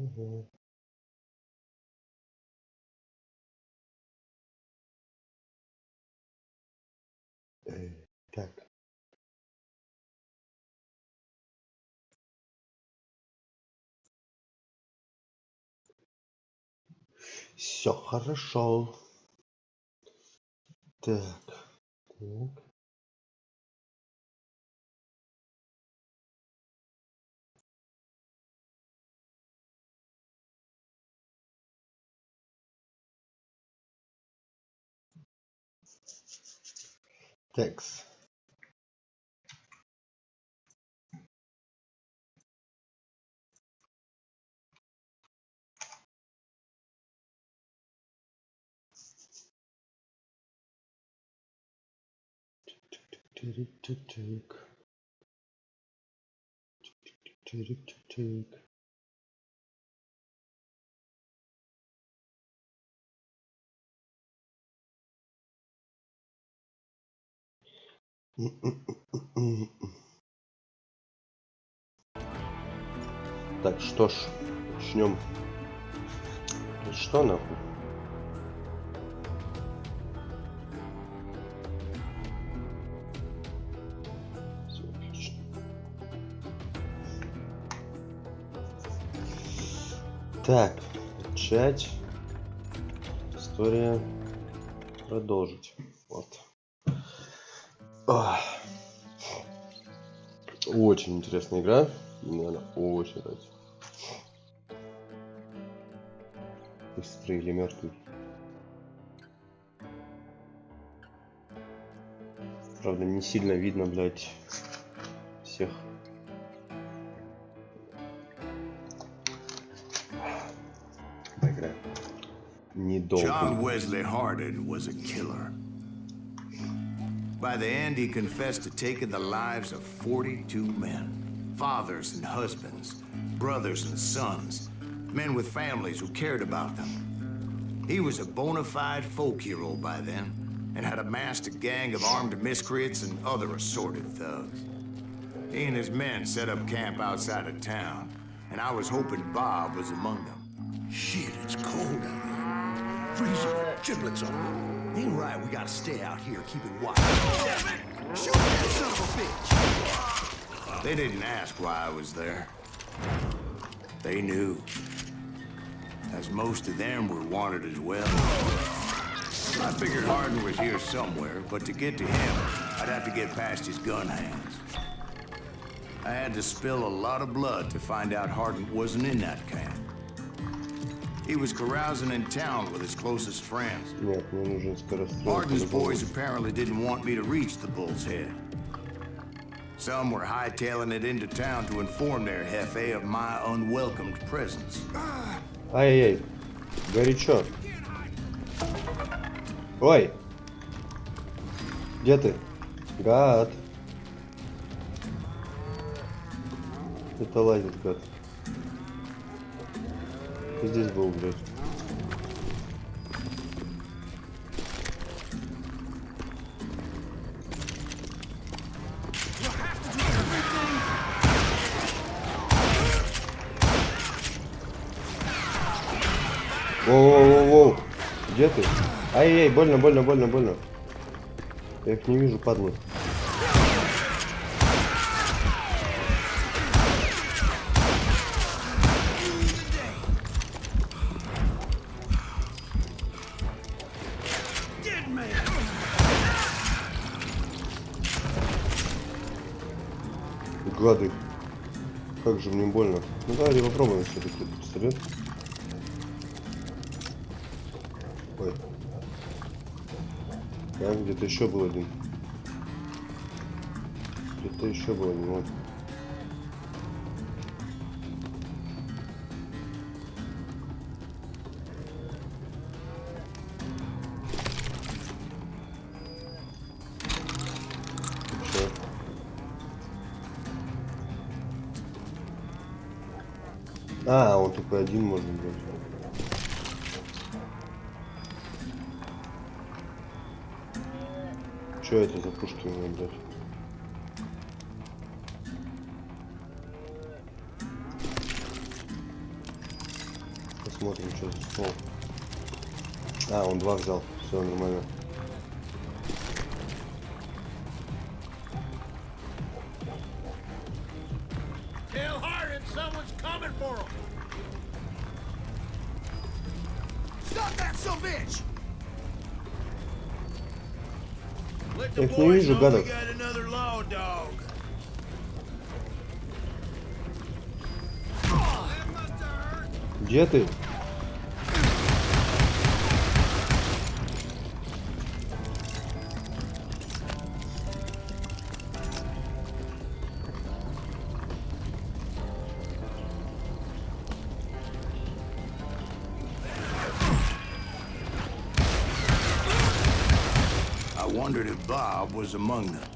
Угу. Так. Все хорошо. Так. Так. Текст. Тырик-тырик. Тырик-тырик. Так, что ж, начнем. Что нахуй? Всё отлично. Так, начать. История. Продолжить. Вот. Очень интересная игра. Мне она очень нравится. Быстрый или мертвый. Правда, не сильно видно, блядь, всех. Игра. Недолго. John Wesley Hardin was a killer. By the end, he confessed to taking the lives of 42 men. Fathers and husbands, brothers and sons, men with families who cared about them. He was a bona fide folk hero by then, and had amassed a gang of armed miscreants and other assorted thugs. He and his men set up camp outside of town, and I was hoping Bob was among them. Shit, it's cold out here. Freezing with giblets on. Ain't right, we gotta stay out here, keep it watch. Shoot that son of a bitch! They didn't ask why I was there. They knew. As most of them were wanted as well. I figured Hardin was here somewhere, but to get to him, I'd have to get past his gun hands. I had to spill a lot of blood to find out Hardin wasn't in that camp. He was carousing in town with his closest friends. Hardin's boys apparently didn't want me to reach the Bull's Head. Some were hightailing it into town to inform their jefe of my unwelcomed presence. Ай-яй-яй, горячо. Ой! Где ты? Гад. Это лазит, гад. Ты здесь был, блядь. Воу-воу-воу-воу. Где ты? Ай-яй, больно, больно, больно, больно. Я их не вижу, падлы. Гады. Как же мне больно. Ну давайте попробуем все-таки этот пистолет. Ой. Так, где-то еще был один. Где-то еще был один. Вот. А, он только один может быть. Что это за пушки у меня, блядь? Смотрим, что здесь. О. А, он 2 взял. Все нормально. Я их не вижу, гадов. Где ты? I wondered if Bob was among them.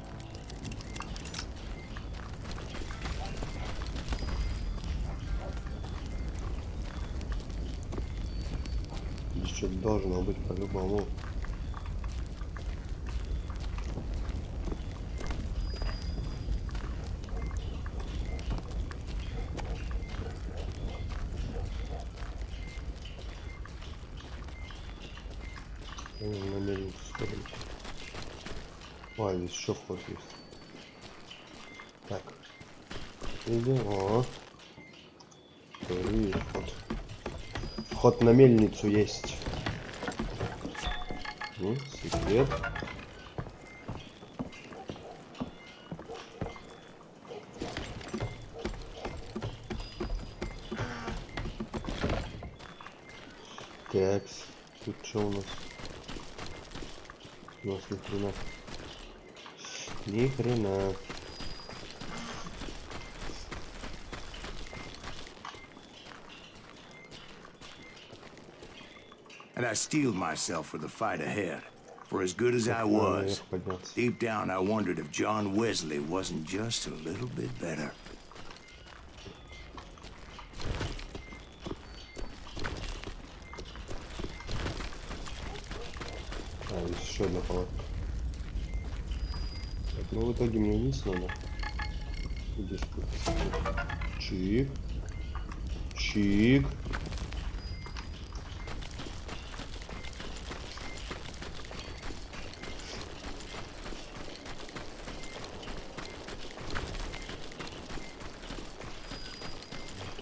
Здесь что-то должно быть по-любому. Я намерен вспомнить. О, здесь еще вход есть. Так. Идем. О. И вход. Вход на мельницу есть. Ну, секрет. Так, тут что у нас? У нас ни хрена. Ни хрена. And I steeled myself for the fight ahead. For as good as I was, deep down I wondered if John Wesley wasn't just a little bit better. А, здесь еще одна палатка. Так, ну в итоге мне вниз надо. Здесь чик. Чик.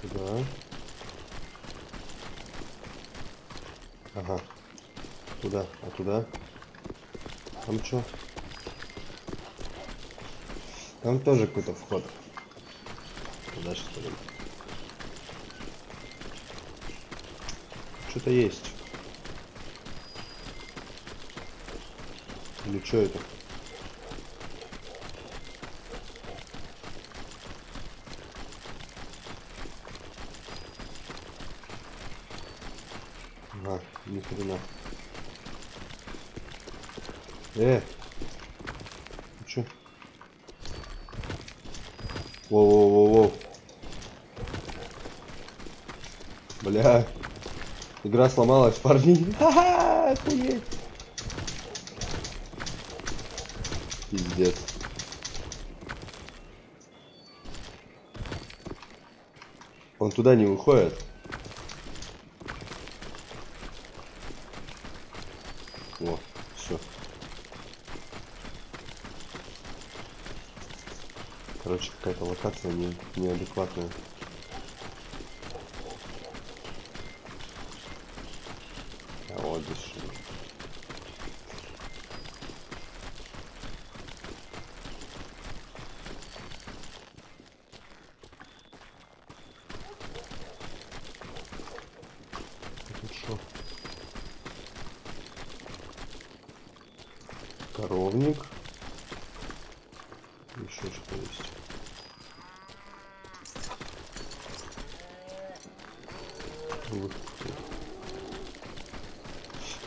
Туда. Ага. Туда, а туда? Там что? Там тоже какой-то вход. Туда что ли? Что-то есть. Или что это? А, ни хрена. Ты чё? Воу-воу-воу-воу. Бля. Игра сломалась, парни. Ха-ха, охуеть. Пиздец. Он туда не выходит. О, все. Короче, какая-то локация неадекватная. А вот здесь что? Тут что? Коровник. Еще что есть.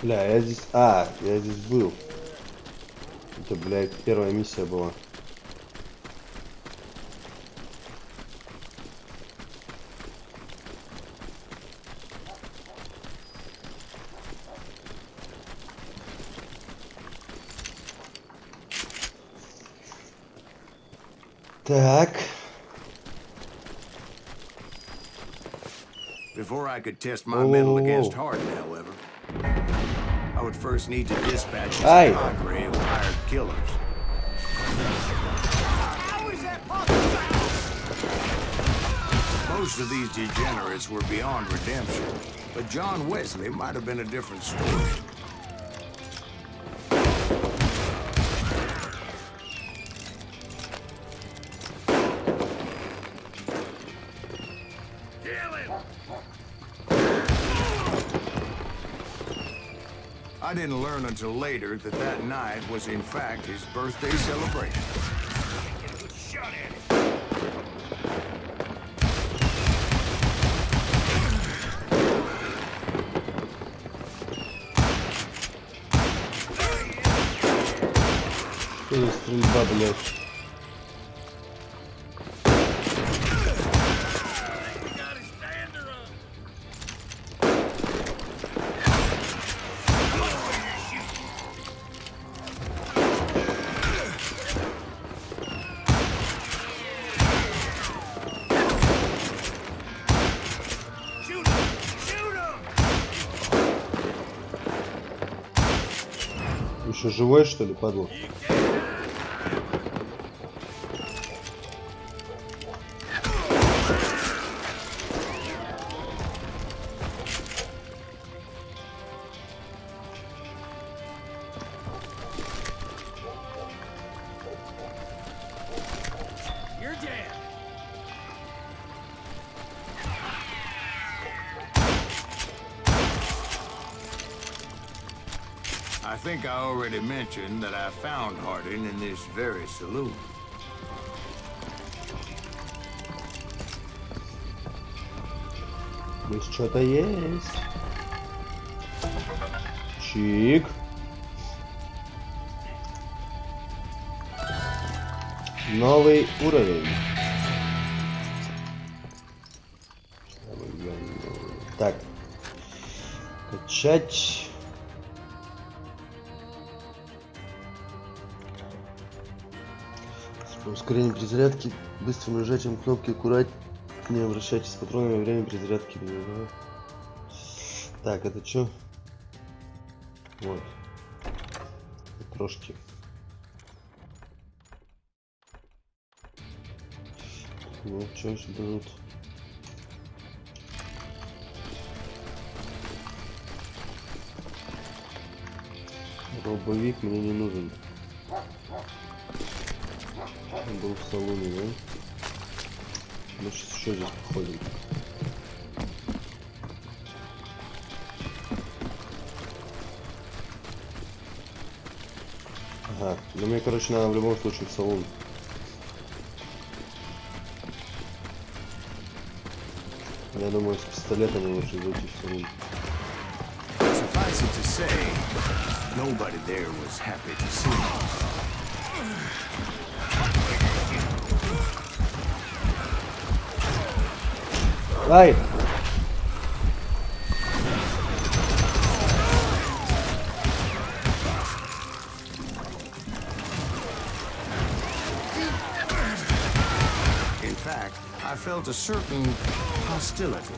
Бля, я здесь... А, я здесь был. Это, блядь, первая миссия была. Так. Before I could test my mettle against Hardin, however, I would first need to dispatch his cadre of hired killers. How is that possible? Most of these degenerates were beyond redemption, but John Wesley might have been a different story. I didn't learn until later that that night was in fact his birthday celebration. Get a good shot at it. Что за стрельба, блядь? Еще живой, что ли, падла? I think I already mentioned that I found Hardin in this very saloon. Здесь что-то есть. Чик. Новый уровень. Так. Качать. Ускорение перезарядки, быстрым нажатием кнопки аккуратнее вращайтесь с патронами во время перезарядки. Так, это что? Вот. Трошки. Ну, что еще дадут? Робовик мне не нужен. Был в салоне, да? Мы сейчас еще здесь походим. Ага, ну мне, короче, надо в любом случае в салон. Я думаю, с пистолетом лучше зайти в салон. Suffice it to say, nobody there was happy to see me. Ай! In fact, I felt a certain hostility.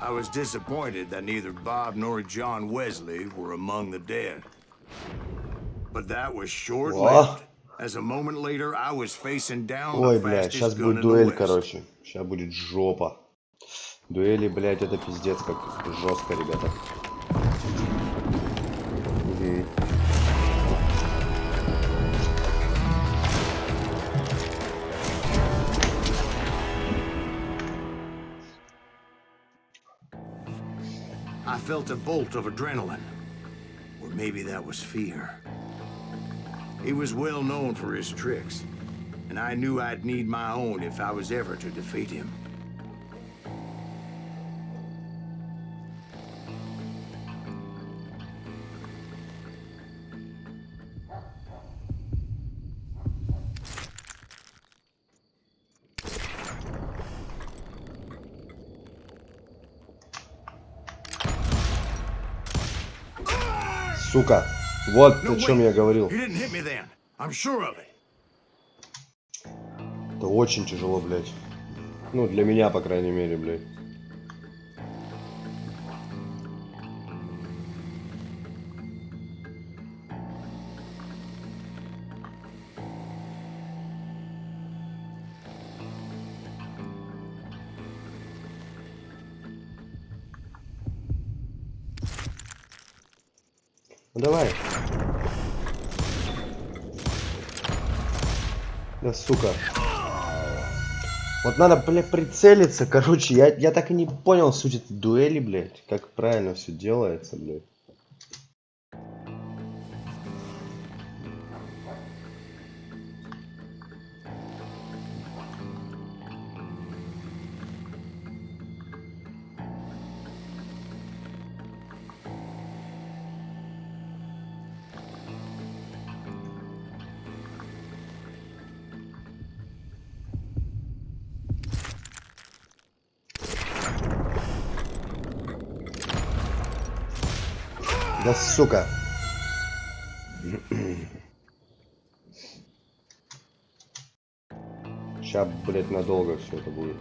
I was disappointed that neither Bob nor John Wesley were among the dead. But that was short-lived. As a moment later, I was facing down Ой, the блядь, сейчас fastest gun будет in the дуэль, West. короче. Сейчас будет жопа. Дуэли, блядь, это пиздец как жестко, ребята. Угу. I felt a bolt of adrenaline, or maybe that was fear. He was well known for his tricks, and I knew I'd need my own if I was ever to defeat him. Сука. Вот о чем я говорил. He didn't hit me then. I'm sure of it. Это очень тяжело, блядь. Ну, для меня, по крайней мере, блядь. Ну давай. Да сука. Вот надо, блядь, прицелиться. Короче, я так и не понял суть этой дуэли, блядь. Как правильно все делается, блядь. Да сука. Сейчас, блядь, надолго все это будет.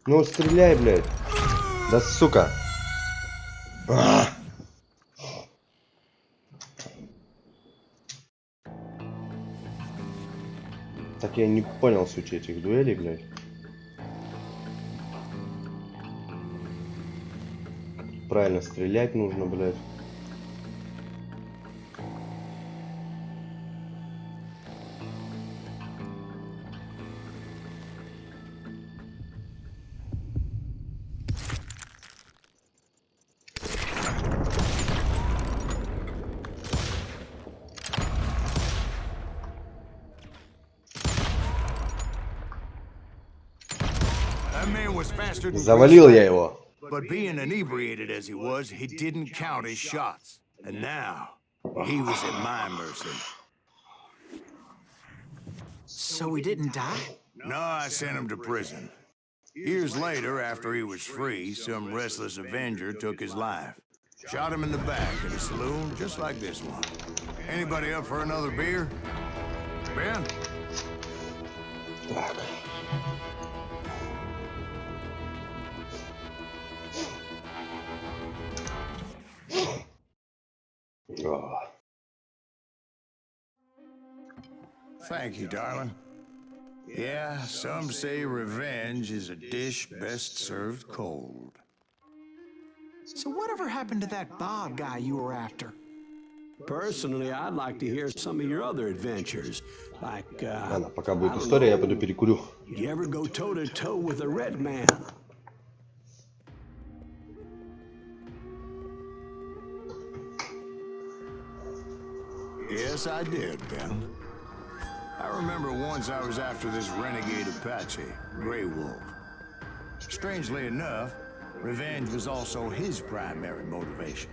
Ну, стреляй, блядь. Да сука. Так я не понял суть этих дуэлей, блядь. Правильно стрелять нужно, блядь. Завалил я его. But being inebriated as he was, he didn't count his shots. And now, he was at my mercy. So he didn't die? No, I sent him to prison. Years later, after he was free, some restless Avenger took his life. Shot him in the back in a saloon just like this one. Anybody up for another beer? Ben? Так. Thank you, darling. Yeah, some say revenge is a dish best served cold. So whatever happened to that Bob guy you were after? Personally, I'd like to hear some of your other adventures. Like, Ладно, пока будет история, я пойду перекурю. did you ever go toe-to-toe with a red man? Yes, I did, Ben. I remember once I was after this renegade Apache, Grey Wolf. Strangely enough, revenge was also his primary motivation.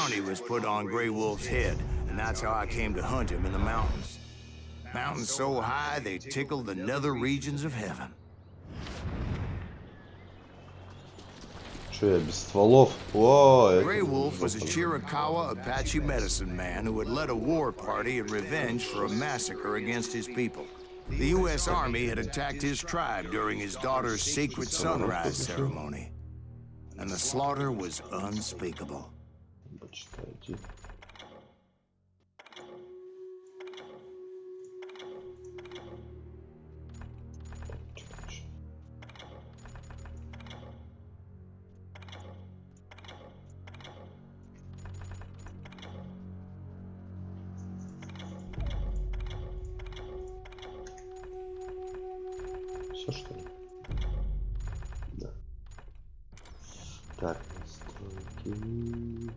bounty was put on Grey Wolf's head, and that's how I came to hunt him in the mountains. Mountains so high they tickled the nether regions of heaven. Че я без стволов? О, Grey Wolf was a Chiricahua Apache medicine man who had led a war party in revenge for a massacre against his people. The U.S. Army had attacked his tribe during his daughter's sacred sunrise ceremony, and the slaughter was unspeakable. Почитайте. Все что ли? Да. Так, настройки.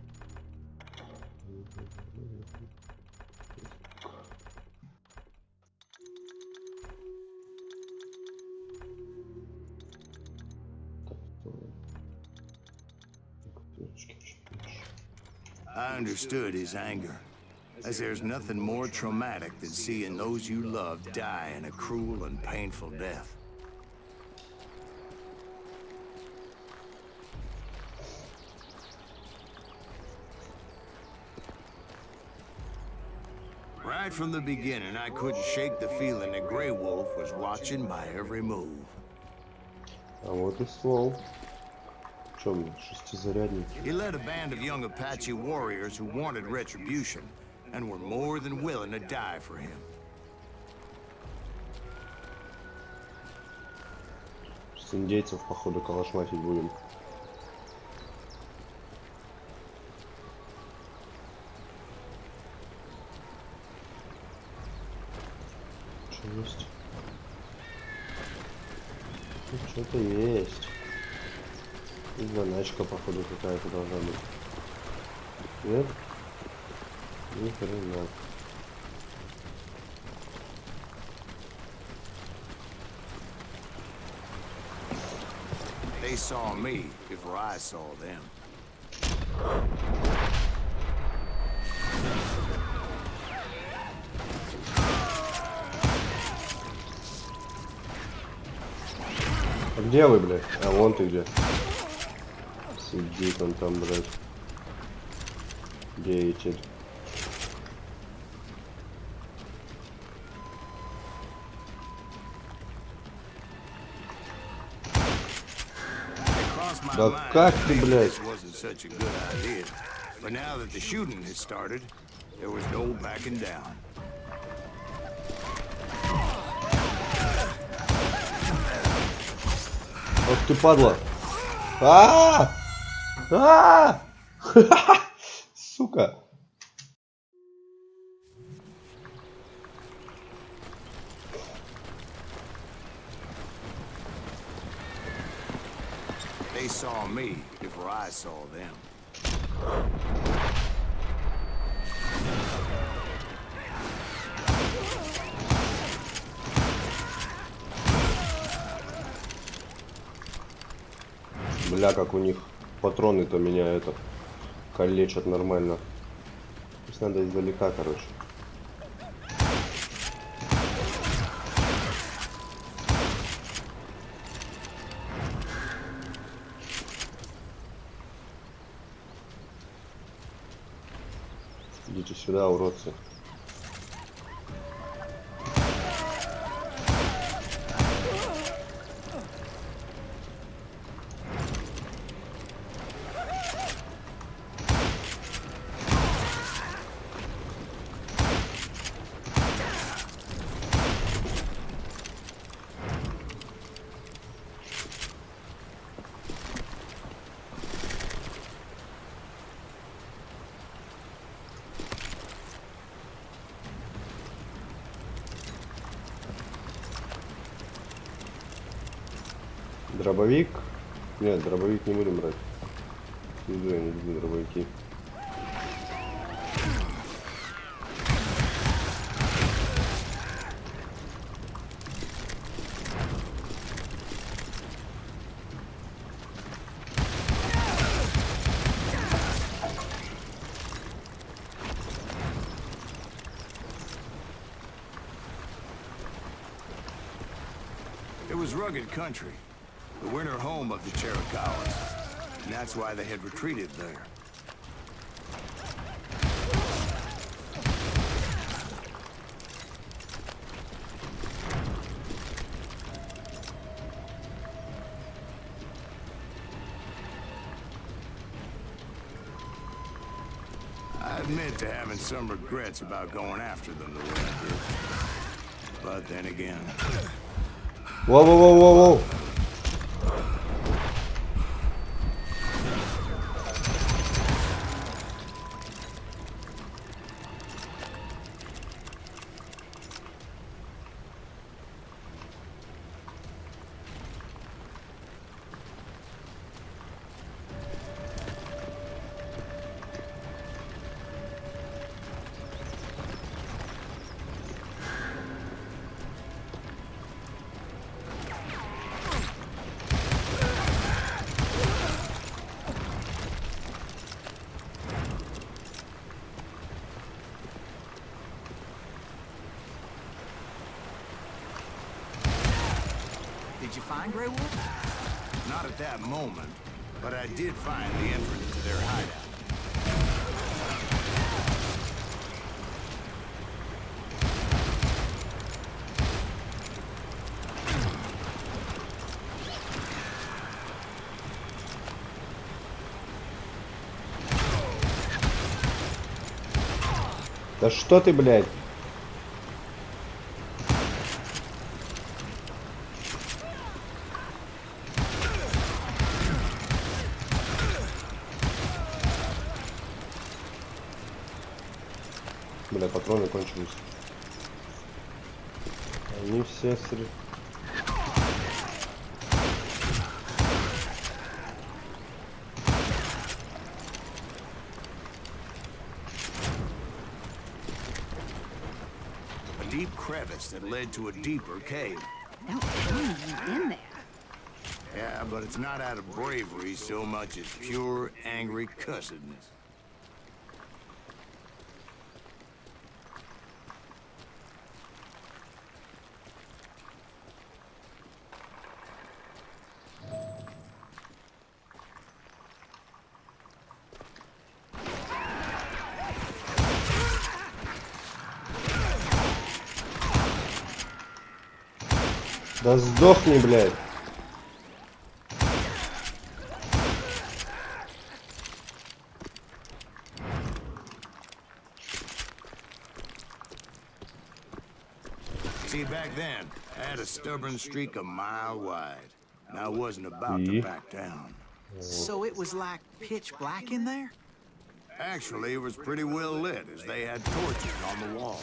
I understood his anger, as there's nothing more traumatic than seeing those you love die in a cruel and painful death. Right from the beginning, I couldn't shake the feeling that Grey Wolf was watching my every move. А вот и ствол. В чем шестизарядник? He led a band of young Apache warriors who wanted retribution and were more than willing to die for him. С индейцев, походу, калашматить будем. Что есть? Тут что-то есть. И заначка, походу, какая-то должна быть. Нет? Ни хрена. They saw me before I saw them. А где вы, блядь? А вон ты где. Сидит он там, блядь. Деятель. Да как ты, блядь? But now that the shooting has started, there was no backing down. Ох ты, падла. Сука. They saw me before I saw them. Бля, как у них патроны-то меня это калечат нормально. То есть надо издалека, короче. Идите сюда, уродцы. Дробовик? Нет, дробовик не будем брать. Не люблю дробовики. It was rugged country, the winter home of the Chiricahuas, and that's why they had retreated there. I admit to having some regrets about going after them the way I did. But then again... Воу-воу-воу-воу-воу! Did you find Grey Wolf? Not at that moment, but I did find the entrance to their hideout. Да что ты, блядь? Бля, патроны кончились. Они все среди... A deep crevice that led to a deeper cave. Don't tell me you've been there. Yeah, but it's not out of bravery so much as pure, angry cussedness. Да сдохни, блядь. See, back then, I had a stubborn streak a mile wide, and I wasn't about to back down. So it was like pitch black in there? Actually, it was pretty well lit, as they had torches on the wall.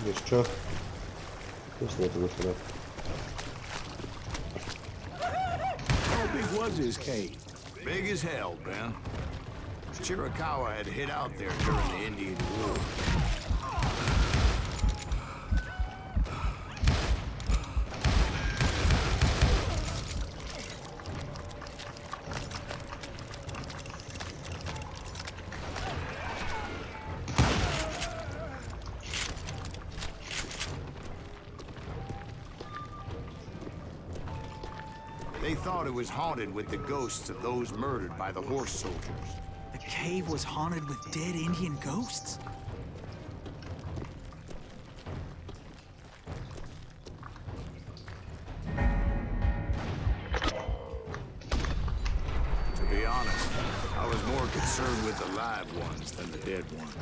Здесь что? Здесь нет выхода. How big was his cave? Big as hell, Ben. Chiricahua had hid out there during the Indian War. They thought it was haunted with the ghosts of those murdered by the horse soldiers. The cave was haunted with dead Indian ghosts? To be honest, I was more concerned with the live ones than the dead ones.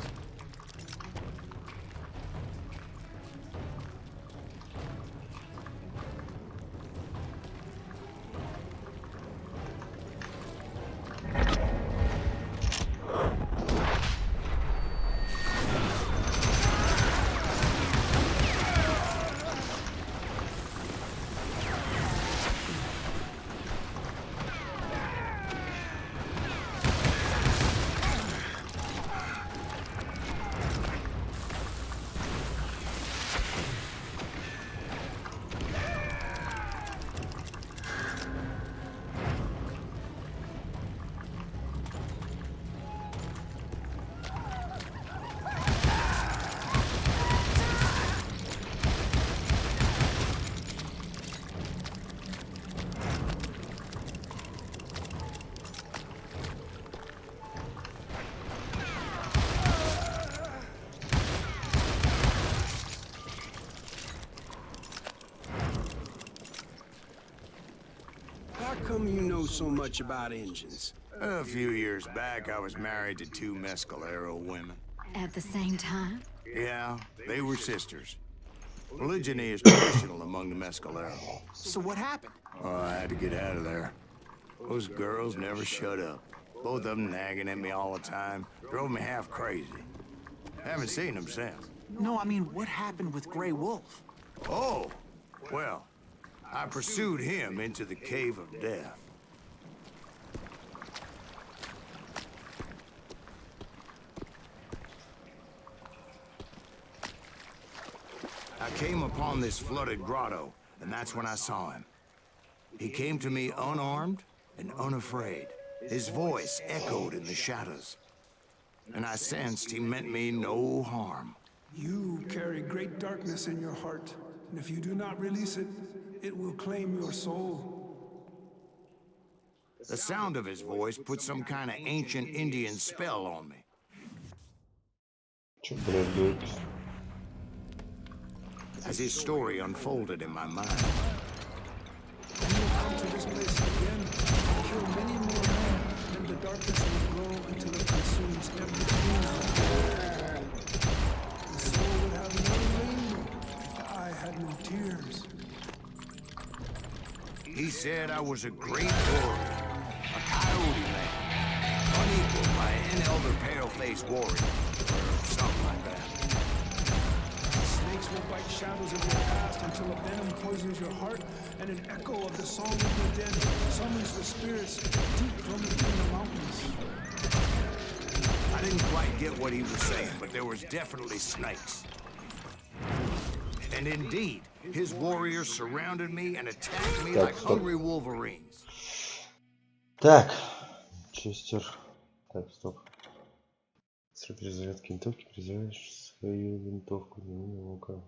come you know so much about engines? A few years back, I was married to two Mescalero women. At the same time? Yeah, they were sisters. Polygyny is traditional among the Mescalero. So what happened? Oh, I had to get out of there. Those girls never shut up. Both of them nagging at me all the time. Drove me half crazy. Haven't seen them since. No, I mean, what happened with Grey Wolf? Oh, well, I pursued him into the Cave of Death. I came upon this flooded grotto, and that's when I saw him. He came to me unarmed and unafraid. His voice echoed in the shadows, and I sensed he meant me no harm. You carry great darkness in your heart, and if you do not release it, it will claim your soul. The sound of his voice put some kind of ancient Indian spell on me. Че, блядь, дует? As his story unfolded in my mind, You will come to this place again and kill many more men, and the darkness will grow until it consumes everything. The soul would have no rainbow if the eye had no tears. he said I was a great warrior, a coyote man, unequaled by any other pale-faced warrior, or something like that. Snakes will bite shadows of your past until a venom poisons your heart, and an echo of the song of the dead summons the spirits deep from within the mountains. I didn't quite get what he was saying, but there was definitely snakes. And indeed, his warriors surrounded me and attacked me like hungry wolverines. Так, Честер. Так, стоп. Срок перезарядки винтовки, призываешь свою винтовку. Ну-ка.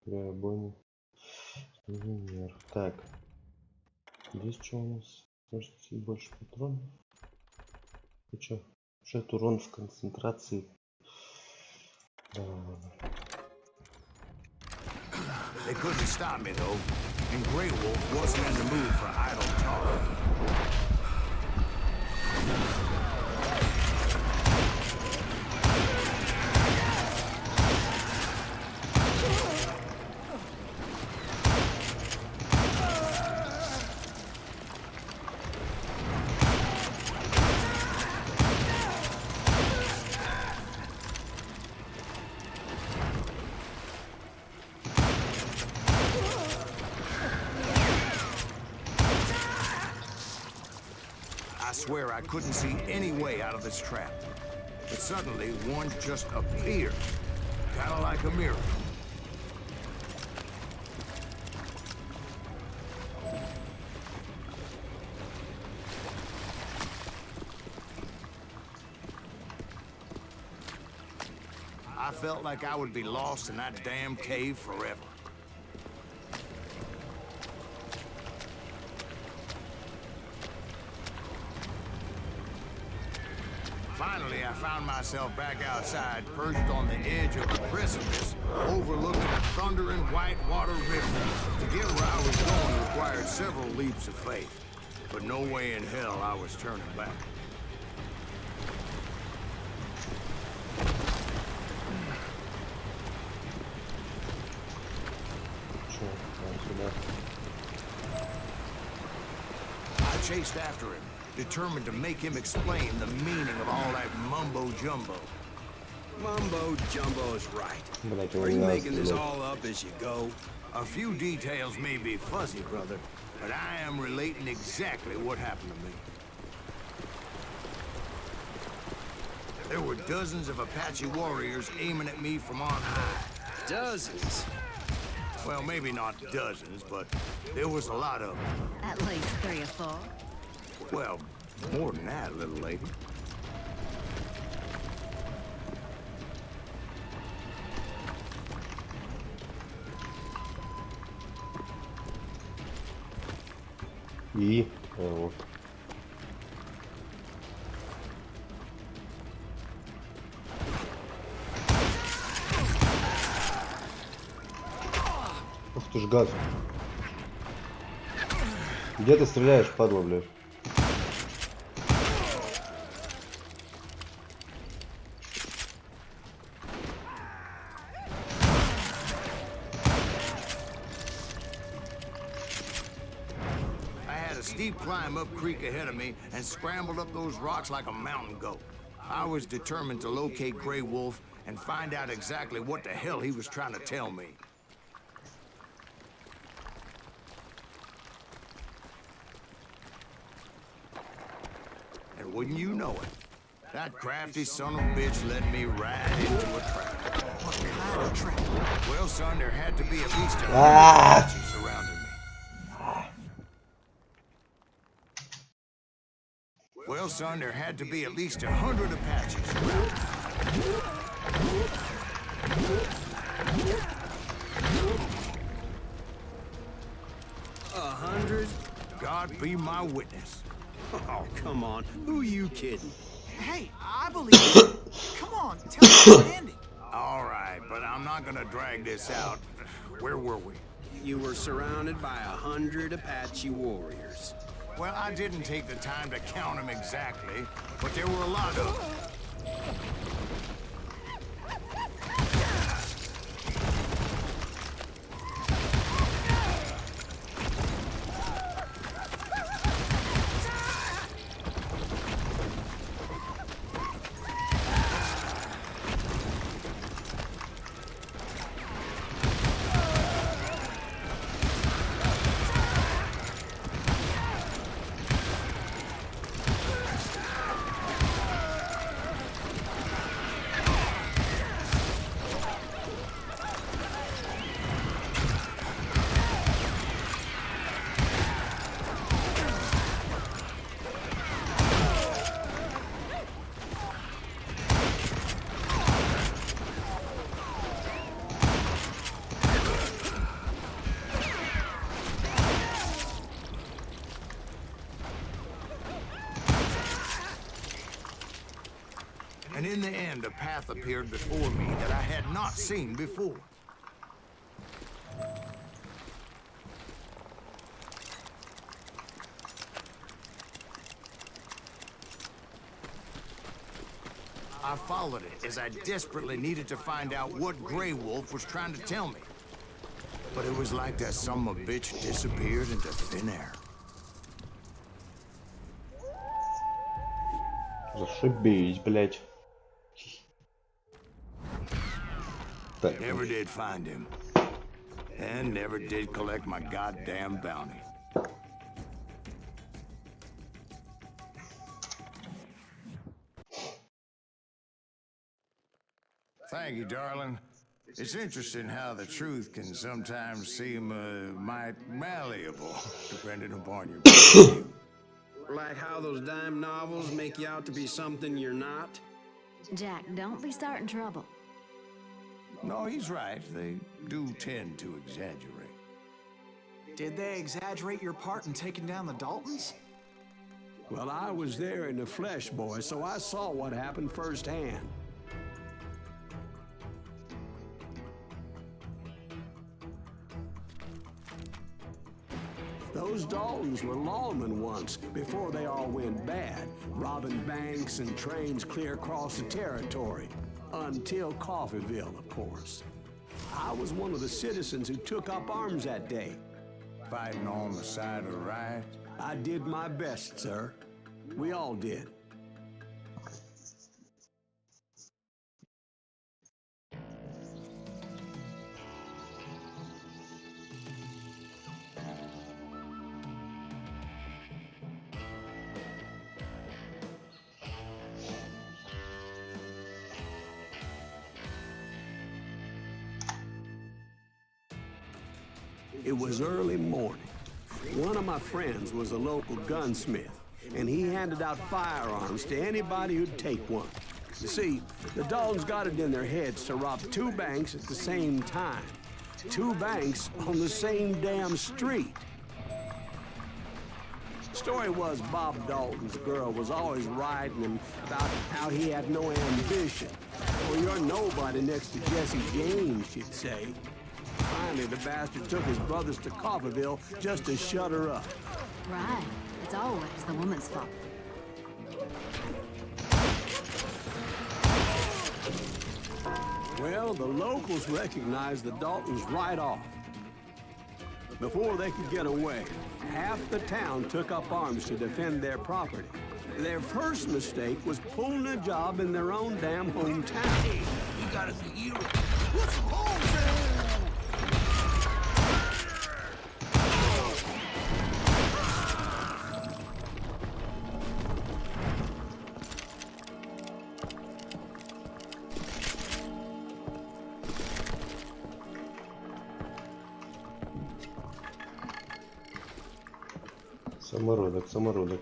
Для обойны. Инженер. Так. Здесь что у нас? Может, больше патронов? И что? Шет урон в концентрации. Да. They couldn't stop me, though, and Grey Wolf wasn't in the mood for idle talk. I swear I couldn't see any way out of this trap. But suddenly, one just appeared. Kind of like a miracle. I felt like I would be lost in that damn cave forever. Finally, I found myself back outside, perched on the edge of a precipice, overlooking a thundering white water river. To get where I was going required several leaps of faith, but no way in hell I was turning back. Что? Сюда. I chased after him, determined to make him explain the meaning of all that mumbo-jumbo. Mumbo jumbo is right. Блять, Are you making this all up as you go? A few details may be fuzzy, brother, but I am relating exactly what happened to me. There were dozens of Apache warriors aiming at me from on high. Dozens. Well, maybe not dozens, but there was a lot of them. At least 3 or 4. Well, more than that, little lady. И... вот. Ух ты ж гад. Где ты стреляешь, падла, блядь? Steep climb up creek ahead of me and scrambled up those rocks like a mountain goat. I was determined to locate Grey Wolf and find out exactly what the hell he was trying to tell me. And wouldn't you know it, that crafty son of a bitch led me right into a trap. What kind of trap? Well, son, there had to be at least 100 Apaches surrounding me. Well, son, there had to be at least 100 Apaches around. 100? God be my witness. Oh, come on. Who you kidding? Hey, I believe you. Come on, tell us the ending. All right, but I'm not gonna drag this out. Where were we? You were surrounded by 100 Apache warriors. Well, I didn't take the time to count them exactly, but there were a lot of them. And in the end, a path appeared before me that I had not seen before. I followed it as I desperately needed to find out what Grey Wolf was trying to tell me. But it was like that son of a bitch disappeared into thin air. Зашибись, блядь. Так. Never did find him. And never did collect my goddamn bounty. Thank you, darling. It's interesting how the truth can sometimes seem might malleable, depending upon your point of view. Like how those dime novels make you out to be something you're not? Jack, don't be starting trouble. No, he's right. They do tend to exaggerate. Did they exaggerate your part in taking down the Daltons? Well, I was there in the flesh, boy, so I saw what happened firsthand. Those Daltons were lawmen once, before they all went bad, robbing banks and trains clear across the territory. Until Coffeeville, of course. I was one of the citizens who took up arms that day. Fighting on the side of the right? I did my best, sir. We all did. It was early morning. One of my friends was a local gunsmith, and he handed out firearms to anybody who'd take one. You see, the Daltons got it in their heads to rob two banks at the same time. Two banks on the same damn street. The story was Bob Dalton's girl was always writing him about how he had no ambition. Well, you're nobody next to Jesse James, she'd say. Finally, the bastard took his brothers to Coffeyville just to shut her up. Right. It's always the woman's fault. Well, the locals recognized the Daltons right off. Before they could get away, half the town took up arms to defend their property. Their first mistake was pulling a job in their own damn hometown. You got us a hero. Put some holes in. Самородок, самородок.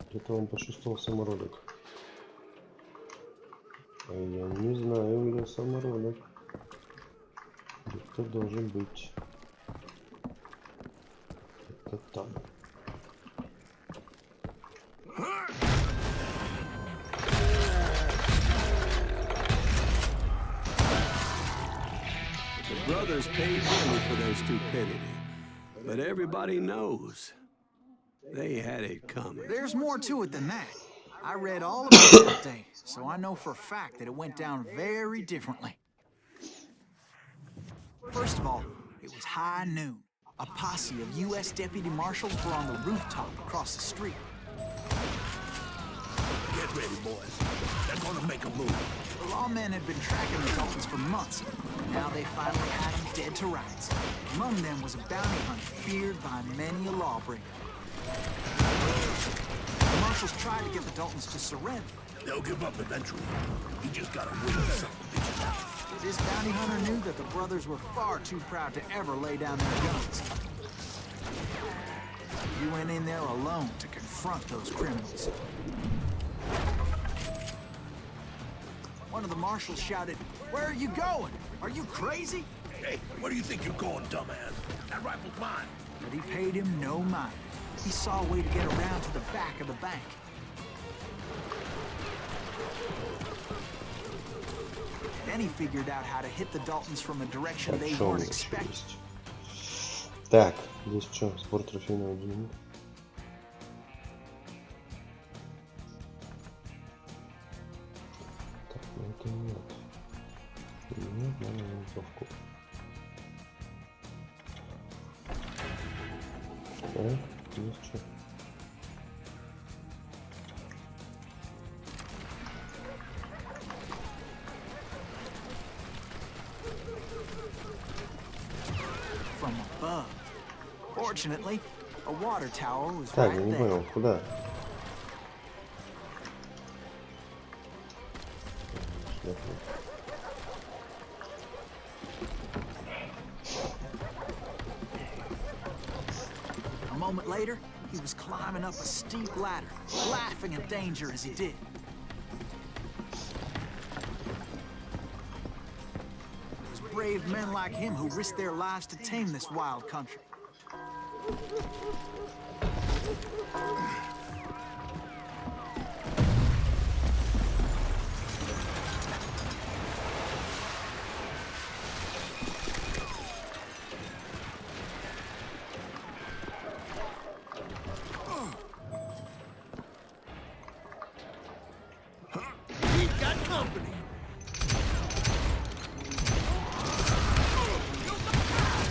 Где-то он почувствовал самородок. А я не знаю, где самородок. Где-то должен быть. Это там. The brothers paid money for their stupidity, but everybody knows they had it coming. There's more to it than that. I read all about it that day, so I know for a fact that it went down very differently. First of all, it was high noon. A posse of U.S. deputy marshals were on the rooftop across the street. Get ready, boys. They're gonna make a move. The lawmen had been tracking the Daltons for months. Now they finally had them dead to rights. Among them was a bounty hunter feared by many a lawbreaker. The marshals tried to get the Daltons to surrender. They'll give up eventually. You just gotta wait some bitches out. This bounty hunter knew that the brothers were far too proud to ever lay down their guns. He went in there alone to confront those criminals. One of the marshals shouted, "Where are you going? Are you crazy?" Hey, where do you think you're going, dumbass? That rifle's mine. But he paid him no mind. He saw a way to get around to the back of the bank. Then he figured out how to hit the Daltons from a direction they weren't expecting. Так, здесь что? Сбор трофейного дневника. Так, ну это нет. Нет, надо винтовку. Так, здесь что? From above. Fortunately, a water tower was Так, я right не there. понял, куда? A moment later, he was climbing up a steep ladder, laughing at danger as he did. It was brave men like him who risked their lives to tame this wild country. We've got company.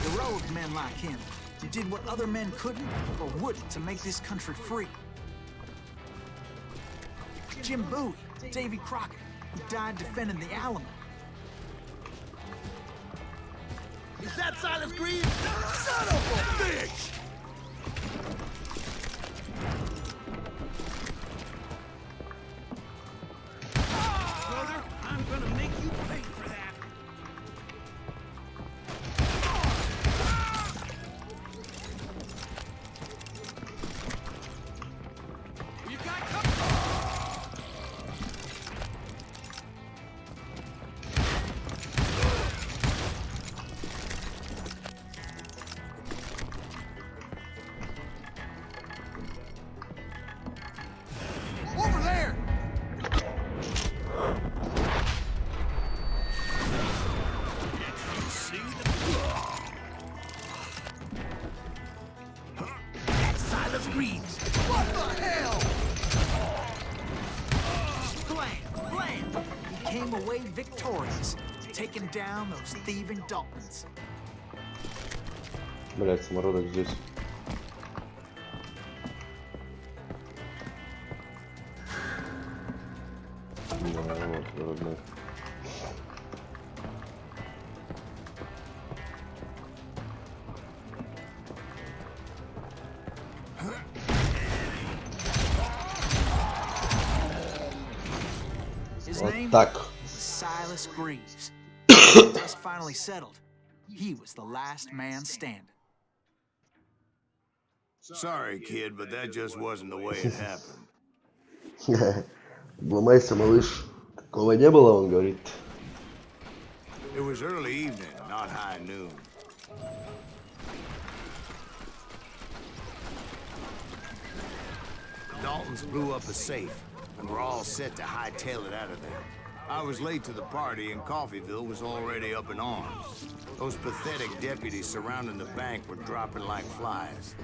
Heroic men like him, who did what other men couldn't or wouldn't to make this country free. Jim Bowie, Davy Crockett, who died defending the Alamo. Is that Silas Green? Son of a bitch! Brother, I'm gonna make you pay for that. You got Over there! victorious, taking down those thieving Daltons. Блять, самородок здесь. Да, вот, родной. His Вот name так. was Silas Greaves. When the dust finally settled, he was the last man standing. Sorry, kid, but that just wasn't the way it happened. Обломайся, малыш. Такого не было, он говорит. It was early evening, not high noon. The Daltons blew up a safe, and were all set to hightail it out of there. I was late to the party, and Coffeyville was already up in arms. Those pathetic deputies surrounding the bank were dropping like flies.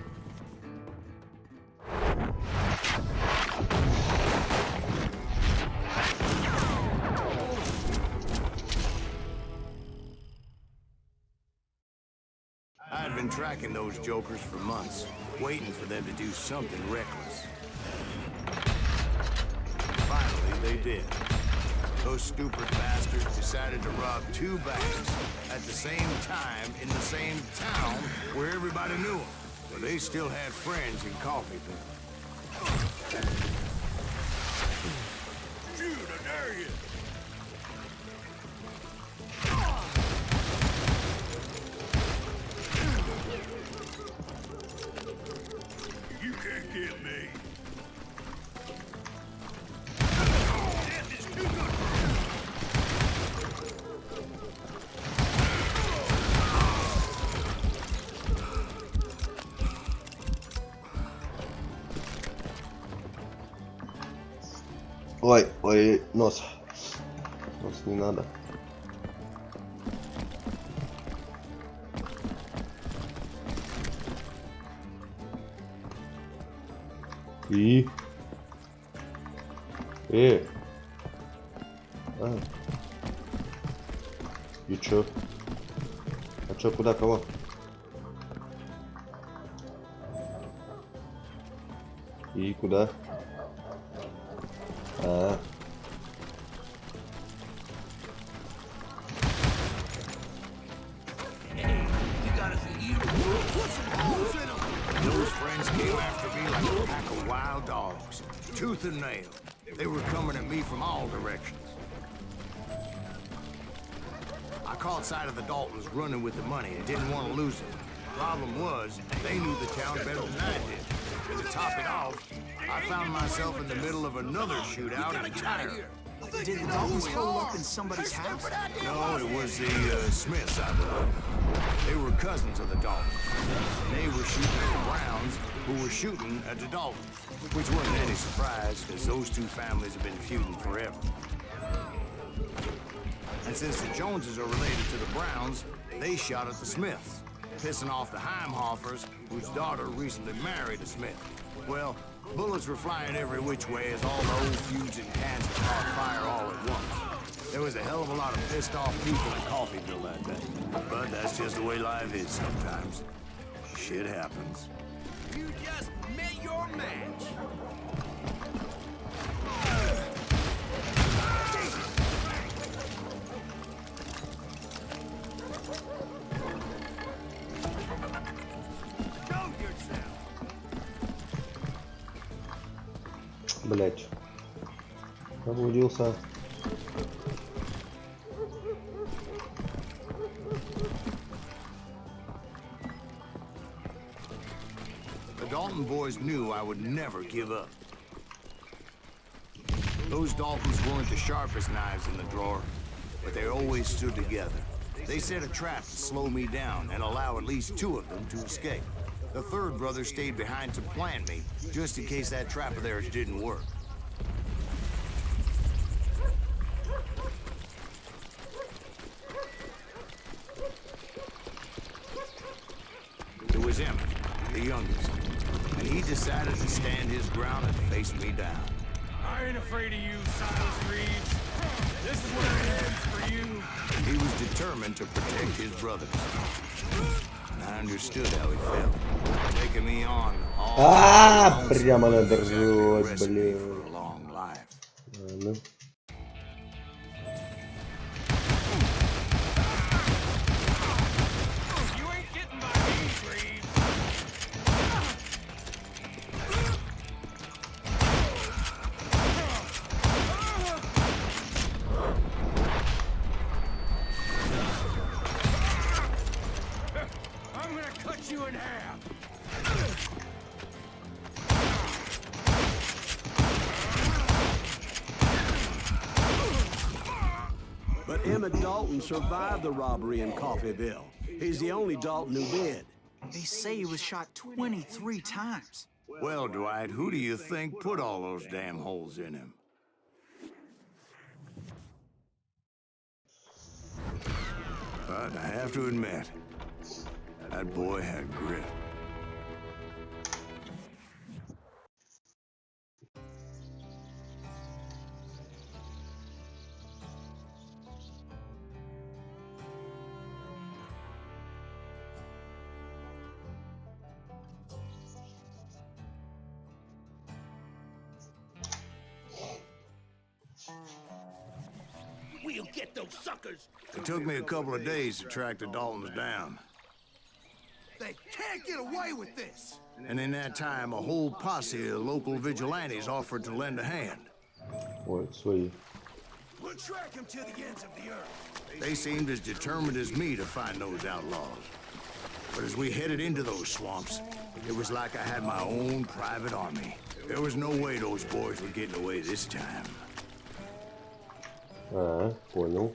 I had been tracking those jokers for months, waiting for them to do something reckless. Finally, they did. Those stupid bastards decided to rob two banks at the same time in the same town where everybody knew them. But they still had friends in Coffeyville. Shoot, I dare you! You can't get me. Ой, ой, нос. Нос не надо. И? А. И чё? А чё, куда, кого? И куда? А. Those friends came after me like a pack of wild dogs, tooth and nail. They were coming at me from all directions. I caught sight of the Daltons running with the money and didn't want to lose it. Problem was, they knew the town better than I did. And to top it off, I found myself in the middle of another shootout in Tyre. Did the Daltons hole up in somebody's house? No, it was the Smiths, I believe. They were cousins of the Daltons. They were shooting at the Browns, who were shooting at the Daltons. Which wasn't any surprise, because those two families have been feuding forever. And since the Joneses are related to the Browns, they shot at the Smiths, pissing off the Heimhoffers, whose daughter recently married a Smith. Well, bullets were flying every which way as all the old feuds in Kansas caught fire all at once. There was a hell of a lot of pissed off people in Coffeyville that day. But that's just the way life is sometimes. Shit happens. You just met your match. Блять. Заблудился. The Dalton boys knew I would never give up. Those Daltons weren't the sharpest knives in the drawer, but they always stood together. They set a trap to slow me down and allow at least two of them to escape. The third brother stayed behind to plant me, just in case that trap of theirs didn't work. It was Emmett, the youngest, and he decided to stand his ground and face me down. I ain't afraid of you, Silas Reeves. He was determined to protect his brothers. And I understood how he felt. Taking me on all Прямо надо exactly a ржать, recipe блин. for a long life. Ладно. But Emmett Dalton survived the robbery in Coffeyville. He's the only Dalton who did. They say he was shot 23 times. Well, Dwight, who do you think put all those damn holes in him? But I have to admit, that boy had grit. We'll get those suckers. It took me a couple of days to track the Daltons down. They can't get away with this. And in that time, a whole posse of local vigilantes offered to lend a hand. Ой, свои. We'll track them to the ends of the earth. They seemed as determined as me to find those outlaws. But as we headed into those swamps, it was like I had my own private army. There was no way those boys were getting away this time. Понял.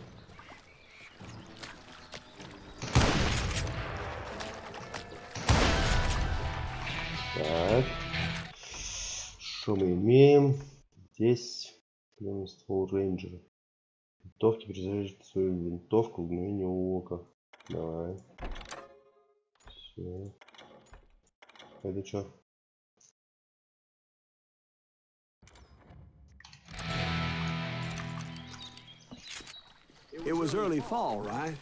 Так. Что мы имеем? Здесь ствол рейнджера. Винтовки перезаряжать свою винтовку в мгновение ока. Давай. Все. Это что? It was early fall, right?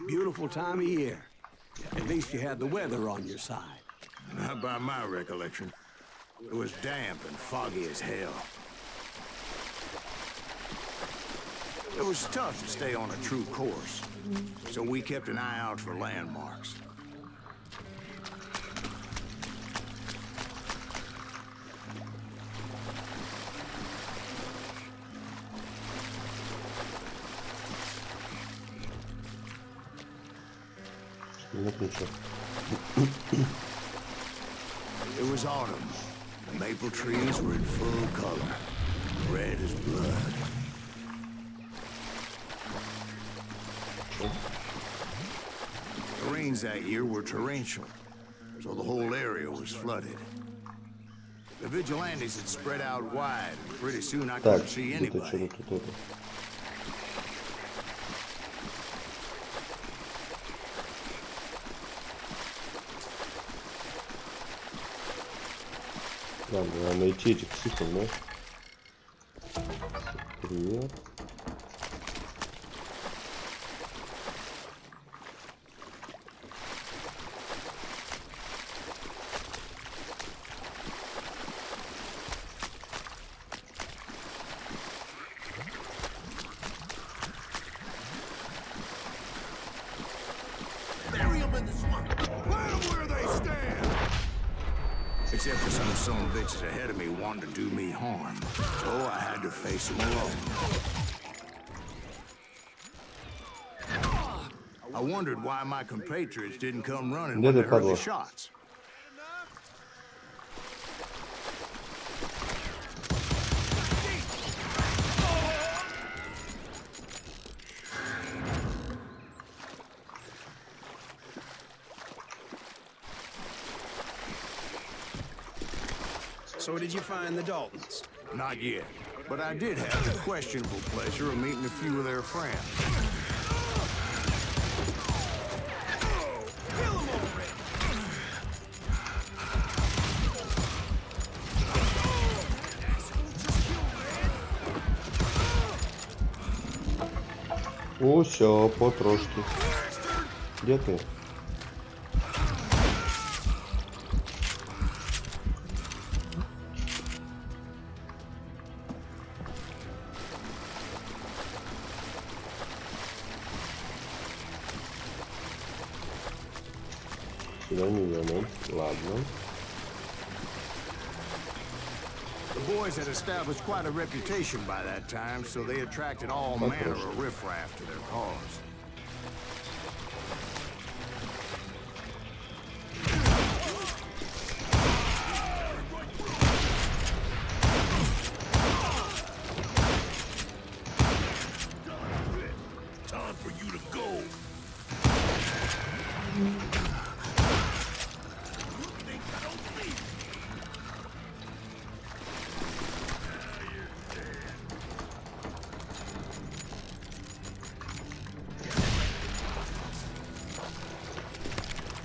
Beautiful time of year. At least you had the weather on your side. Not by my recollection. It was damp and foggy as hell. It was tough to stay on a true course, so we kept an eye out for landmarks. It was autumn. The maple trees were in full color, red as blood. The rains that year were torrential, so the whole area was flooded. The vigilantes had spread out wide, and pretty soon I couldn't see anybody. Надо найти этих психов, да? Привет. Bury them in the swamp. Plant them where they stand. Except for some son bitches ahead of me wanted to do me harm, so I had to face them alone. I wondered why my compatriots didn't come running when they heard the shots. So did you find the Daltons? Not yet, but I did have the questionable pleasure of meeting a few of their friends. Усё, потрошки. Где ты? Сюда не идем, ладно. The boys had established quite a reputation by that time, so they attracted all manner of riffraff to their cause. Time for you to go.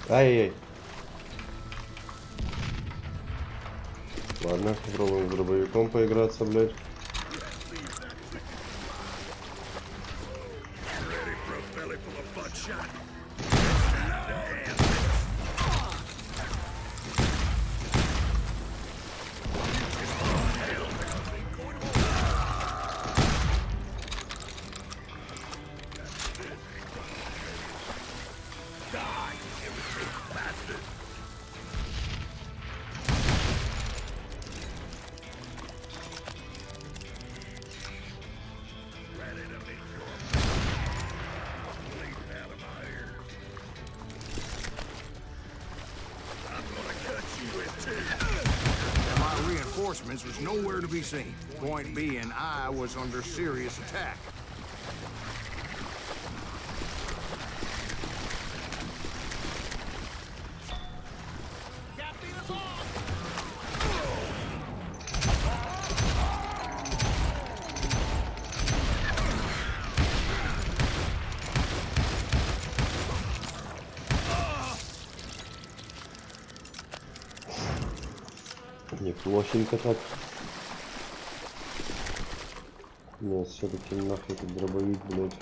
Ай-яй-яй. Ладно, попробуем с дробовиком поиграться, блядь. Was nowhere to be seen. Point being, I was under serious attack. Неплохенько так. Нет, все-таки нахуй этот дробовик, блядь.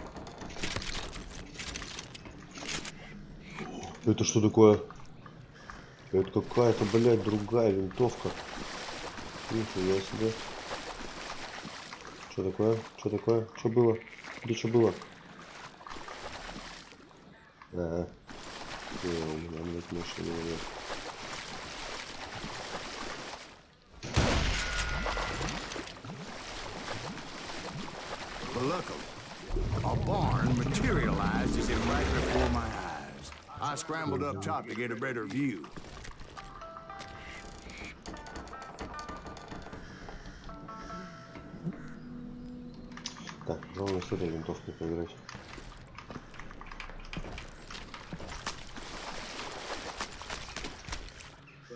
Это что такое? Это какая-то, блядь, другая винтовка. Нихуя себе. Что такое? Что такое? Что было? Где что было? А, у меня, блядь, машина нет. Luckily, a barn materialized as it right before my eyes. I scrambled up top to get a better view. Так, главное с этой винтовкой поиграть.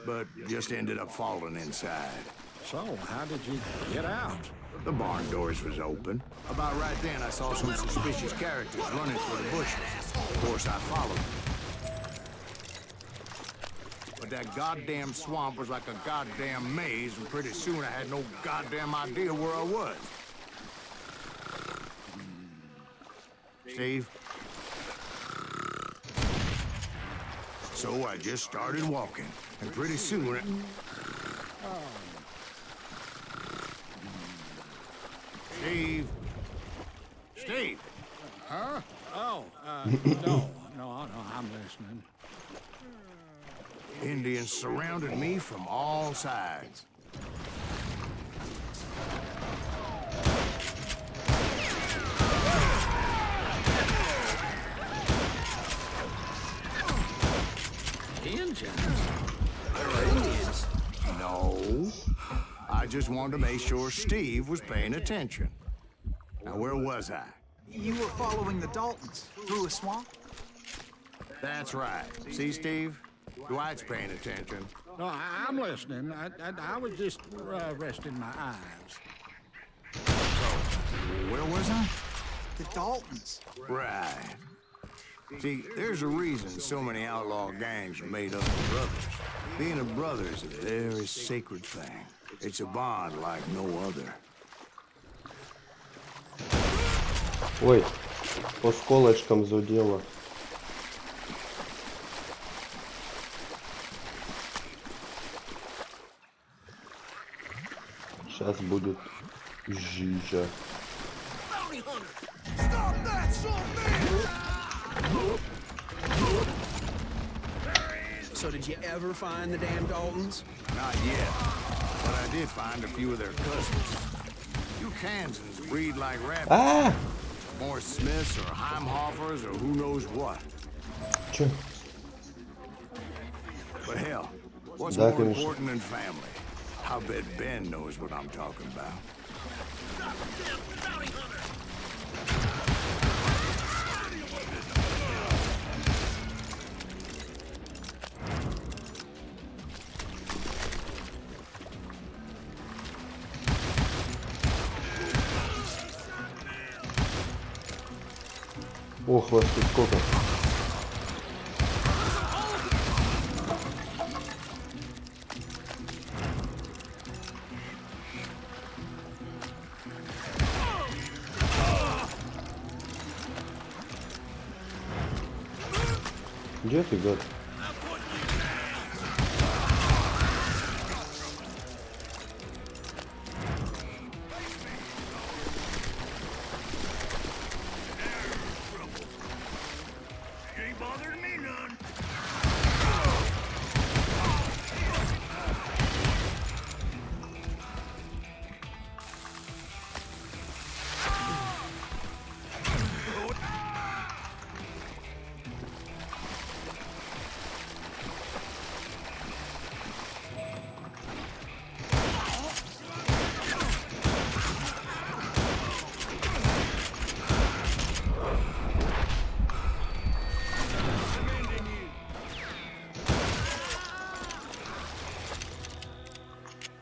But just ended up falling inside. So, how did you get out? The barn doors was open. About right then, I saw some suspicious characters running for the bushes. Of course, I followed them. But that goddamn swamp was like a goddamn maze, and pretty soon I had no goddamn idea where I was. Steve? So I just started walking, and pretty soon... Steve? Steve? Huh? Oh, no, I'm listening. Indians surrounded me from all sides. Indians? No. I just wanted to make sure Steve was paying attention. Now, where was I? You were following the Daltons through a swamp? That's right. See, Steve? Dwight's paying attention. No, I'm listening. I was just resting my eyes. Where was I? The Daltons. Right. See, there's a reason so many outlaw gangs are made up of brothers. Being a brother is a very sacred thing. It's a bond like no other. Ой, По сколочкам задело. Сейчас будет жижа. So did you ever find the damn Daltons? Not yet, but I did find a few of their cousins. You Kansans breed like rabbits. Ah! More Smiths or Heimhoffers or who knows what. Чё? But hell, what's Да, more конечно. important than family? I bet Ben knows what I'm talking about. Ох, вас тут сколько. Где ты, гад?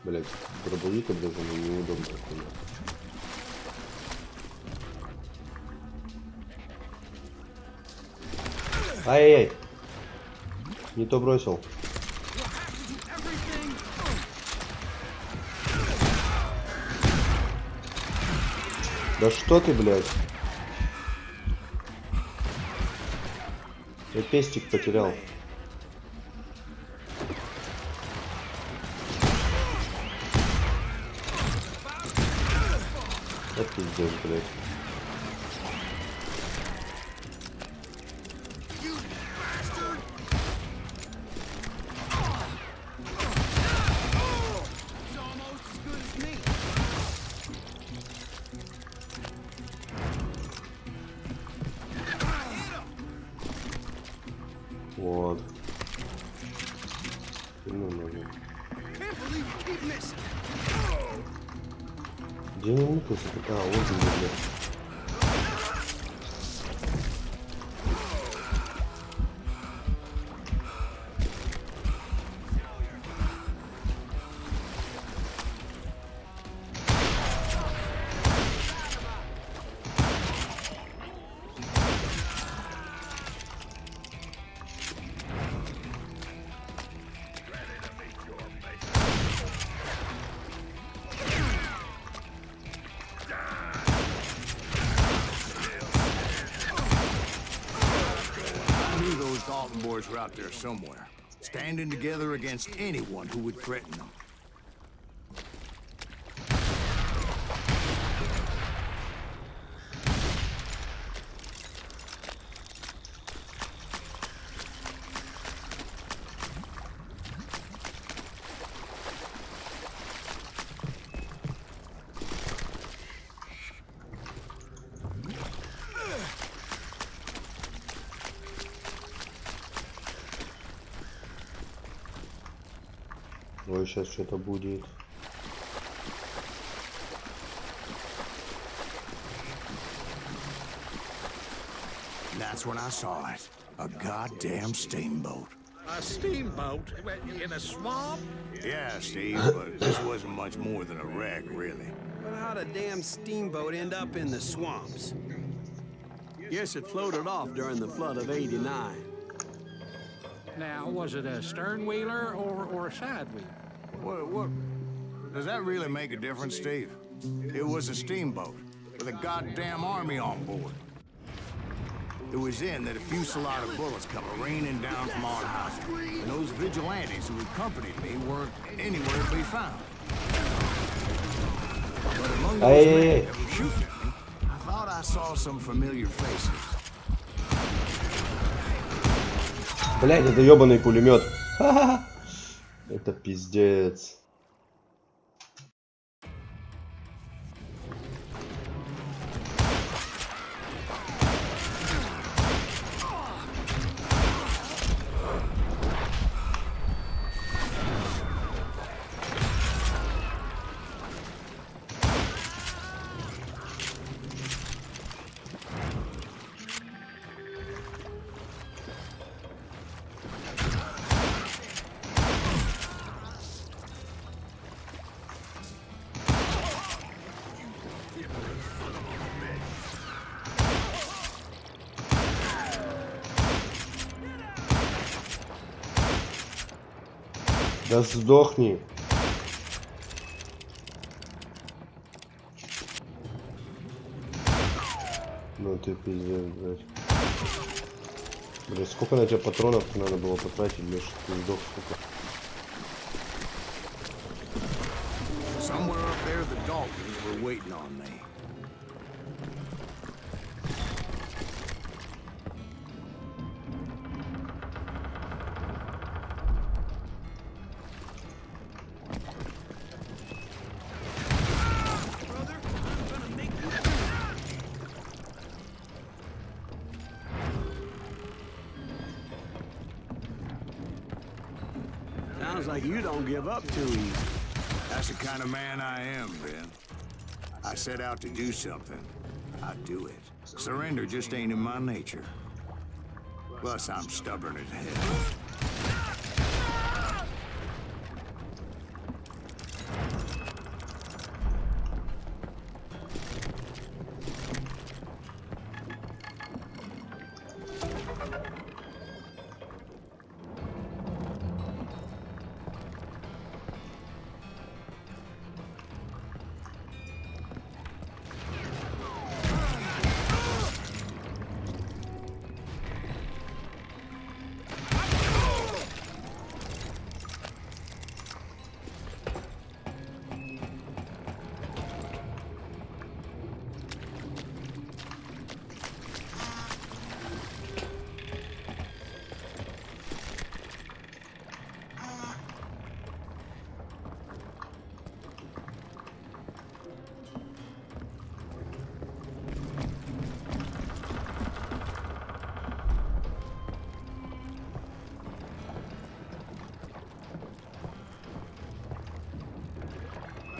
Блять, дробовик обрезанный неудобно. Ай-яй-яй! Не то бросил. Да что ты, блядь? Я пестик потерял. Вот пиздец, блядь. Вот. Ну, наверное. Где не мутился? А, вот он, блядь. Dalton boys were out there somewhere, standing together against anyone who would threaten them. Ой, сейчас что-то будет. That's when I saw it. A goddamn steamboat. A steamboat in a swamp? Yeah, Steve, but this wasn't much more than a wreck, really. But how'd a damn steamboat end up in the swamps? Guess it floated off during the flood of '89. Now, was it a stern wheeler or a side wheeler? What? Does that really make a difference, Steve? It was a steamboat with a goddamn army on board. It was then that a fusillade of bullets come raining down from on high, and those vigilantes who accompanied me weren't anywhere to be found. But among those men that were shooting at me, I thought I saw some familiar faces. Блядь, это ёбаный пулемет. Ха-ха-ха. Это пиздец. Да сдохни. Ну ты пиздец, блядь. Блядь, сколько на тебя патронов надо было потратить, блядь, что ты сдох, сука. Somewhere up there, the Daltons were waiting on me. Sounds like you don't give up too easy. That's the kind of man I am, Ben. I set out to do something. I do it. Surrender just ain't in my nature. Plus, I'm stubborn as hell.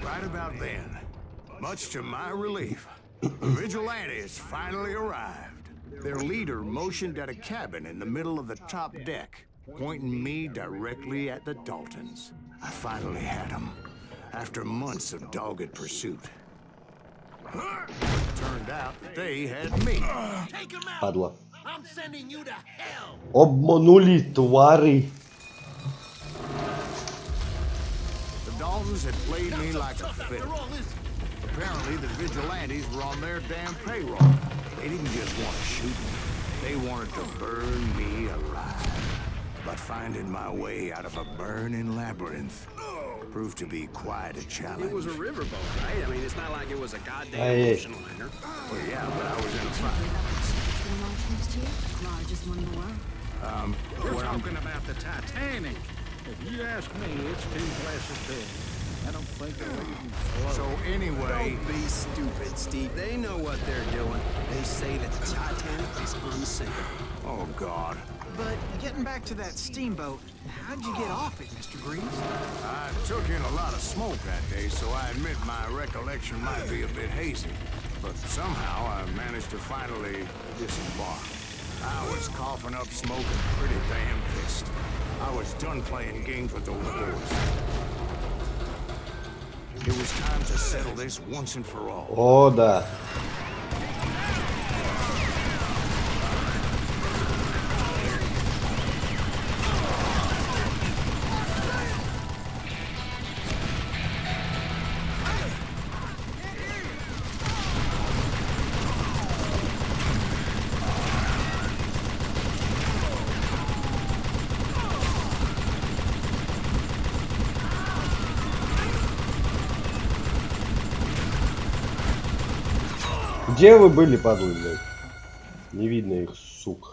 Right about then, much to my relief, the vigilantes finally arrived. Their leader motioned at a cabin in the middle of the top deck, pointing me directly at the Daltons. I finally had them, after months of dogged pursuit. It turned out that they had me. Take him out! Падла. I'm sending you to hell! Обманули, твари. The Daltons had played me like a fiddle. Apparently, the vigilantes were on their damn payroll. They didn't just want to shoot me. They wanted to burn me alive. But finding my way out of a burning labyrinth proved to be quite a challenge. It was a riverboat, right? I mean, it's not like it was a goddamn Hey. ocean liner. Well, yeah, but I was in a fight. Largest one in the world. We're talking about the Titanic. If you ask me, it's too blessed big. I don't think it'll even float. So anyway, Don't be stupid, Steve. They know what they're doing. They say that the Titanic is unsinkable. oh God, But getting back to that steamboat, how'd you get off it, Mr. Greaves? I took in a lot of smoke that day, so I admit my recollection might be a bit hazy. But somehow I managed to finally disembark. I was coughing up smoke and pretty damn pissed. I was done playing games with those boys. It was time to settle this once and for all. О, да. Где вы были, падлы, блядь? Не видно их, сук.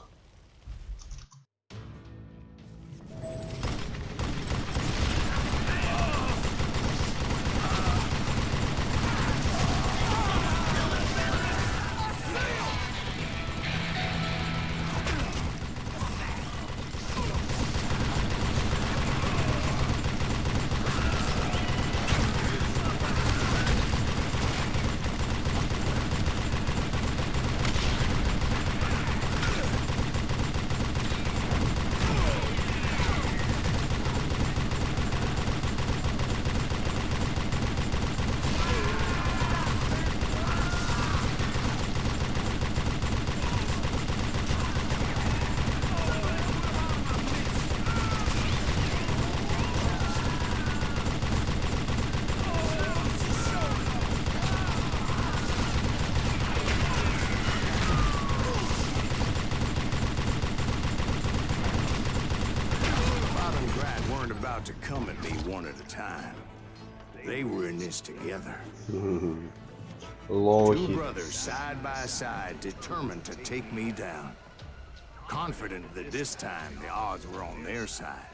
To come at me one at a time. They were in this together. Two brothers side by side, determined to take me down. Confident that this time the odds were on their side.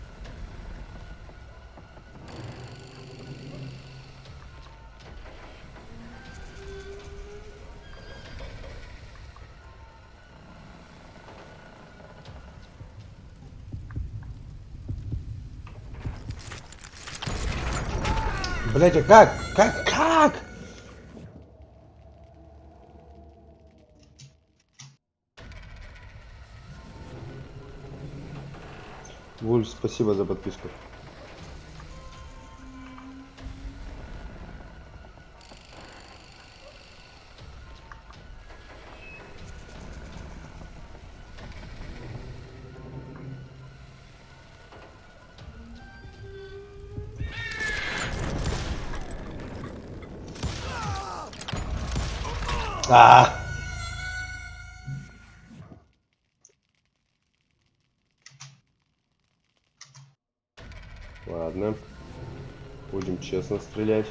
Блять, а как? Как? Вульф, спасибо за подписку. Ладно. Будем честно стрелять.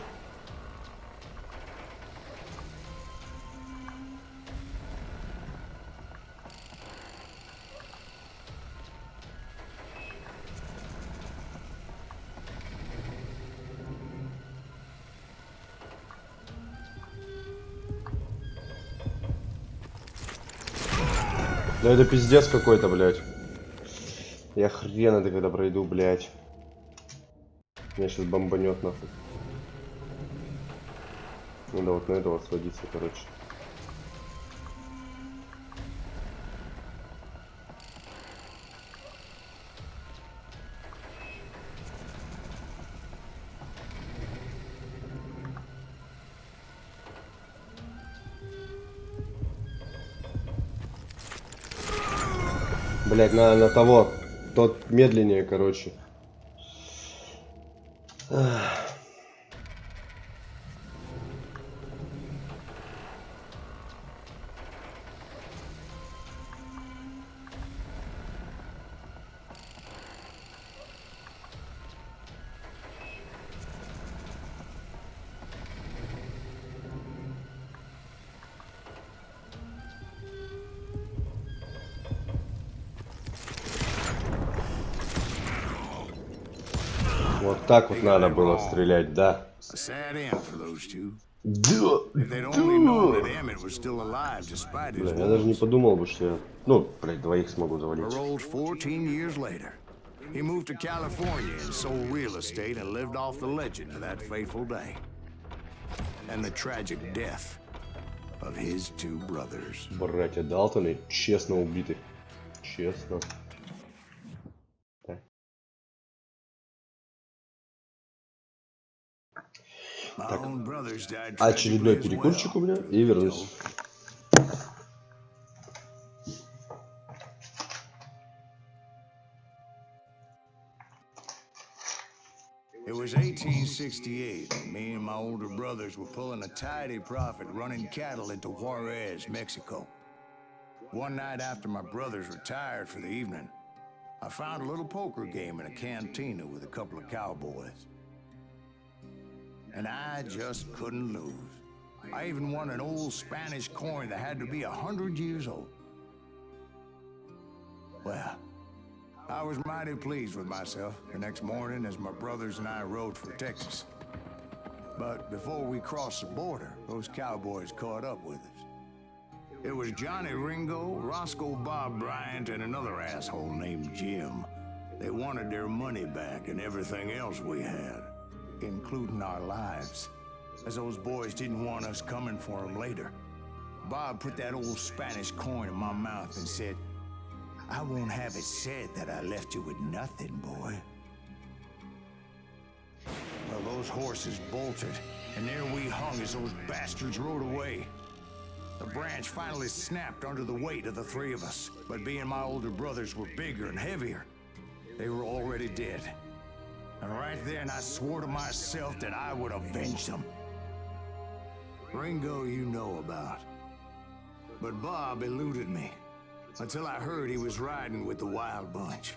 Да это пиздец какой-то, блядь. Я хрен это когда пройду, блядь. Меня сейчас бомбанет нахуй. Надо вот на этого сводиться, короче. Блять, на того. Тот медленнее, короче. Вот так вот надо было стрелять, да. Бля, я даже не подумал бы, что я... Ну, блядь, двоих смогу завалить. He moved to California and sold real estate and lived off the legend of that fateful day. And the tragic death of his two brothers. Братья Далтоны честно убиты. Честно. Так. Очередной перекурчик у меня и вернусь. It was 1868. Me and my older brothers were pulling a tidy profit running cattle into Juarez, Mexico. One night after my brothers retired for the evening, I found a little poker game in a cantina with a couple of cowboys. And I just couldn't lose. I even won an old Spanish coin that had to be 100 years old. Well, I was mighty pleased with myself the next morning as my brothers and I rode for Texas. But before we crossed the border, those cowboys caught up with us. It was Johnny Ringo, Roscoe Bob Bryant, and another asshole named Jim. They wanted their money back and everything else we had, including our lives, as those boys didn't want us coming for them later. Bob put that old Spanish coin in my mouth and said, "I won't have it said that I left you with nothing, boy." Well, those horses bolted, and there we hung as those bastards rode away. The branch finally snapped under the weight of the three of us, but being my older brothers were bigger and heavier, they were already dead. And right then I swore to myself that I would avenge them. Ringo you know about. But Bob eluded me, until I heard he was riding with the Wild Bunch.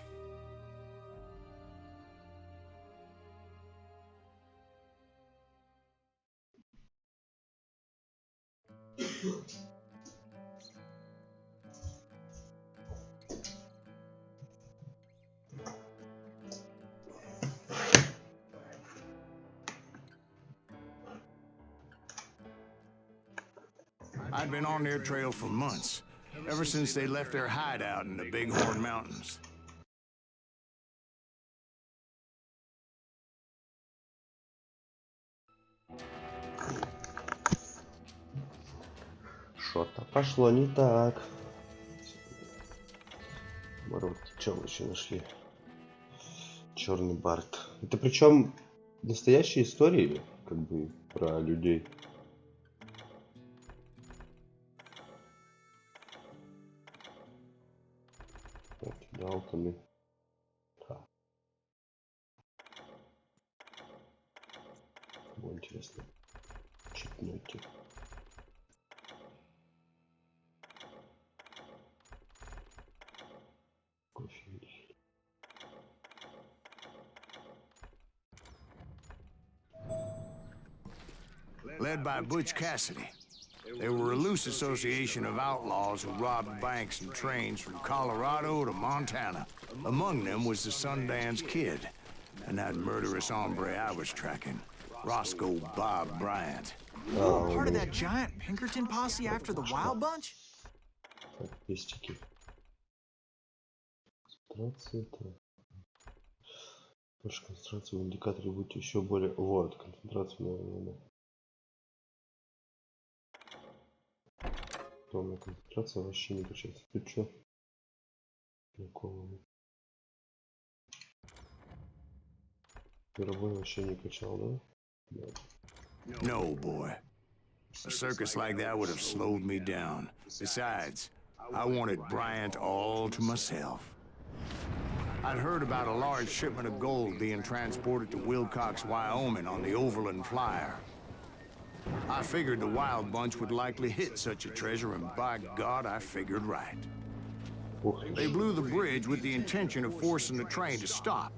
I'd been on their trail for months, ever since they left their hideout in the Bighorn Mountains. Что-то пошло не так. Морозки, что мы еще нашли? Черный бард. Это причем настоящие истории, как бы, про людей. Так, Далтоны. Да. Кому интересно? Читнете. Led by Butch Kэssidi. They were a loose association of outlaws who robbed banks and trains from Colorado to Montana. Among them was the Sundance Kid, and that murderous hombre I was tracking, Roscoe Bob Bryant. You were part of that giant Pinkerton posse after the Wild Bunch? Статистики. Концентрация. Больше концентрации в индикаторе будет еще более. Вот, концентрация, наверное, да. Томная концентрация вообще не качается. Ты чё? Головами. Мировой вообще не качал, да? Да. No, boy. A circus like that would have slowed me down. Besides, I wanted Bryant all to myself. I'd heard about a large shipment of gold being transported to Wilcox, Wyoming on the Overland Flyer. I figured the Wild Bunch would likely hit such a treasure, and by God, I figured right. They blew the bridge with the intention of forcing the train to stop.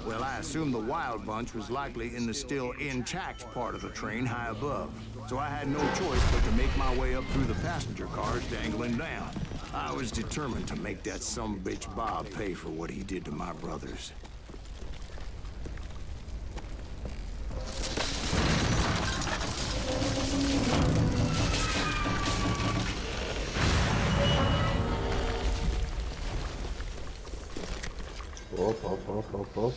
Well, I assumed the Wild Bunch was likely in the still intact part of the train high above, so I had no choice but to make my way up through the passenger cars dangling down. I was determined to make that sumbitch Bob pay for what he did to my brothers. Оп.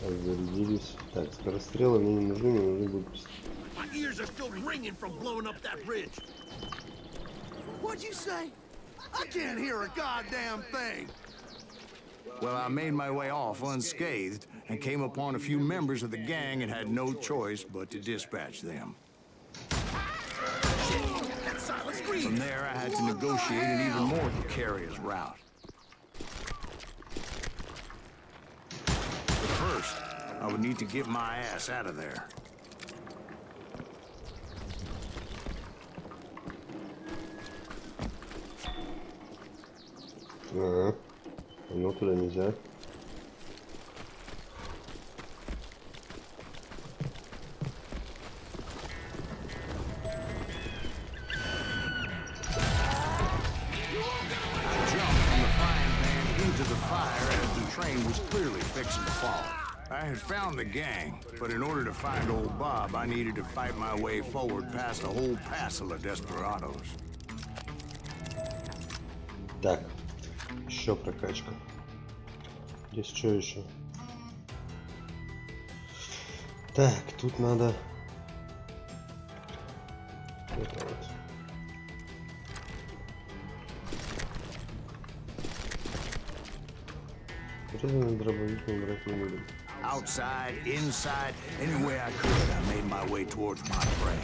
Зарядились. Так, скорострелы мне не нужны, мне нужны будут. My ears are still ringing from blowing up that bridge. What'd you say? I can't hear a goddamn thing. Well, I made my way off unscathed and came upon a few members of the gang and had no choice but to dispatch them. From there, I had to negotiate an even more precarious route. But first, I would need to get my ass out of there. Ага. Ну, туда нельзя. fire as the train was clearly fixing to fall. I had found the gang, but in order to find old Bob, I needed to fight my way forward past a whole passel of desperados. Так, еще прокачка. Здесь что еще? Так, тут надо... Это вот. Резаный дробовик мы брать не будем. Outside, inside, any way I could, I made my way towards my prey.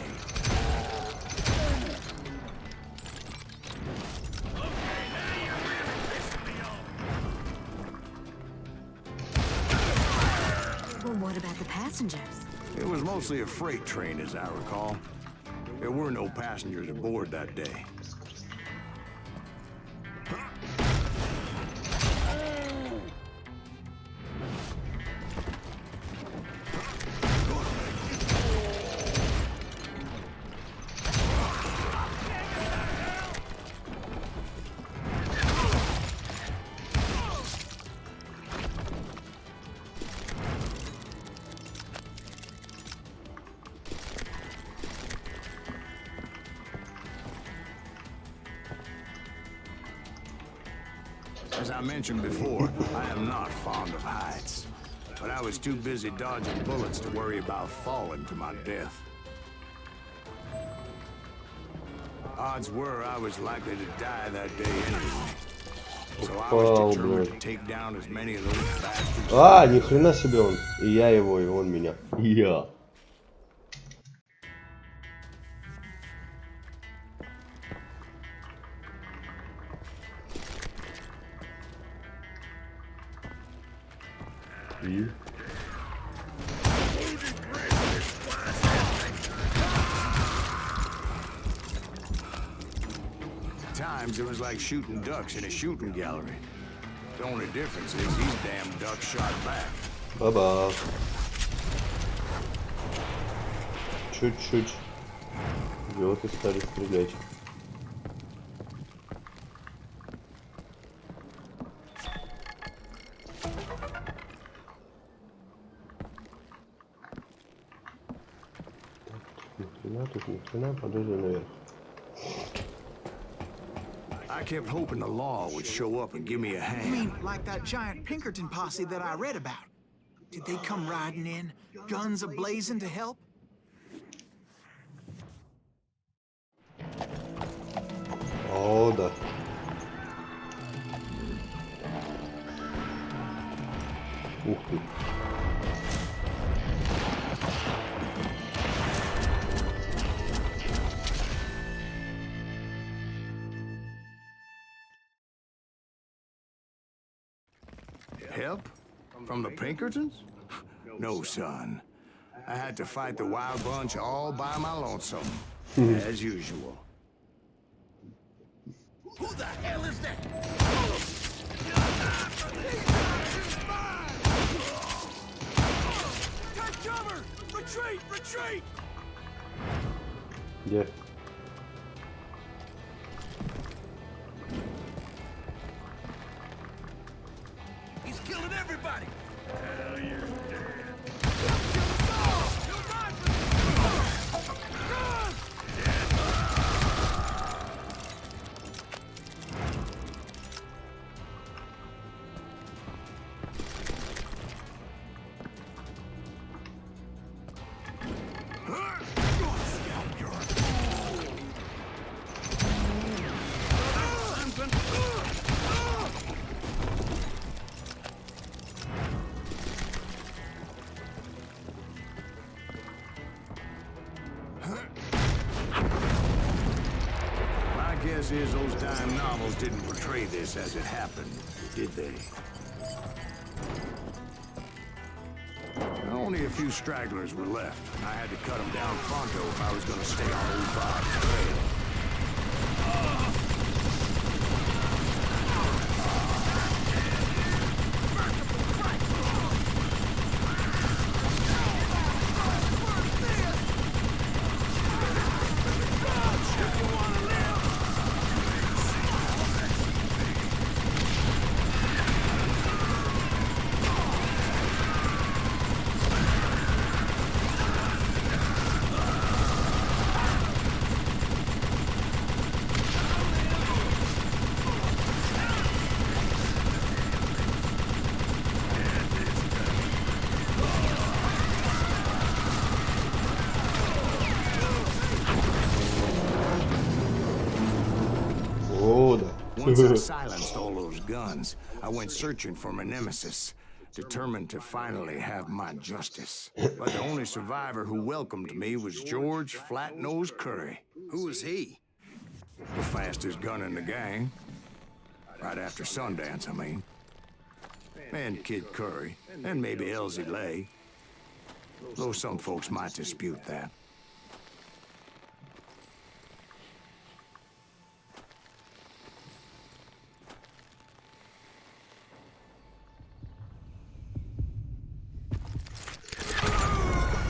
Well, what about the passengers? It was mostly a freight train, as I recall. There were no passengers aboard that day. As I mentioned before, I am not fond of heights. But I was too busy dodging bullets to worry about falling to my death. Odds were I was likely to die that day anyway. So I was determined to take down as many of those bastards. А, ни хрена себе он. И я его, и он меня. Я. Times it was like shooting ducks in a shooting gallery. The only difference is these damn ducks shot back. Баба. Чуть-чуть. Идиоты стали стрелять. Тут ни хрена, подожди наверх. I kept hoping the law would show up and give me a hand. You mean like that giant Pinkerton posse that I read about? Did they come riding in, guns a-blazing to help? О, да. Ух ты. Help? From the Pinkertons? No, son. I had to fight the wild bunch all by my lonesome, as usual. Who the hell is that? Take cover! Retreat! Retreat! Где? He's killing everybody! Hell, you're dead. Guess is those dime novels didn't portray this as it happened, did they? Only a few stragglers were left. I had to cut them down pronto if I was going to stay on old Bob's trail. Once I silenced all those guns, I went searching for my nemesis, determined to finally have my justice. But the only survivor who welcomed me was George Flat-Nosed Curry. Who was he? The fastest gun in the gang. Right after Sundance, I mean. And Kid Curry, and maybe Elsie Lay. Though some folks might dispute that.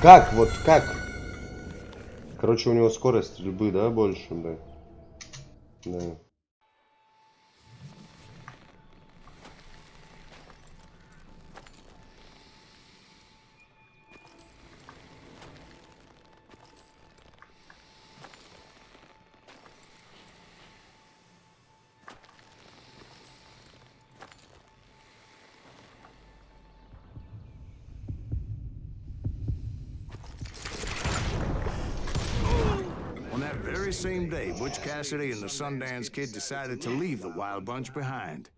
Как? Вот как? Короче, у него скорость стрельбы, да, больше, да? Да. Very same day, Butch Cassidy and the Sundance Kid decided to leave the Wild Bunch behind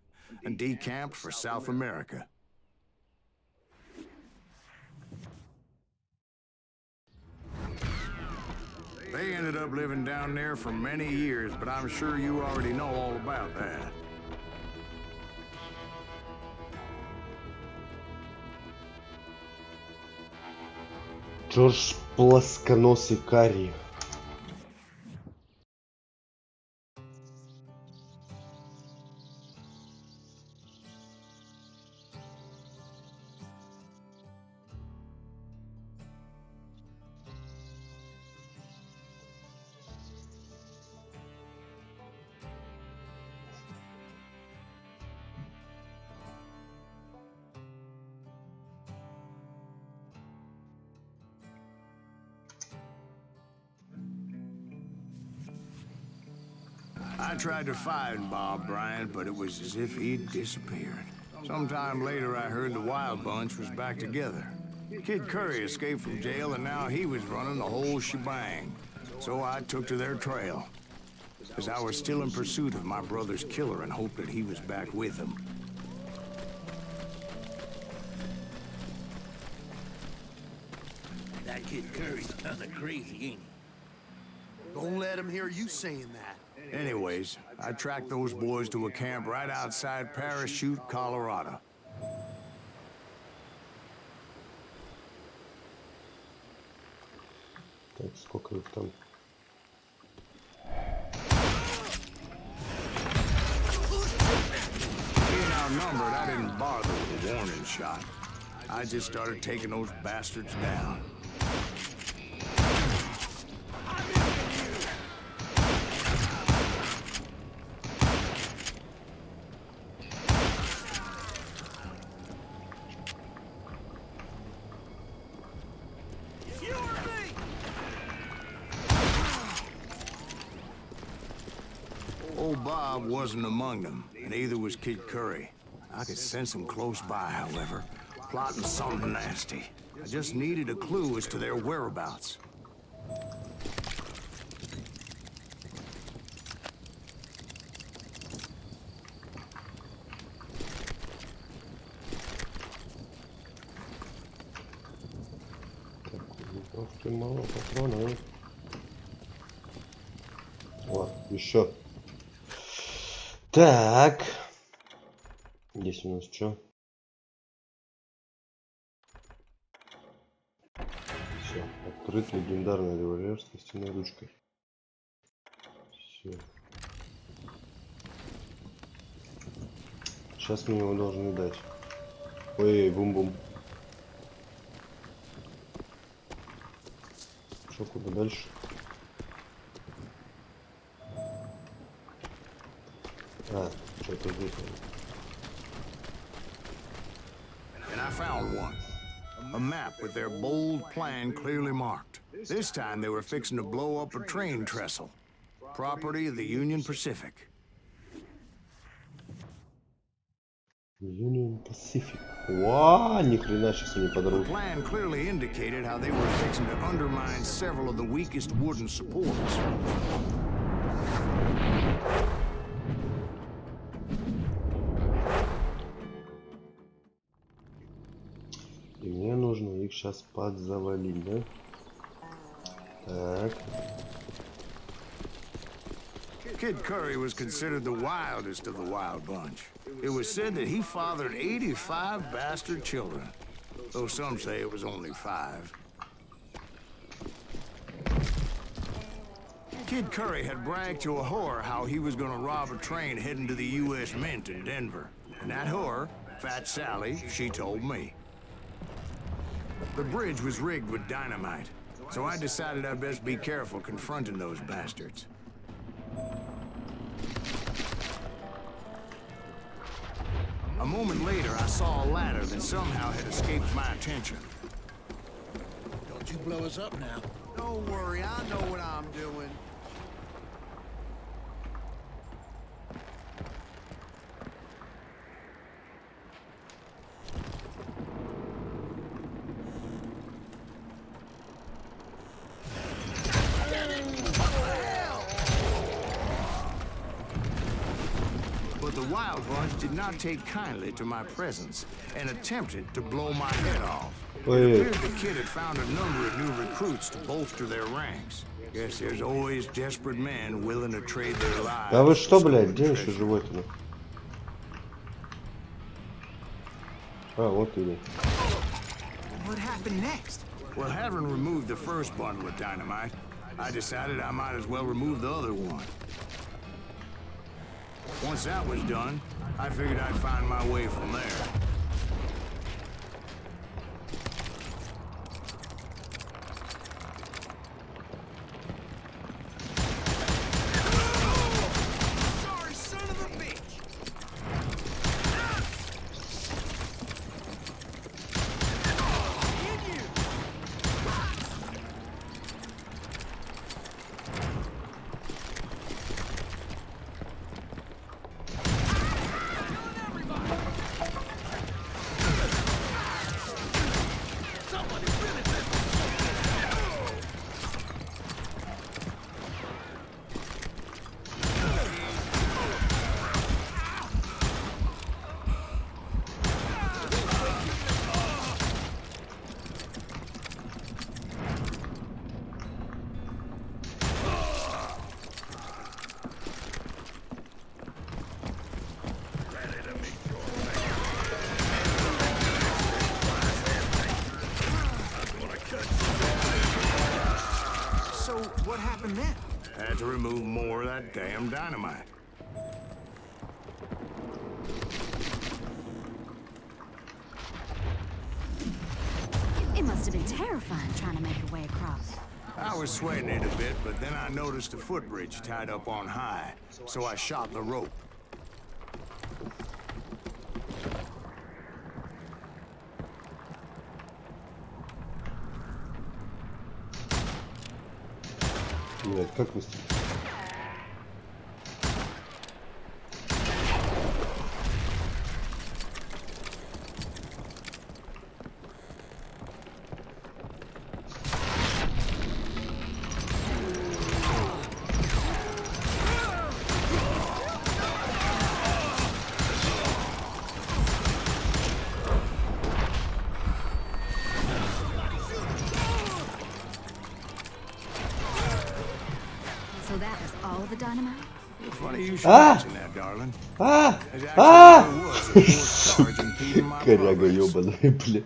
and decamped for South America. They ended up living down there for many years, but I'm sure you already know all about that. Джордж Плосконосый Карри. I tried to find Bob Bryant, but it was as if he'd disappeared. Sometime later, I heard the Wild Bunch was back together. Kid Curry escaped from jail, and now he was running the whole shebang. So I took to their trail, as I was still in pursuit of my brother's killer and hoped that he was back with him. That Kid Curry's kinda crazy, ain't he? Don't let him hear you saying that. Anyways, I tracked those boys to a camp right outside Parachute, Colorado. Так, сколько их там? Being outnumbered, I didn't bother with a warning shot. I just started taking those bastards down. Old Bob wasn't among them, and neither was Kid Curry. I could sense him close by, however, plotting something nasty. I just needed a clue as to their whereabouts. Так, мало патронов. О, еще. Так. Здесь у нас что? Все. Открыт легендарный револьвер с костяной ручкой. Все. Сейчас мне его должны дать. Ой, бум-бум. Что, куда дальше? А, что-то здесь. And I found one. A map with their bold plan clearly marked. This time they were fixing to blow up a train trestle. Property of the Union Pacific. Union Pacific. Wow, ни хрена сейчас они The подорвут. plan clearly indicated how they were fixing to undermine several of the weakest wooden supports. сейчас подзавалим, да? Так. Kid Curry was considered the wildest of the wild bunch. It was said that he fathered 85 bastard children, though some say it was only 5. Kid Curry had bragged to a whore how he was gonna rob a train heading to the U.S. Mint in Denver. And that whore, Fat Sally, she told me. The bridge was rigged with dynamite, so I decided I'd best be careful confronting those bastards. A moment later, I saw a ladder that somehow had escaped my attention. Don't you blow us up now. Don't worry, I know what I'm doing. But the Wild Bunch did not take kindly to my presence and attempted to blow my head off. It appeared the kid had found a number of new recruits to bolster their ranks. Guess there's always desperate men willing to trade their lives. Да вы что, блядь, где еще животные? А, вот или. What happened next? Well, having removed the first bundle of dynamite, I decided I might as well remove the other one. Once that was done, I figured I'd find my way from there. Sorry, son of a bitch! Hit you! So, what happened then? Had to remove more of that damn dynamite. It must have been terrifying trying to make your way across. I was sweating it a bit, but then I noticed a footbridge tied up on high, so I shot the rope. Блядь, как выстрелить? So that was all the dynamite? Funny you should mention that, darling. There's actually there was a fourth charge impeding my Коряга progress. ёбаная, блядь.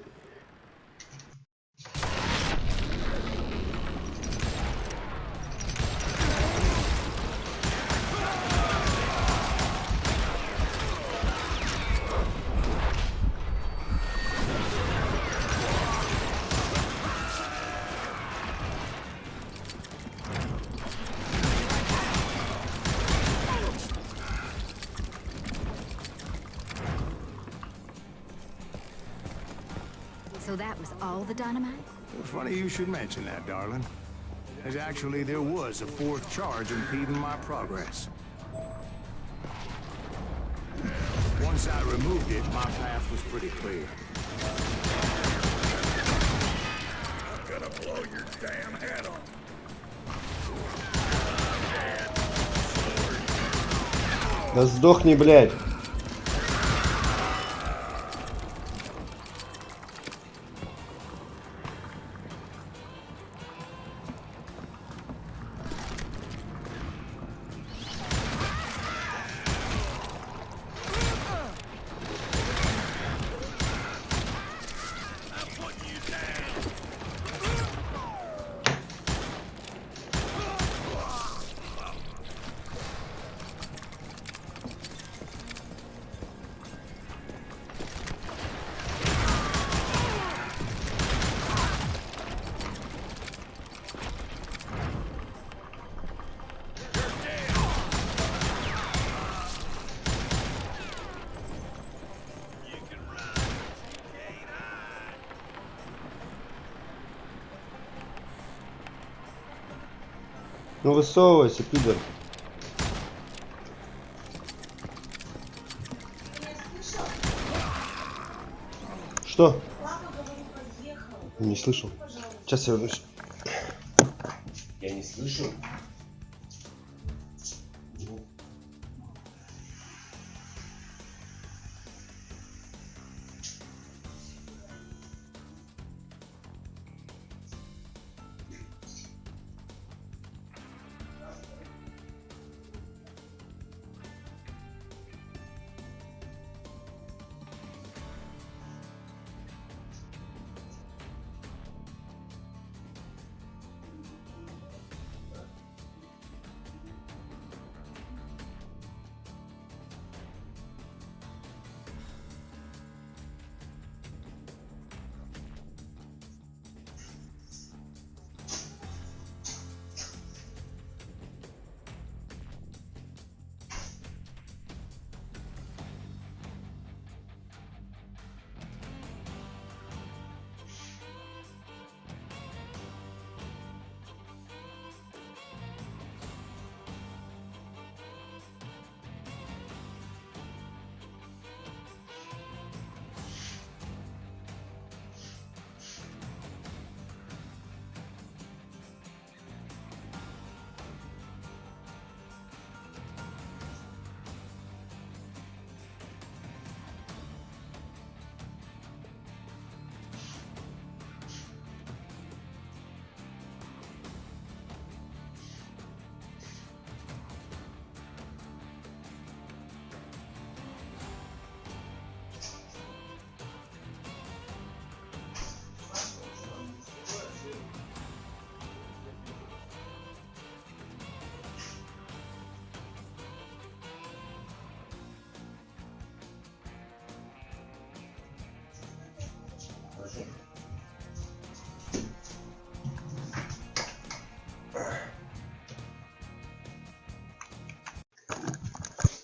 So that was all the dynamite? Funny you should mention that, darling. As actually there was a fourth charge impeding my progress. Once I removed it, my path was pretty clear. I'm gonna blow your damn head off. Да сдохни, блядь. Ну высовывайся, пидор. Что? Не слышал. Сейчас я вернусь. Я не слышал.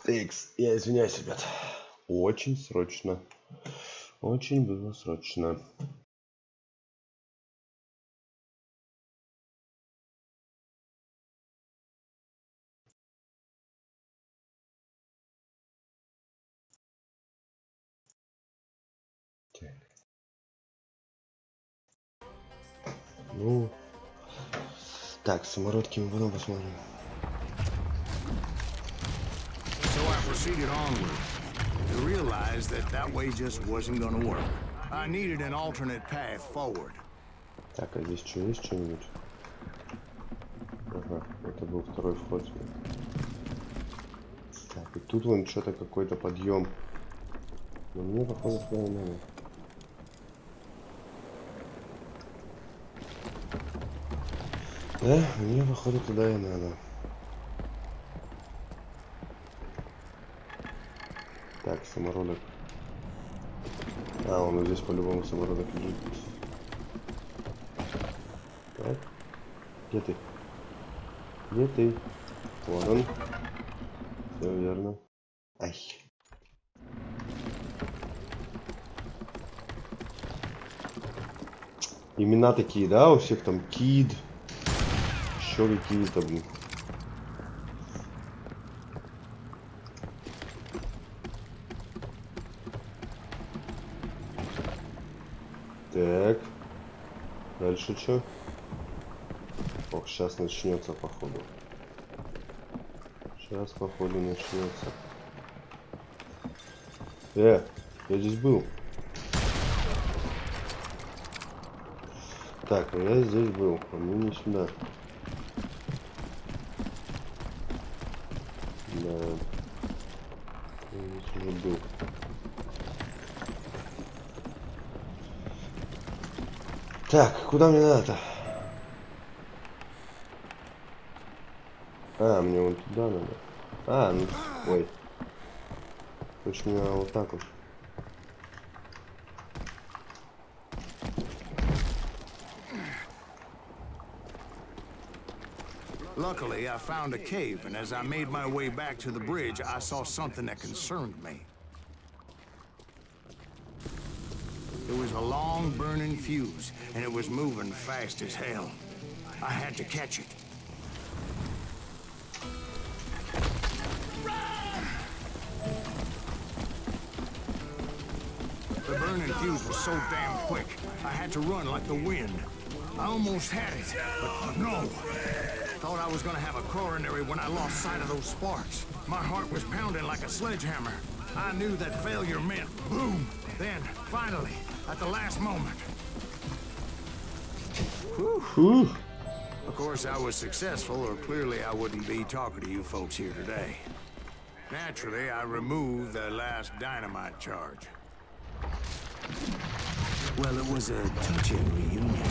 Текс, я извиняюсь, ребят. Очень срочно. Очень было срочно. Так. Ну. Так, самородки мы потом посмотрим. So I proceeded onward to realize that that way just wasn't gonna work. I needed an alternate path forward. Так, а здесь что, есть что-нибудь? Ага, это был второй вход. Так, и тут вон что-то какой-то подъем. Но мне, походу, туда не надо. Да, мне, походу, туда и надо. Так, самородок. А, он вот здесь по-любому самородок лежит. Так. Где ты? Где ты? Вот он. Все верно. Ай. Имена такие, да? У всех там Кид. Еще какие-то, блин. Так. Дальше что? Ох, сейчас начнется, походу. Сейчас, походу, начнется. Я здесь был. Так, ну я здесь был, а мне не сюда. Да. Я здесь уже был. Так, куда мне надо-то? А, мне вон туда надо. А, ну, ой. Точно мне надо вот так вот. Luckily, I found a cave, and as I made my way back to the bridge, I saw something that concerned me. It was a long burning fuse, and it was moving fast as hell. I had to catch it. fuse was so damn quick, I had to run like the wind. I almost had it, but no. Thought I was gonna have a coronary when I lost sight of those sparks. My heart was pounding like a sledgehammer. I knew that failure meant boom. Then, finally, at the last moment. Whew. Of course, I was successful, or clearly I wouldn't be talking to you folks here today. Naturally, I removed the last dynamite charge. Well, it was a touching reunion.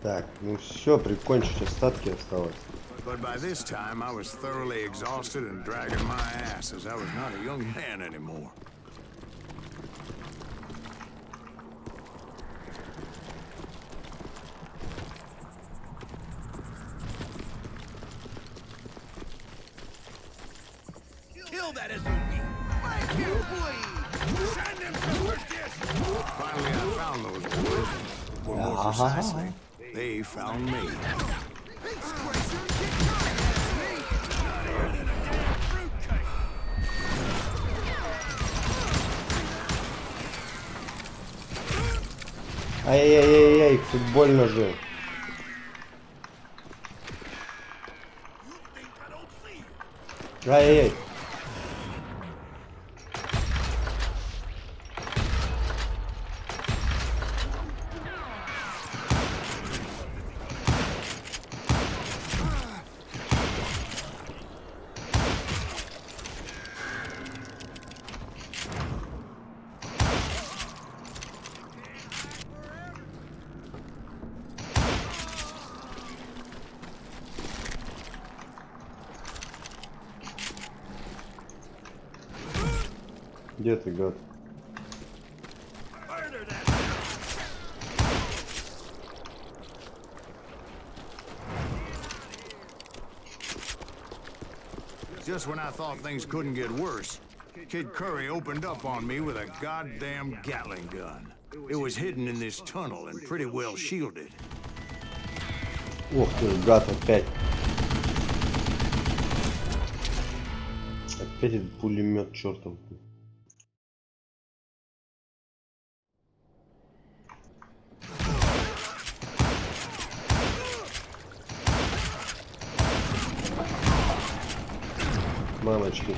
Так, ну все, прикончить остатки осталось. But by this time, I was thoroughly exhausted and dragging my ass as I was not a young man anymore. Kill that SOB! Make him bleed! Send him to perdition! Finally, I found those boys. Or more precisely, they found me. Ай-яй-яй-яй, тут больно же. Ай-яй-яй. Где ты, гад? Just when I thought things couldn't get worse, Kid Curry opened up on me with a goddamn Gatling gun. It was hidden in this tunnel and pretty well shielded. Ох ты, гад, опять. Опять этот пулемет чертов. Мамочки.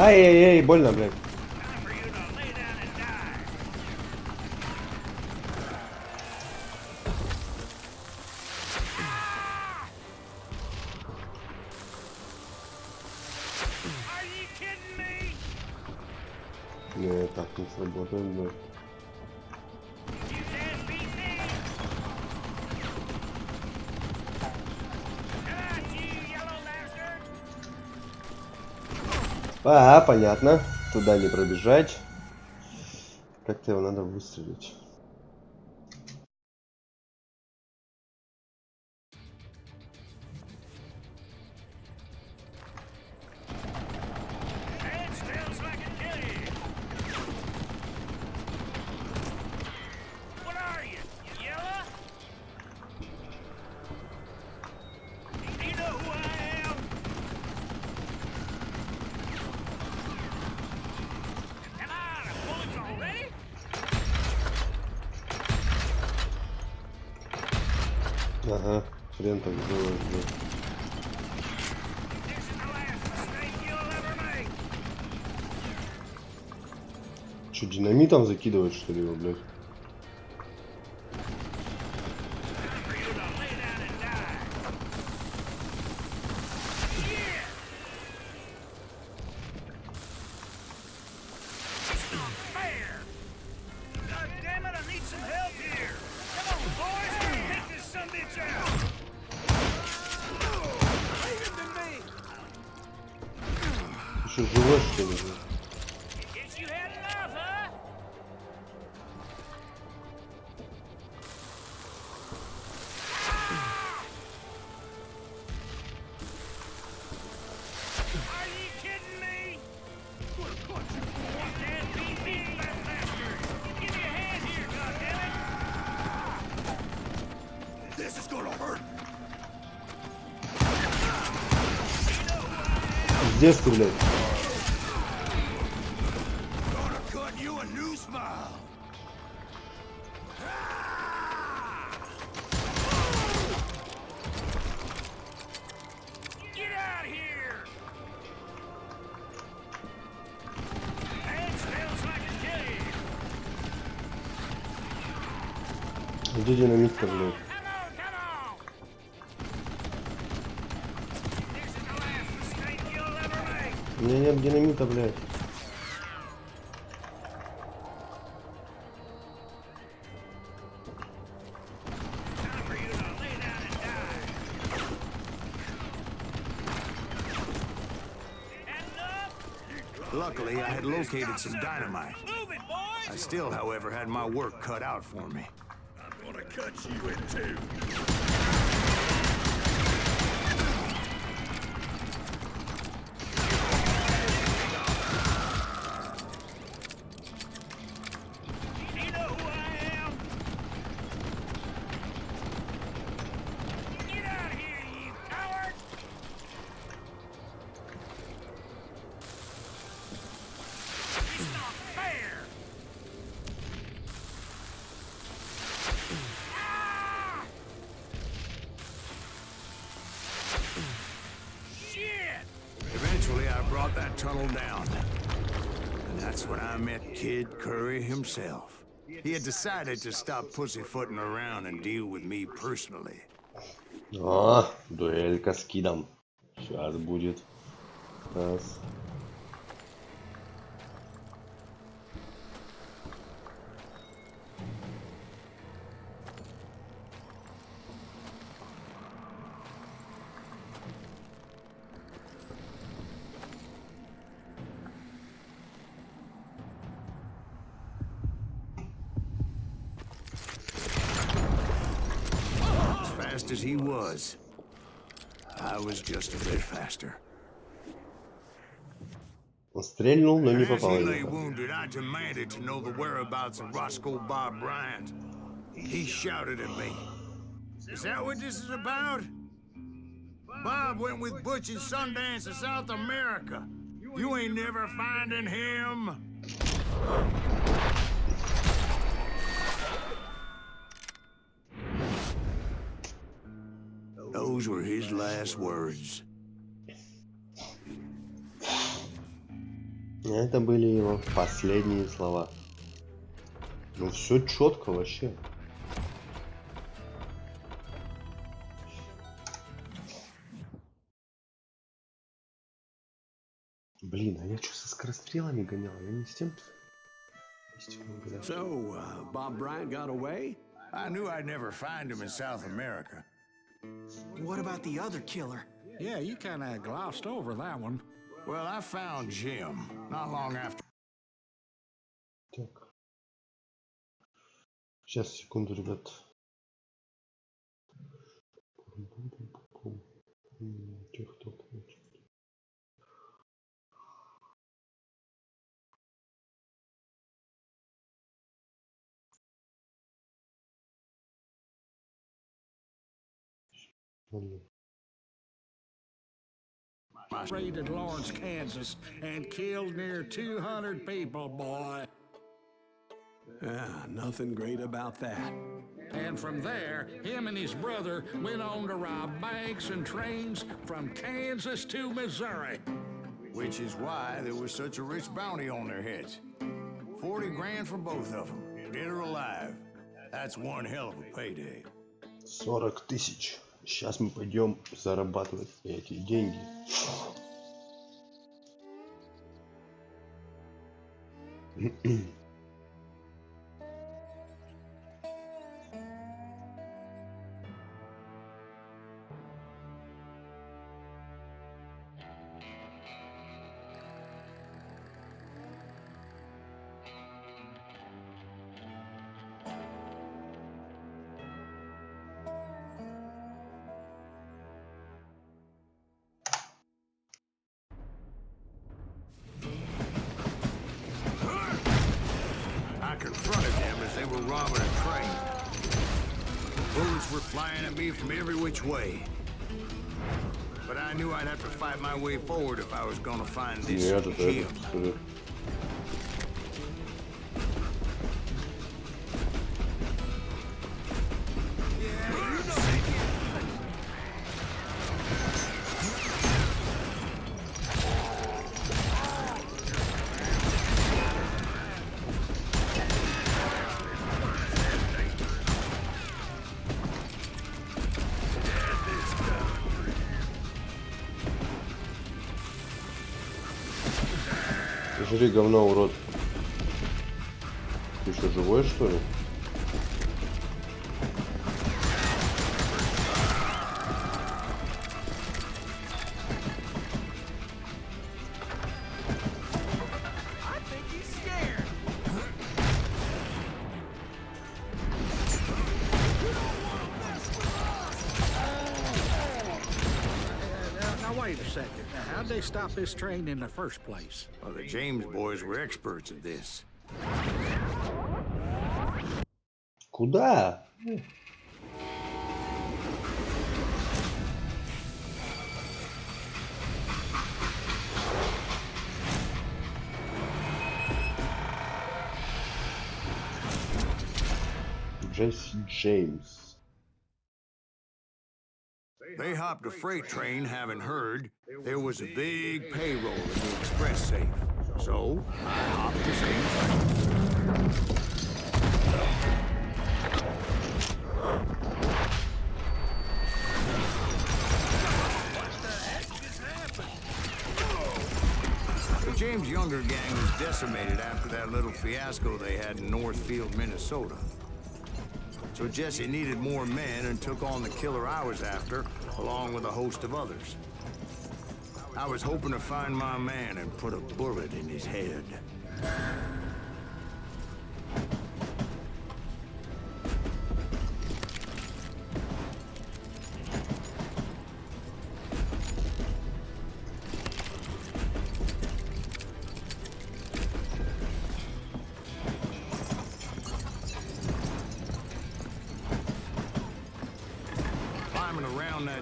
Ай-яй-яй, больно, блядь. Не, так не сработает, да. А, понятно. Туда не пробежать. Как-то его надо выстрелить. Ага, хрен так сделаешь, блядь. Че, динамитом закидывать, что ли, его, блядь? Что, живой, что ли? Здесь ты, блядь. Где динамит-то, блядь? У меня нет динамита, блядь. Luckily, I had located some dynamite. I still, however, had my work cut out for me. I'm gonna cut you in two. Eventually, I brought that tunnel down. And that's when I met Kid Curry himself. He had decided to stop pussyfooting around and deal with me personally. А, дуэлька с Кидом. Сейчас будет. Раз. As he was, I was just a bit faster. Он стрельнул, но не As he попал. lay wounded, I demanded to know the whereabouts of Roscoe Bob Bryant. He shouted at me. Is that what this is about? Bob went with Butch and Sundance to South America. You ain't never finding him. Those were his last words. Это были его последние слова. Ну все четко вообще. Блин, а я что, со скорострелами гонял? Я не с тем. So, Bob Bryant got away? I knew I'd never find him in South America. What about the other killer? Yeah, you kind of glossed over that one. Well, I found Jim not long after. Так. Сейчас, секунду, ребят. Raided Lawrence, Kansas, and killed near 200 people, boy. Nothing great about that. And from there, him and his brother went on to rob banks and trains from Kansas to Missouri. Which is why there was such a rich bounty on their heads. 40 grand for both of them, dead or alive. That's one hell of a payday. 40 тысяч. Сейчас мы пойдем зарабатывать эти деньги. they were robbing a train. Bullets were flying at me from every which way. But I knew I'd have to fight my way forward if I was gonna find this gem. Жри говно, урод. Ты что, живой, что ли? Wait a second. Now, how'd they stop this train in the first place? Well, the James boys were experts at this. Куда? Джесси Джеймс. They hopped a freight train, having heard there was a big payroll in the express safe. So, I hopped the same train. The James Younger gang was decimated after that little fiasco they had in Northfield, Minnesota. So Jesse needed more men and took on the killer I was after, along with a host of others. I was hoping to find my man and put a bullet in his head.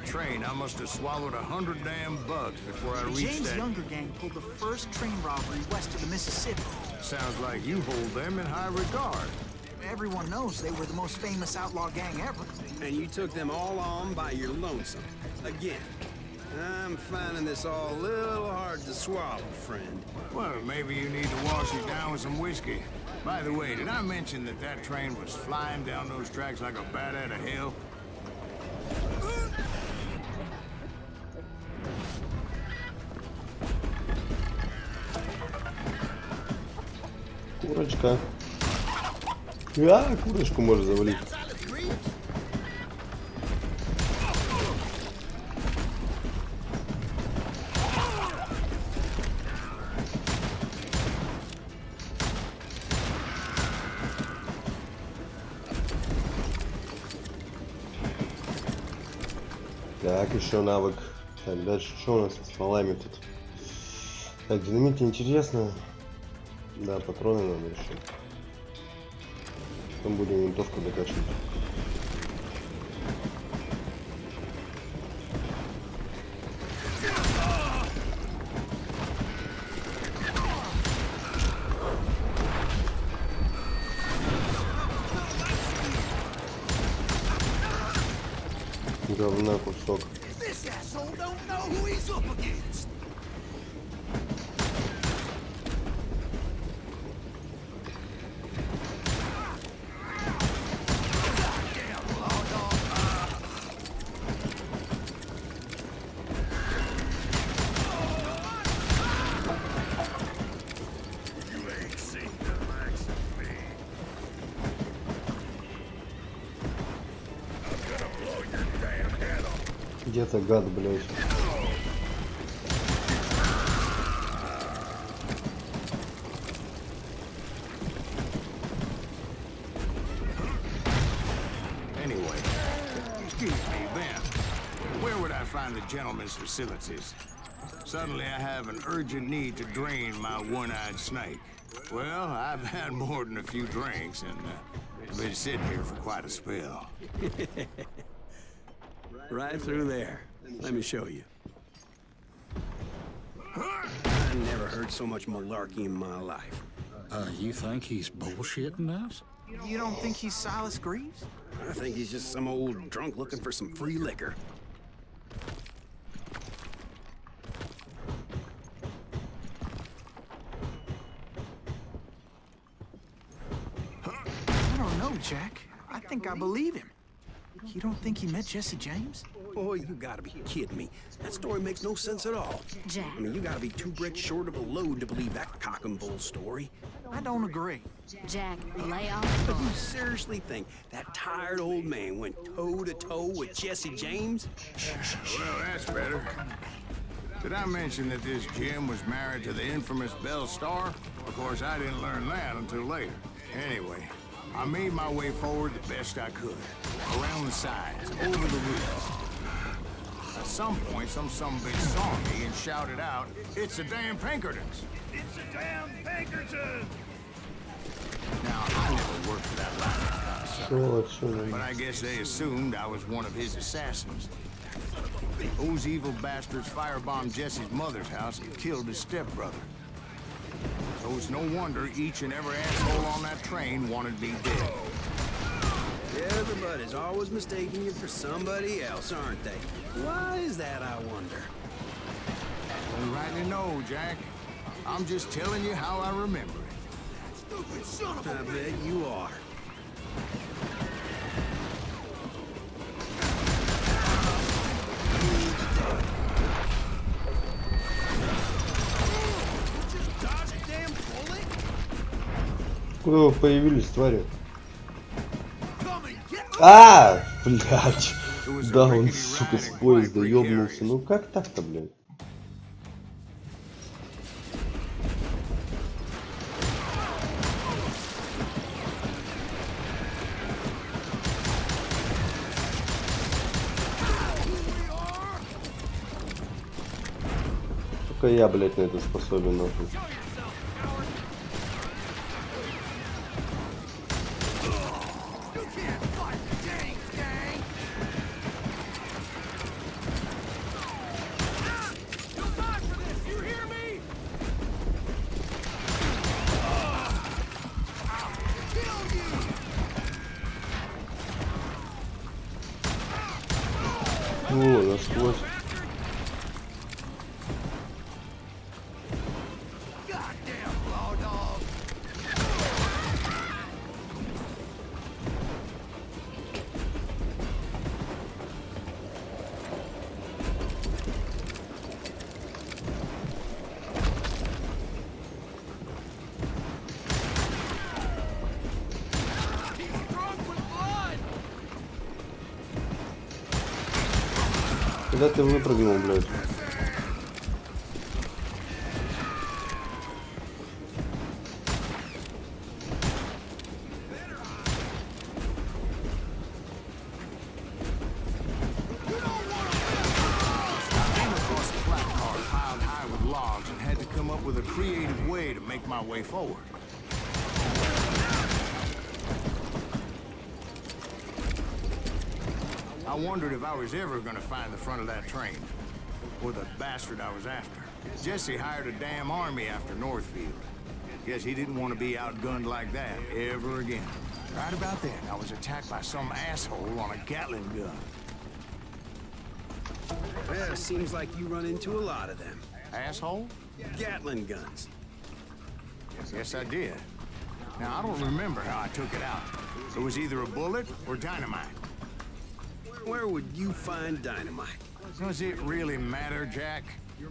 Train, I must have swallowed 100 damn bugs before I reached that. The James Younger gang pulled the first train robbery west of the Mississippi. Sounds like you hold them in high regard. Everyone knows they were the most famous outlaw gang ever. And you took them all on by your lonesome. Again. I'm finding this all a little hard to swallow, friend. Well, maybe you need to wash it down with some whiskey. By the way, did I mention that that train was flying down those tracks like a bat out of hell? Курочка. А, курочку можно завалить. Так, еще навык. Так, дальше что у нас с стволами тут? Так, динамит интересно. Да, патроны надо еще. Потом будем винтовку докачивать. Говна кусок. Где-то гад, блядь. Anyway, excuse me, Ben. Where would I find the gentleman's facilities? Suddenly I have an urgent need to drain my one-eyed snake. Well, I've had more than a few drinks, and Been sitting here for quite a spell. Right through there. Let me show you. I never heard so much malarkey in my life. You think he's bullshitting us? You don't think he's Silas Greaves? I think he's just some old drunk looking for some free liquor. I don't know, Jack. I think I believe him. You don't think he met Jesse James? Boy, you gotta be kidding me. That story makes no sense at all. Jack. I mean, you gotta be 2 bricks short of a load to believe that cock and bull story. I don't agree. Jack, lay off the But you bull. seriously think that tired old man went toe-to-toe with Jesse James? Well, that's better. Did I mention that this Jim was married to the infamous Belle Starr? Of course, I didn't learn that until later. Anyway, I made my way forward the best I could. Around the sides, over the roofs. At some point, some bitch saw me and shouted out, "It's the damn Pinkertons!" It's the damn Pinkertons! Now, I never worked for that last guy, but I guess they assumed I was one of his assassins. Those evil bastards firebombed Jesse's mother's house and killed his stepbrother. So it's no wonder each and every asshole on that train wanted me dead. Everybody's always mistaking you for somebody else, aren't they? Why is that, I wonder? Don't rightly know, Jack. I'm just telling you how I remember it. Stupid son of a bitch! I bet you are. Куда вы появились, твари? А, блядь. Да, он, сука, с поезда ёбнулся. Ну как так-то, блядь? Только я, блядь, на это способен, нахуй. О, насквозь. Куда ты выпрыгнул, блядь? Forward. I wondered if I was ever gonna find the front of that train, or the bastard I was after. Jesse hired a damn army after Northfield. Guess he didn't want to be outgunned like that ever again. Right about then, I was attacked by some asshole on a Gatling gun. Well, it seems like you run into a lot of them. Asshole? Gatling guns. Yes, I did. Now, I don't remember how I took it out. It was either a bullet or dynamite. Where would you find dynamite? Does it really matter, Jack?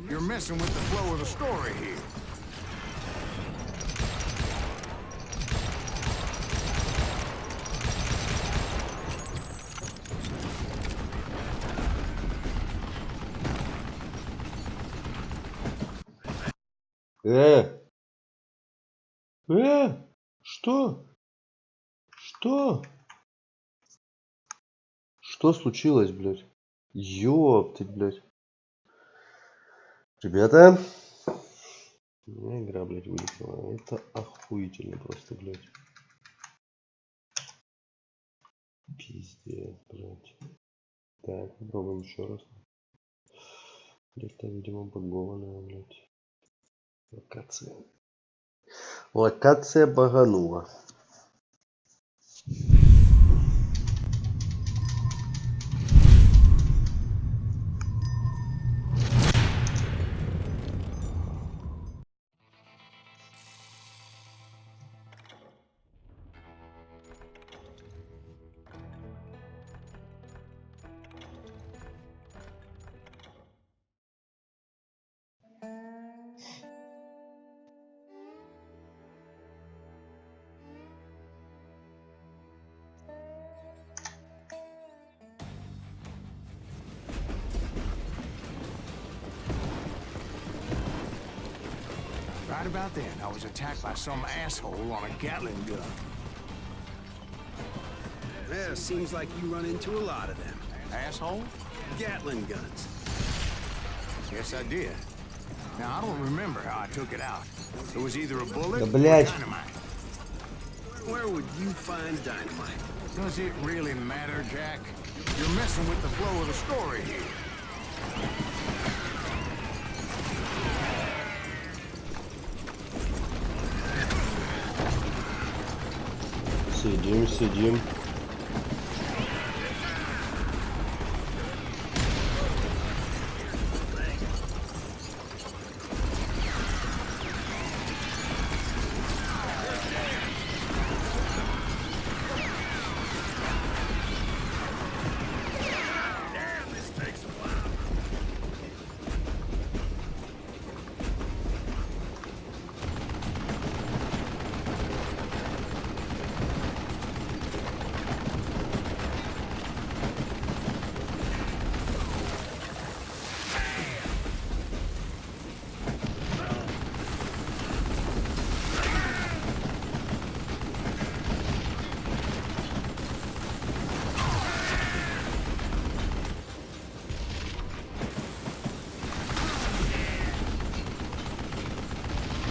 You're messing with the flow of the story here. Что? Что? Что случилось, блядь? Ёптыть, блядь. Ребята. У меня игра, блядь, вылетела. Это охуительно просто, блядь. Пиздец, блядь. Так, попробуем еще раз. Где-то, видимо, багованная, блядь. Локация. Локация баганула. Right about then, I was attacked by some asshole on a Gatling gun. Yeah, seems like you run into a lot of them. Asshole? Gatling guns. Yes, I did. Now, I don't remember how I took it out. It was either a bullet Да, or блядь. dynamite. Where would you find dynamite? Does it really matter, Jack? You're messing with the flow of the story here. Сидим, сидим.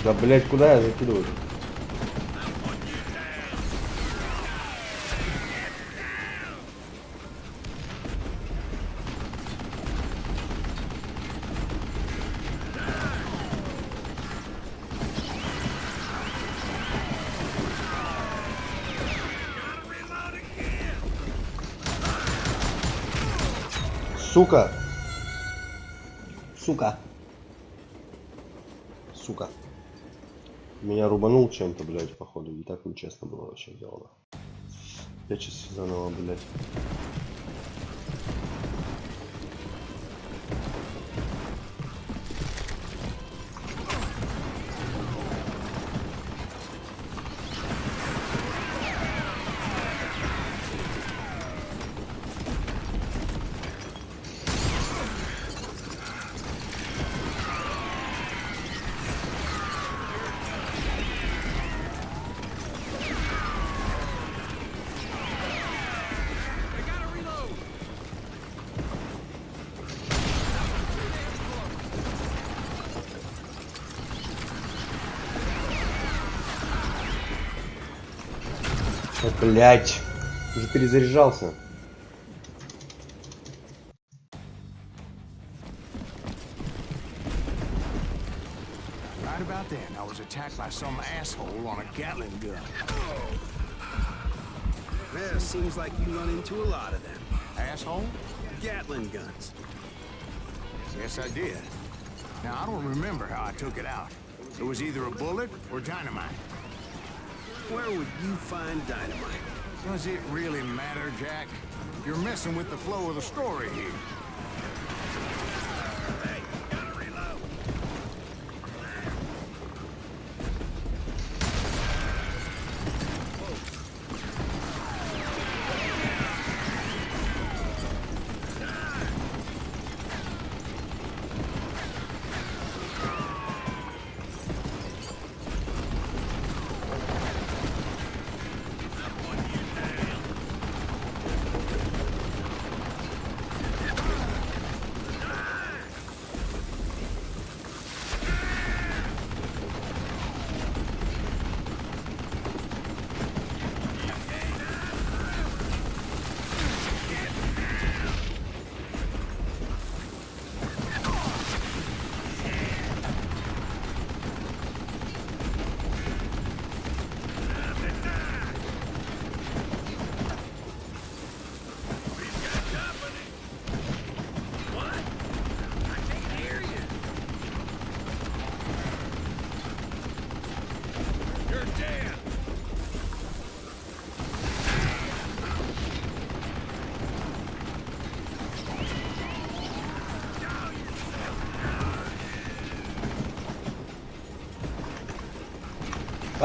Да, блять, куда я закидываю? Сука! Сука! Сука! Меня рубанул чем-то, блядь, походу. И так нечестно было вообще сделано. Я сейчас заново, блядь. Блять, уже перезаряжался. Right about then, I was attacked by some asshole on a Gatling gun. Yeah, seems like you run into a lot of them. Asshole? Gatling guns. Yes, I did. Now, I don't remember how I took it out. It was either a bullet or dynamite. Where would you find dynamite? Does it really matter, Jack? You're messing with the flow of the story here.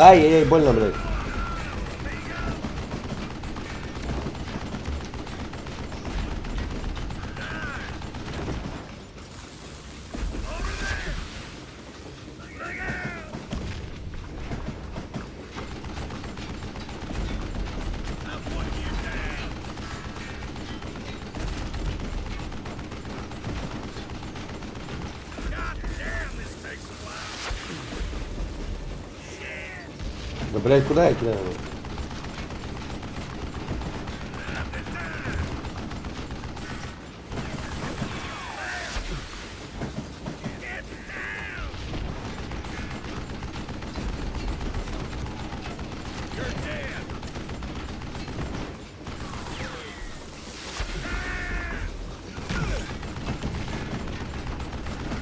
Ай-яй-яй, больно, блядь. Да, блядь, куда я кидаю?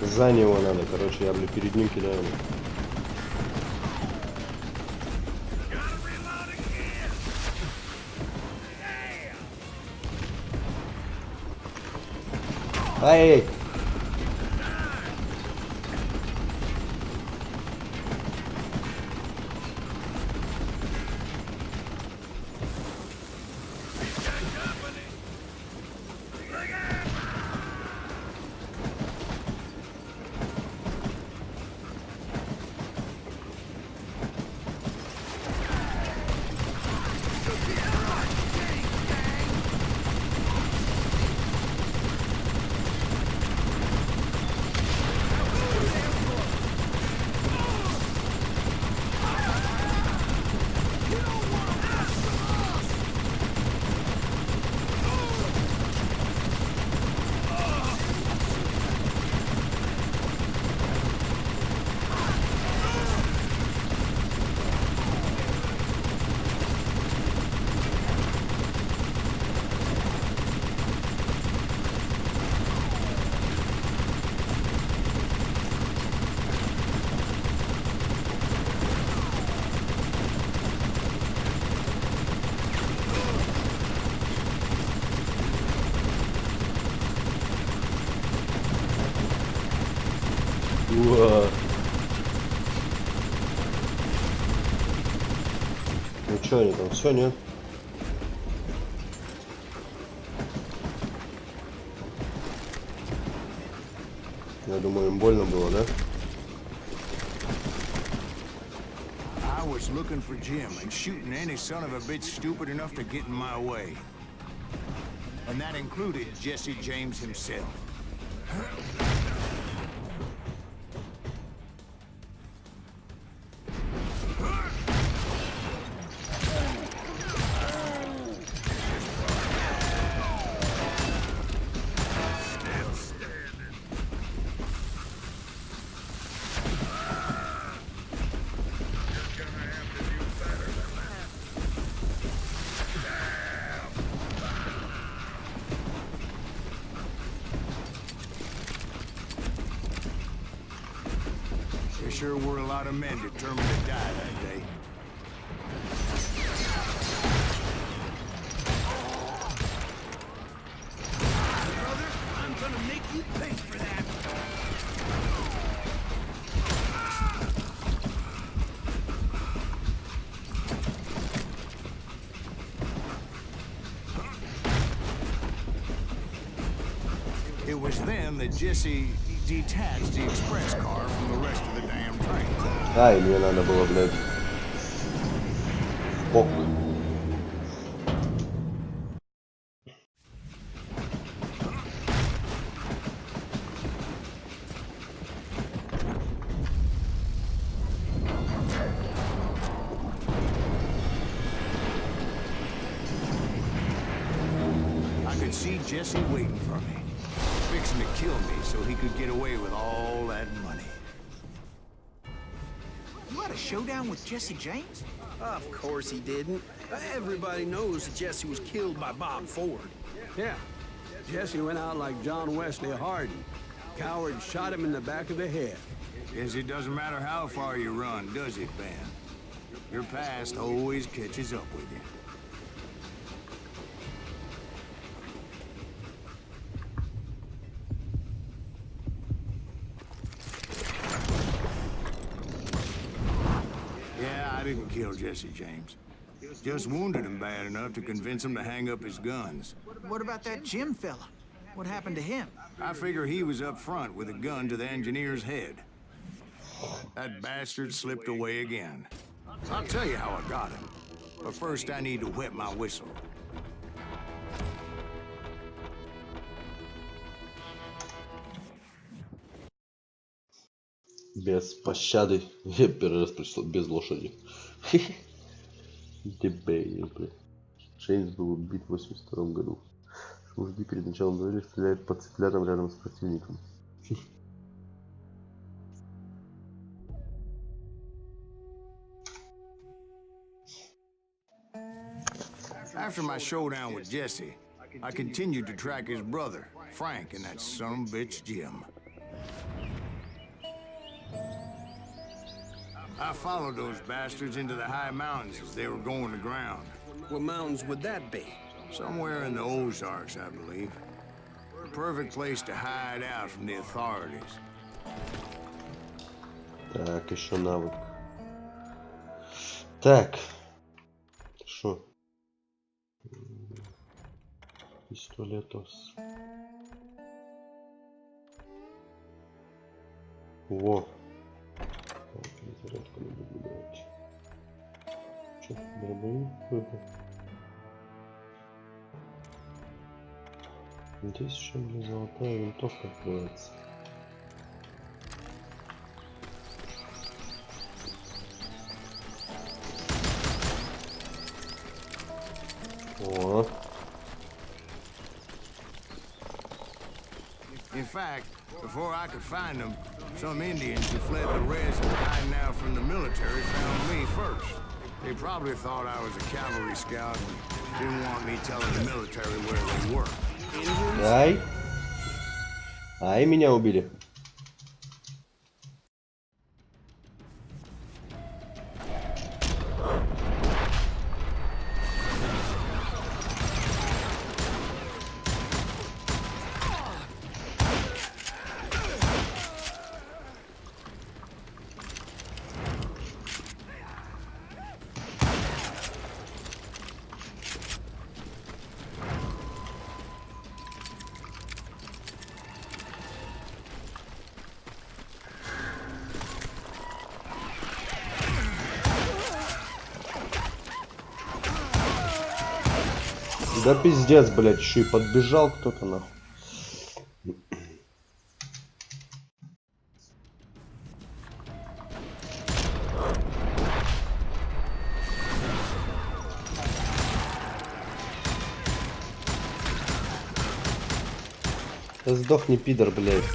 За него надо, короче, я, блядь, перед ним кидаю. Ай! Уа. Ну что они там, все, нет? Я думаю, им больно было, да? I was looking for Jim and shooting any son of a bitch stupid enough to get in my way. And that included Jesse James himself. There sure were a lot of men determined to die that day. Brother, I'm gonna make you pay for that. It was then that Jesse detached the express car from the rest of the damn train. Ай, мне надо было, блядь. Ок. I could see Jesse waiting for me, fixing to kill me so he could get away with all that money. You had a showdown with Jesse James? Of course he didn't. Everybody knows that Jesse was killed by Bob Ford. Yeah. Jesse went out like John Wesley Hardin. Coward shot him in the back of the head. Guess it doesn't matter how far you run, does it, Ben? Your past always catches up with you. kill Jesse James. Just wounded him bad enough to convince him to hang up his guns. What about that Jim fella? What happened to him? I figure he was up front with a gun to the engineer's head. That bastard slipped away again. I'll tell you how I got him. But first I need to wet my whistle. Без пощады. Я первый раз пришел без лошади. Дебей, блядь. Джеймс был убит в 82 году. Мужики перед началом дуэли стреляют по цыплятам рядом с противником. After my showdown with Jesse, I continued to track his brother, Frank, and that son of a bitch, Jim. I followed those bastards into the high mountains as they were going to ground. What mountains would that be? Somewhere in the Ozarks, I believe. Perfect place to hide out from the authorities. Так, еще навык. Так. Шо? Пистолетос. Во. Так, зарядку надо выбирать. Че, дробовик выбрал? Здесь еще, блин, золотая винтовка открывается. О. In fact, before I could find them, some Indians who fled the rest and hiding out from the military found me first. They probably thought I was a cavalry scout and didn't want me telling the military where they were. Ай. Ай, меня убили. Да пиздец, блядь, еще и подбежал кто-то нахуй. Да сдохни, пидор, блядь.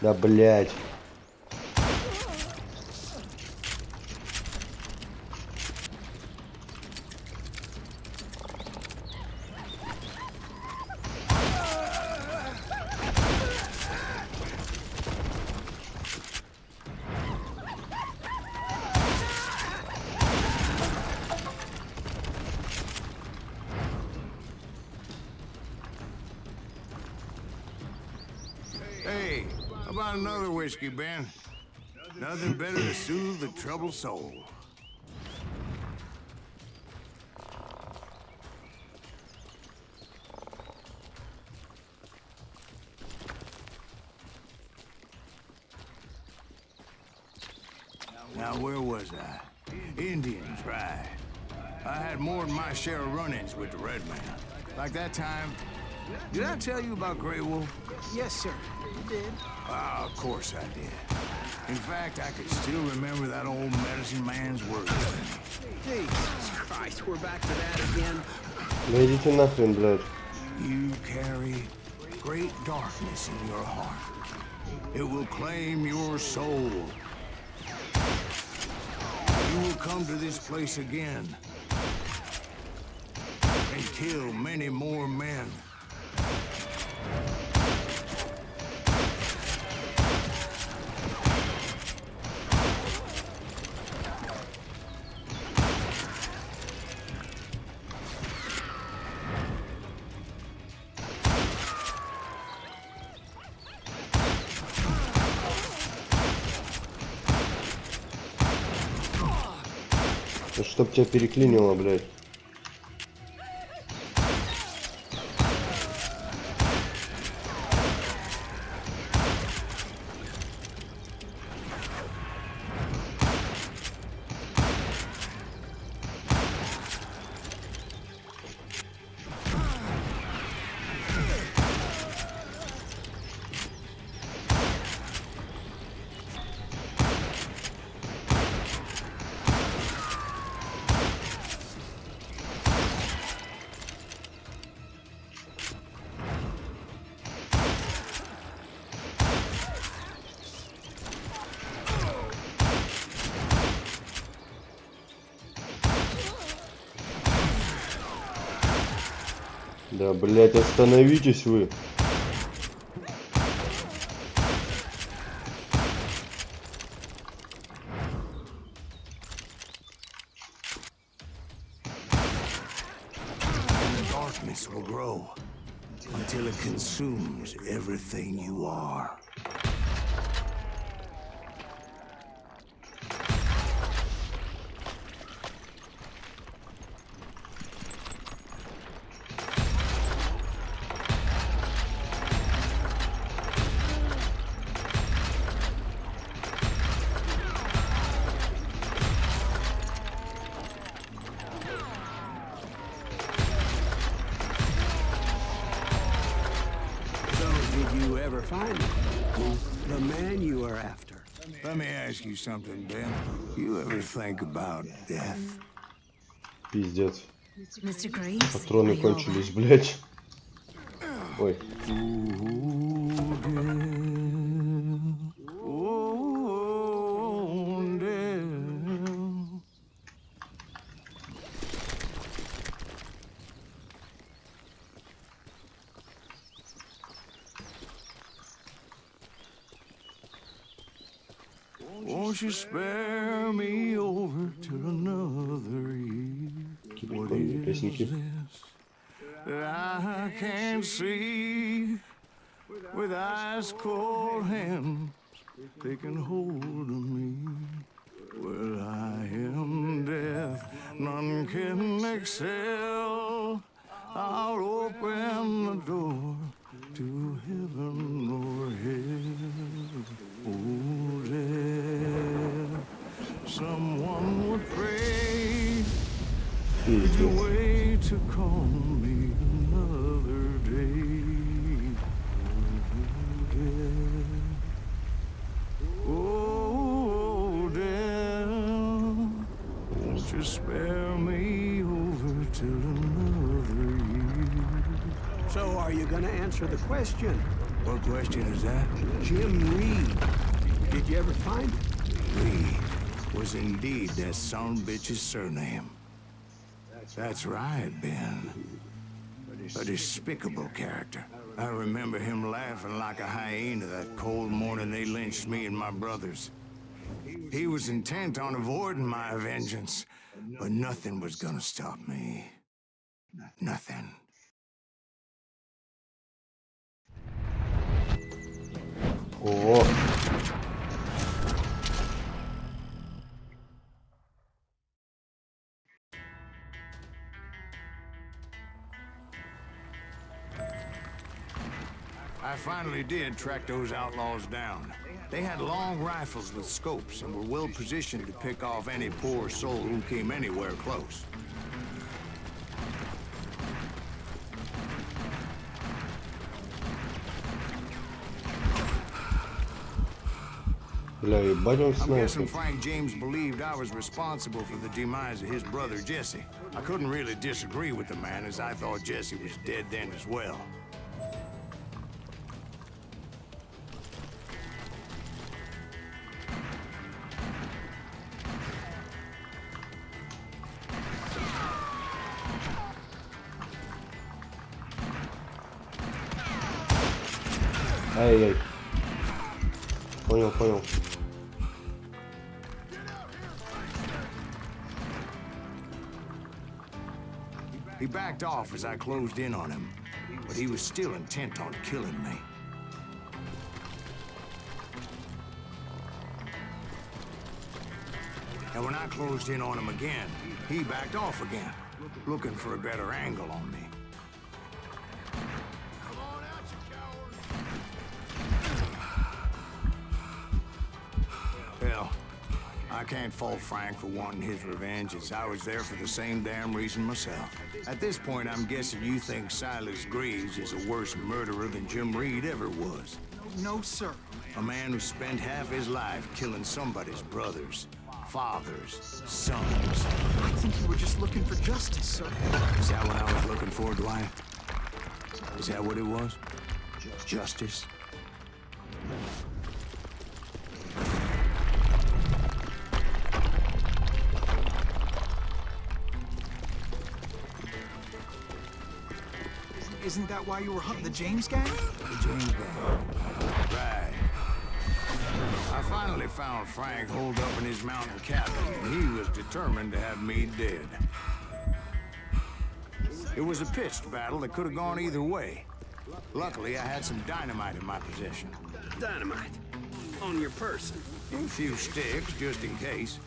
Да, блядь. Hey, how about another whiskey, Ben? Nothing better to soothe the troubled soul. Now, where was I? Indians, right. I had more than my share of run-ins with the Red Man. Like that time... Did I tell you about Grey Wolf? Yes, sir. You did. Ah, of course I did. In fact, I could still remember that old medicine man's words. Jesus Christ, we're back to that again. Да идите нахрен, блядь. You carry great darkness in your heart. It will claim your soul. You will come to this place again and kill many more men. Да чтоб тебя переклинило, блядь. Да, блядь, остановитесь вы. The darkness will grow until it consumes everything you are. The man you are after. Let me ask you something, Ben. You ever think about death? Пиздец. Mr. Greaves, Патроны кончились, блядь. Ой. Won't you spare me over to another year? What is this that I can't see with ice cold hands taking hold of me? Well, I am death, none can excel. I'll open the door to heaven or hell. Oh, death, someone would pray. Would you wait to call me another day? Oh, death, won't you spare me over till another year? So are you gonna answer the question? What question is that? Jim Reed. Did you ever find him? Reed was indeed that son-bitch's surname. That's right, Ben. A despicable character. I remember him laughing like a hyena that cold morning they lynched me and my brothers. He was intent on avoiding my vengeance, but nothing was gonna stop me. Nothing. О. I finally did track those outlaws down. They had long rifles with scopes and were well positioned to pick off any poor soul who came anywhere close. Бля, ебать он I'm guessing снайпер. Frank James believed I was responsible for the demise of his brother Jesse. I couldn't really disagree with the man, as I thought Jesse was dead then as well. Ай-яй. Понял, понял. He backed off as I closed in on him, but he was still intent on killing me. And when I closed in on him again, he backed off again, looking for a better angle on me. Well, I can't fault Frank for wanting his revenge, as I was there for the same damn reason myself. At this point, I'm guessing you think Silas Greaves is a worse murderer than Jim Reed ever was. No, sir. A man who spent half his life killing somebody's brothers, fathers, sons. I think you were just looking for justice, sir. Is that what I was looking for, Dwight? Is that what it was? Justice? Isn't that why you were hunting the James gang? The James gang. Right. I finally found Frank holed up in his mountain cabin, and he was determined to have me dead. It was a pitched battle that could have gone either way. Luckily, I had some dynamite in my possession. Dynamite. On your person. A few sticks, just in case.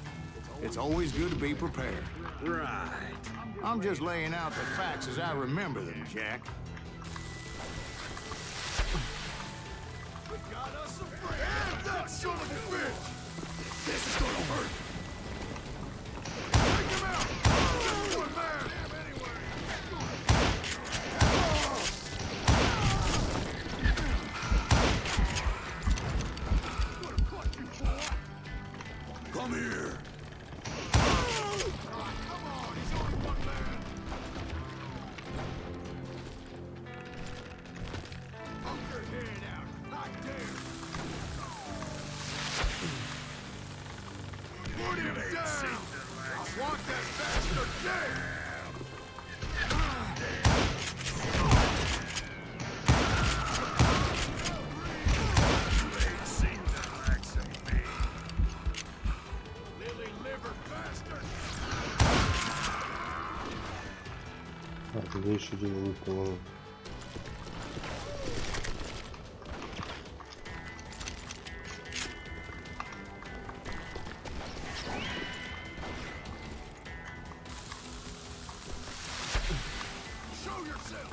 It's always good to be prepared. Right. I'm just laying out the facts as I remember them, Jack. That son of a bitch! This is gonna hurt! Take him out! Just do it, man! Come here! Come on, he's only one man! Poke your head out! Not there! Put him down! I want that bastard dead! You ain't seen the likes of me. Lily liver bastard! Так, где еще динамит, по-моему? Show yourself!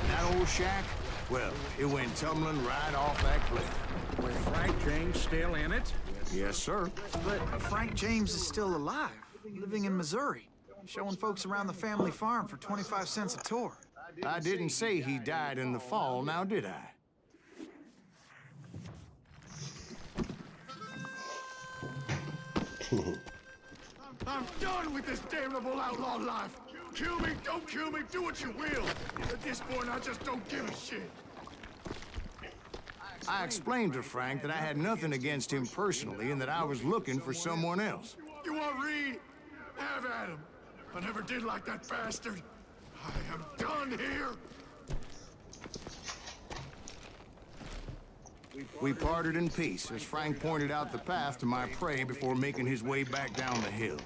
That old shack? Well, it went tumbling right off that cliff. Was Frank James still in it? Yes, sir. But Frank James is still alive, living in Missouri, showing folks around the family farm for 25 cents a tour. I didn't say he died in the fall, now did I? I'm done with this damnable outlaw life! Kill me, don't kill me, do what you will! At this point, I just don't give a shit! I explained to Frank that I had nothing against him personally and that I was looking for someone else. You want Reed? Have at him! I never did like that bastard! I am done here! We parted in peace as Frank pointed out the path to my prey before making his way back down the hill.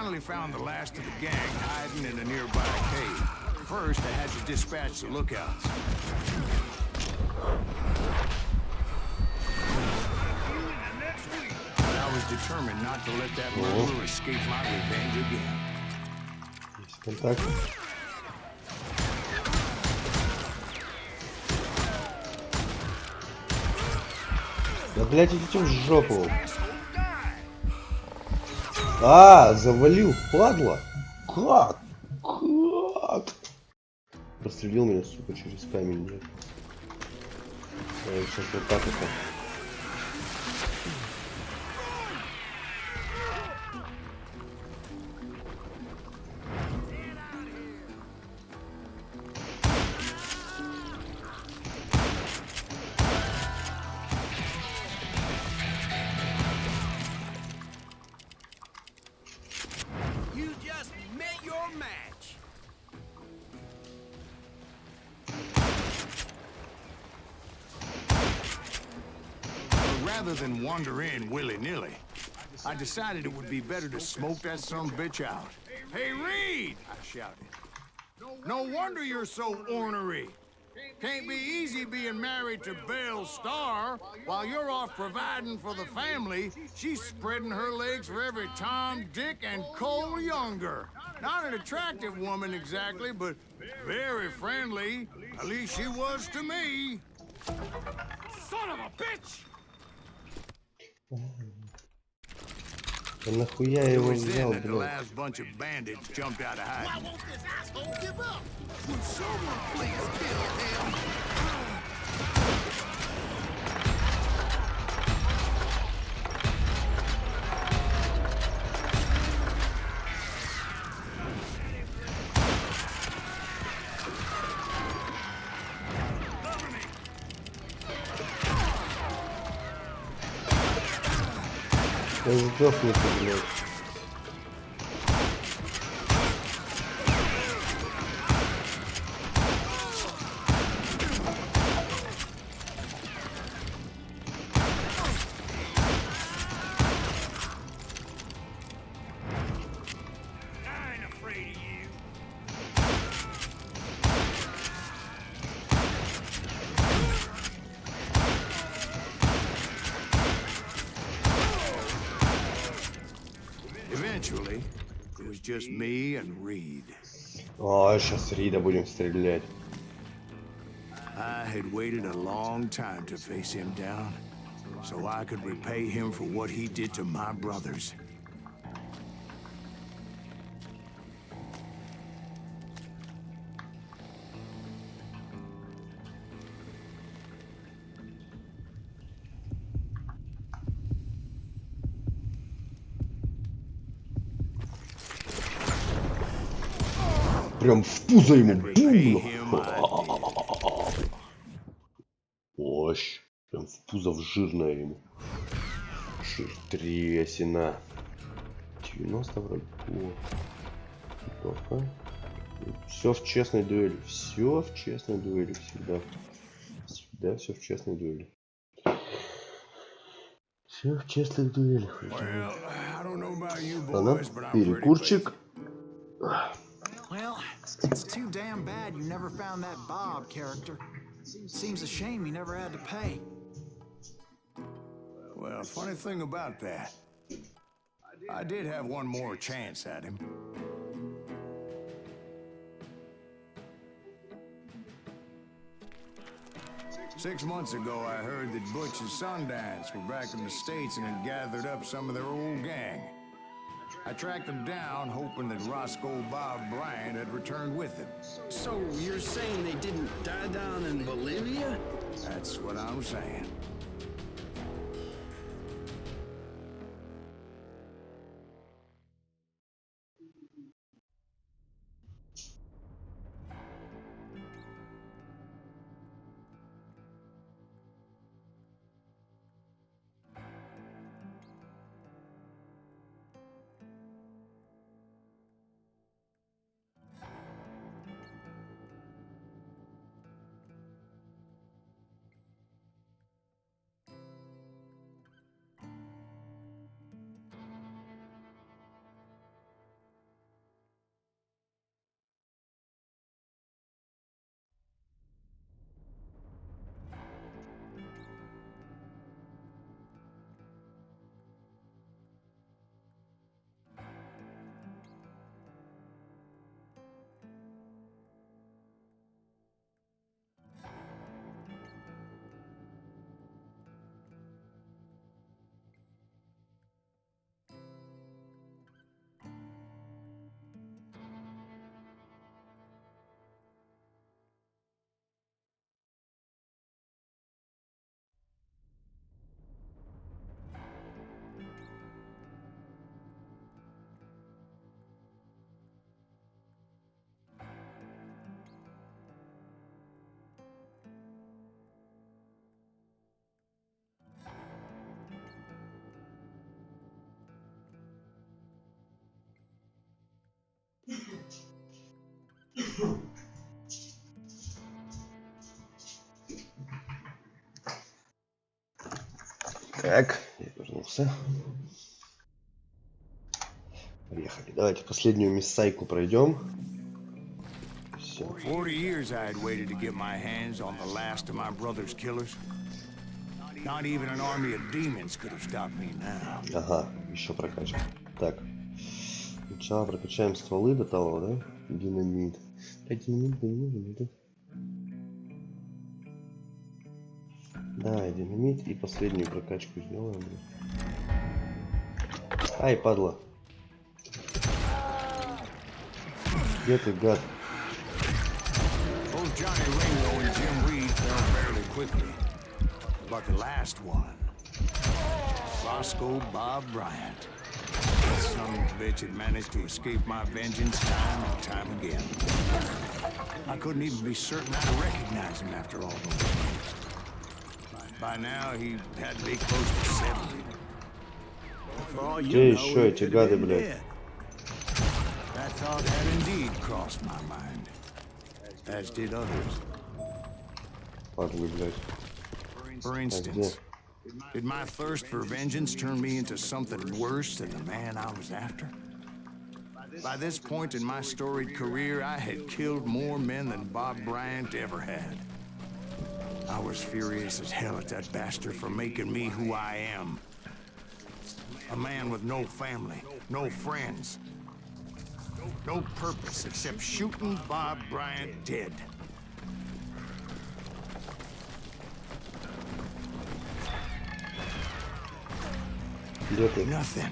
finally found the last of the gang hiding in a nearby cave. First, I had to dispatch the lookouts. But I was determined not to let that murderer escape my revenge again. Есть контакт. Да, блядь, идите в жопу. А, завалил, падла. Как? Как? Прострелил меня, сука, через камень. Нет. Сейчас вот так это. You just met your match. But rather than wander in willy-nilly, I decided it would be better to smoke that son-of-a-bitch out. Hey, Reed! I shouted. No wonder you're so ornery. Can't be easy being married to Belle Starr while you're off providing for the family. She's spreading her legs for every Tom, Dick, and Cole Younger. Not an attractive woman exactly, but very friendly. At least she was to me. Son of a bitch! Да нахуя я It его was then взял, that the блядь? last bunch of bandits jumped out of hiding. Why won't this asshole give up? Would someone please kill him? Я сдохну-то, блядь. Eventually, it was just me and Reed. О, сейчас Рида будем стрелять. I had waited a long time to face him down, so I could repay him for what he did to my brothers. Прям в пузо ему. And repay Бум! him I did. Ощ. Прям в пузо в жирное ему. Тресина. 90 вроде. О. Все в честной дуэли. Все в честной дуэли. Всегда. Всегда все в честной дуэли. Все в честных дуэлях. Well, I don't know about you Ладно, boys, but I'm pretty перекурчик. Well, it's too damn bad you never found that Bob character. Seems a shame he never had to pay. Well, funny thing about that, I did have one more chance at him. Six months ago, I heard that Butch and Sundance were back in the States and had gathered up some of their old gang. I tracked them down, hoping that Roscoe Bob Bryant had returned with them. So you're saying they didn't die down in Bolivia? That's what I'm saying. Так, я вернулся. Поехали. Давайте последнюю миссайку пройдем. Все. 40 years I had waited to get my hands on the last of my brother's killers. Not even an army of demons could have stopped me now. Ага, еще прокачка. Так. Сначала прокачаем стволы до того, да? Динамит. Так, динамит не нужен, да? Да, динамит и последнюю прокачку сделаем. Ай, падла. Где ты, гад? Both Johnny Ringo and Jim Reed fell fairly quickly. But the last one, Roscoe Bob Bryant. That son of a bitch had managed to escape my vengeance time and time again. I couldn't even be certain I'd recognize him after all those years. By now, he had to be close to 70. For all you Где know, еще he эти could have гады, been блядь? dead. That thought had indeed crossed my mind, as did others. Падлы, блядь. For instance, did my thirst for vengeance turn me into something worse than the man I was after? By this point in my storied career, I had killed more men than Bob Bryant ever had. I was furious as hell at that bastard for making me who I am. A man with no family, no friends, no purpose except shooting Bob Bryant dead. Где ты? Nothing.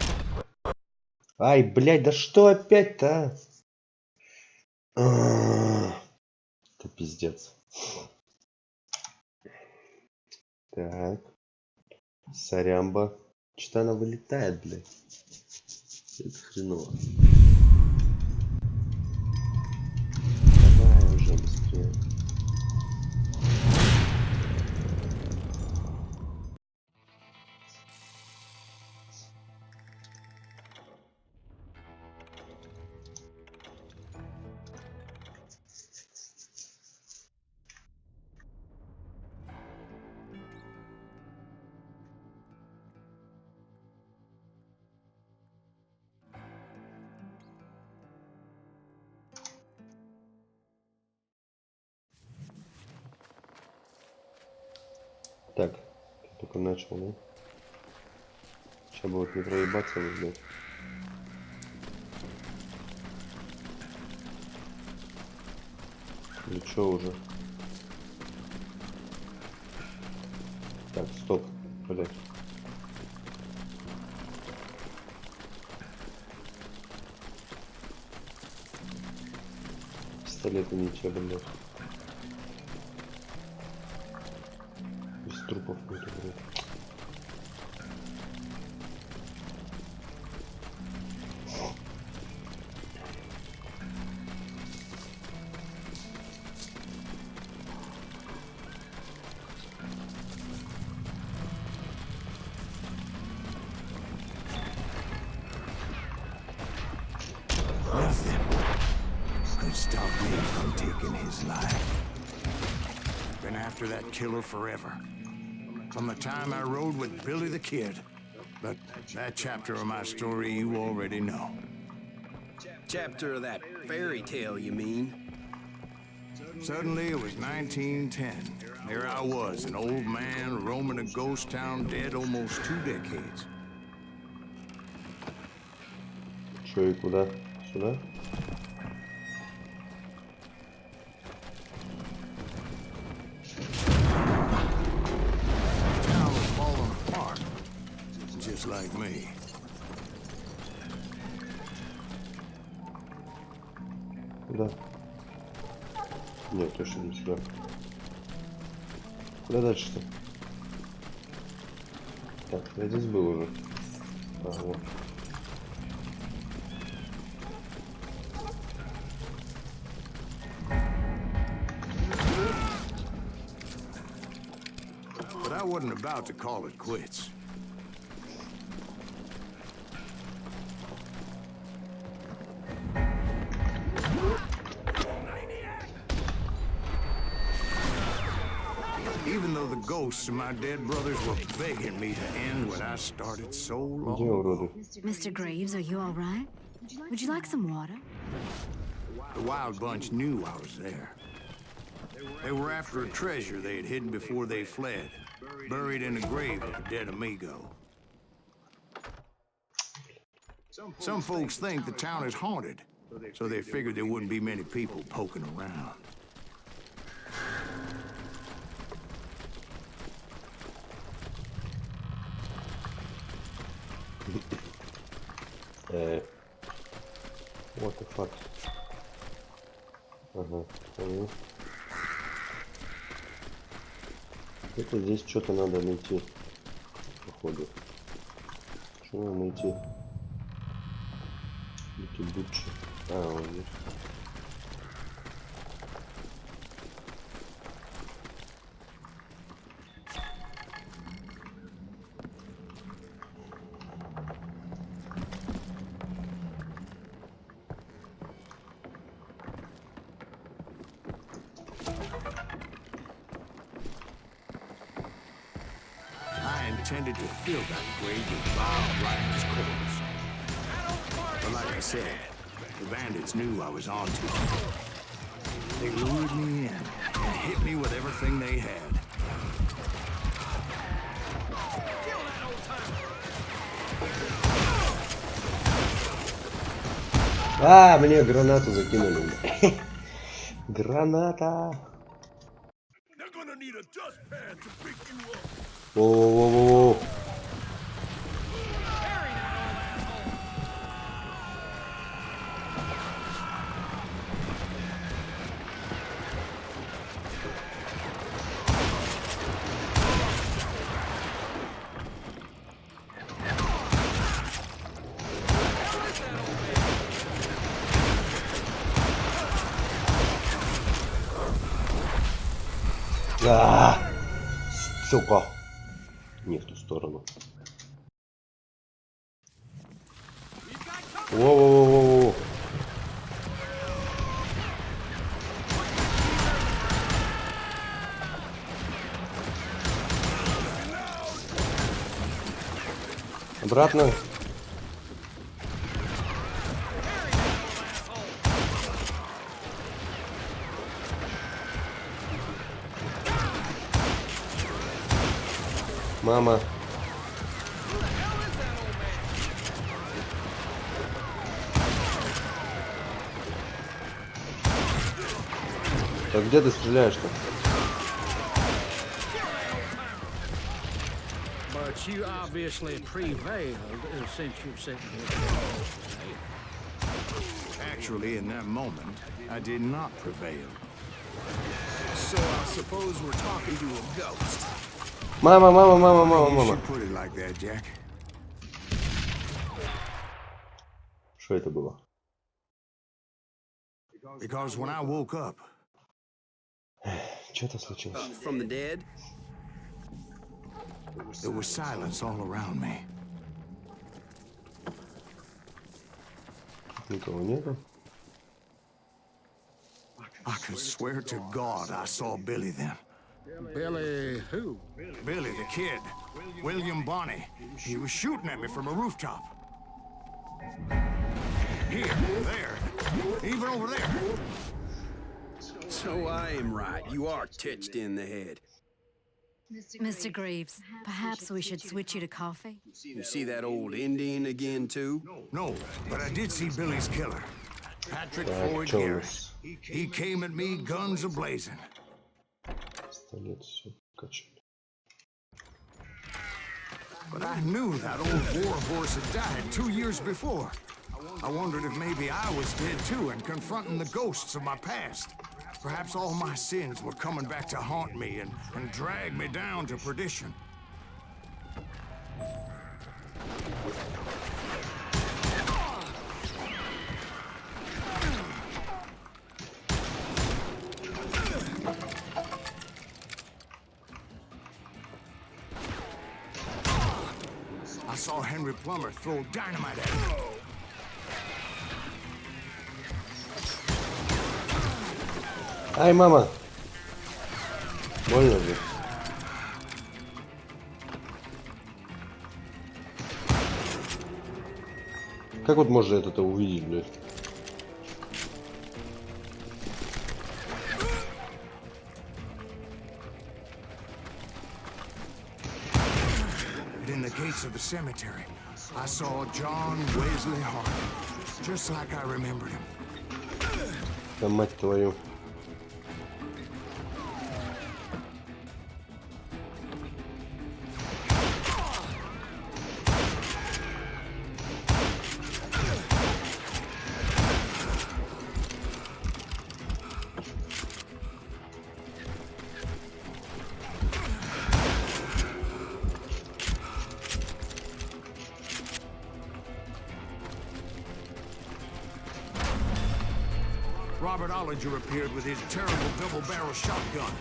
Ай, блядь, да что опять-то, а? Это пиздец. Так. Сорямба. Что-то она вылетает, блядь. Это хреново. Давай уже быстрее. Так, я только начал, да? Сейчас будет не проебаться, блядь. Или чё уже? Так, стоп, блядь. Пистолеты не те, блядь. Без трупов нету, блядь. Nothing could stop me from taking his life. Been after that killer forever. From the time I rode with Billy the Kid. But that chapter of my story you already know. Chapter of that fairy tale, you mean? Suddenly it was 1910. There I was, an old man roaming a ghost town dead almost 2 decades. Чё и куда? Сюда? Town was falling apart, just like me. Куда? Нет, точно не сюда. Куда дальше-то? Так, я здесь был уже. Ага. But I wasn't about to call it quits. Even though the ghosts of my dead brothers were begging me to end what I started so long Где уроды? Mr. Graves, are you all right? Would you like some water? The Wild Bunch knew I was there. They were after a treasure they had hidden before they fled, buried in the grave of a dead amigo. Some folks think the town is haunted, so they figured there wouldn't be many people poking around. What the fuck? Ага. Это здесь что-то надо найти. Походу. Что надо найти? Где Бутча? А, он здесь. Intended to fill that grave with Bob Ryan's corpse. But like I said, the bandits knew I was on to them. They lured me in and hit me with everything they had. А, мне гранату закинули. Граната. Воу-воу-воу-воу. Сука. Не в ту сторону. Воу-воу-воу-воу. Обратно. Мама. Так где ты стреляешь-то? But you obviously prevailed since you're sitting here. Actually, in that moment, I did not prevail. So I suppose we're talking to a ghost. Мама, мама, мама, You мама, мама. should put it like that, Jack. Что это было? Because when I woke up, Что-то случилось. From the dead? there was silence all around me. Никого нету. I could swear to God I saw Billy then. Billy who? Billy, the kid. William Bonney. He was shooting at me from a rooftop. Here, there, even over there. So I am right. You are titched in the head. Mr. Graves, perhaps we should switch you to coffee? You see that old Indian again, too? No, but I did see Billy's killer. Patrick Так, Floyd что у Garrett. нас? He came at me guns a-blazing. Пистолет, все качали. But I knew that old war horse had died 2 years before. I wondered if maybe I was dead too and confronting the ghosts of my past. Perhaps all my sins were coming back to haunt me and drag me down to perdition. I saw Henry Plummer throw dynamite at me. Ай, мама! Больно же. Как вот можно это увидеть, блядь? In the gates of the cemetery, I saw John Wesley Hart, just like I remembered him. Да мать твою. Robert Ollinger appeared with his terrible double-barrel shotgun.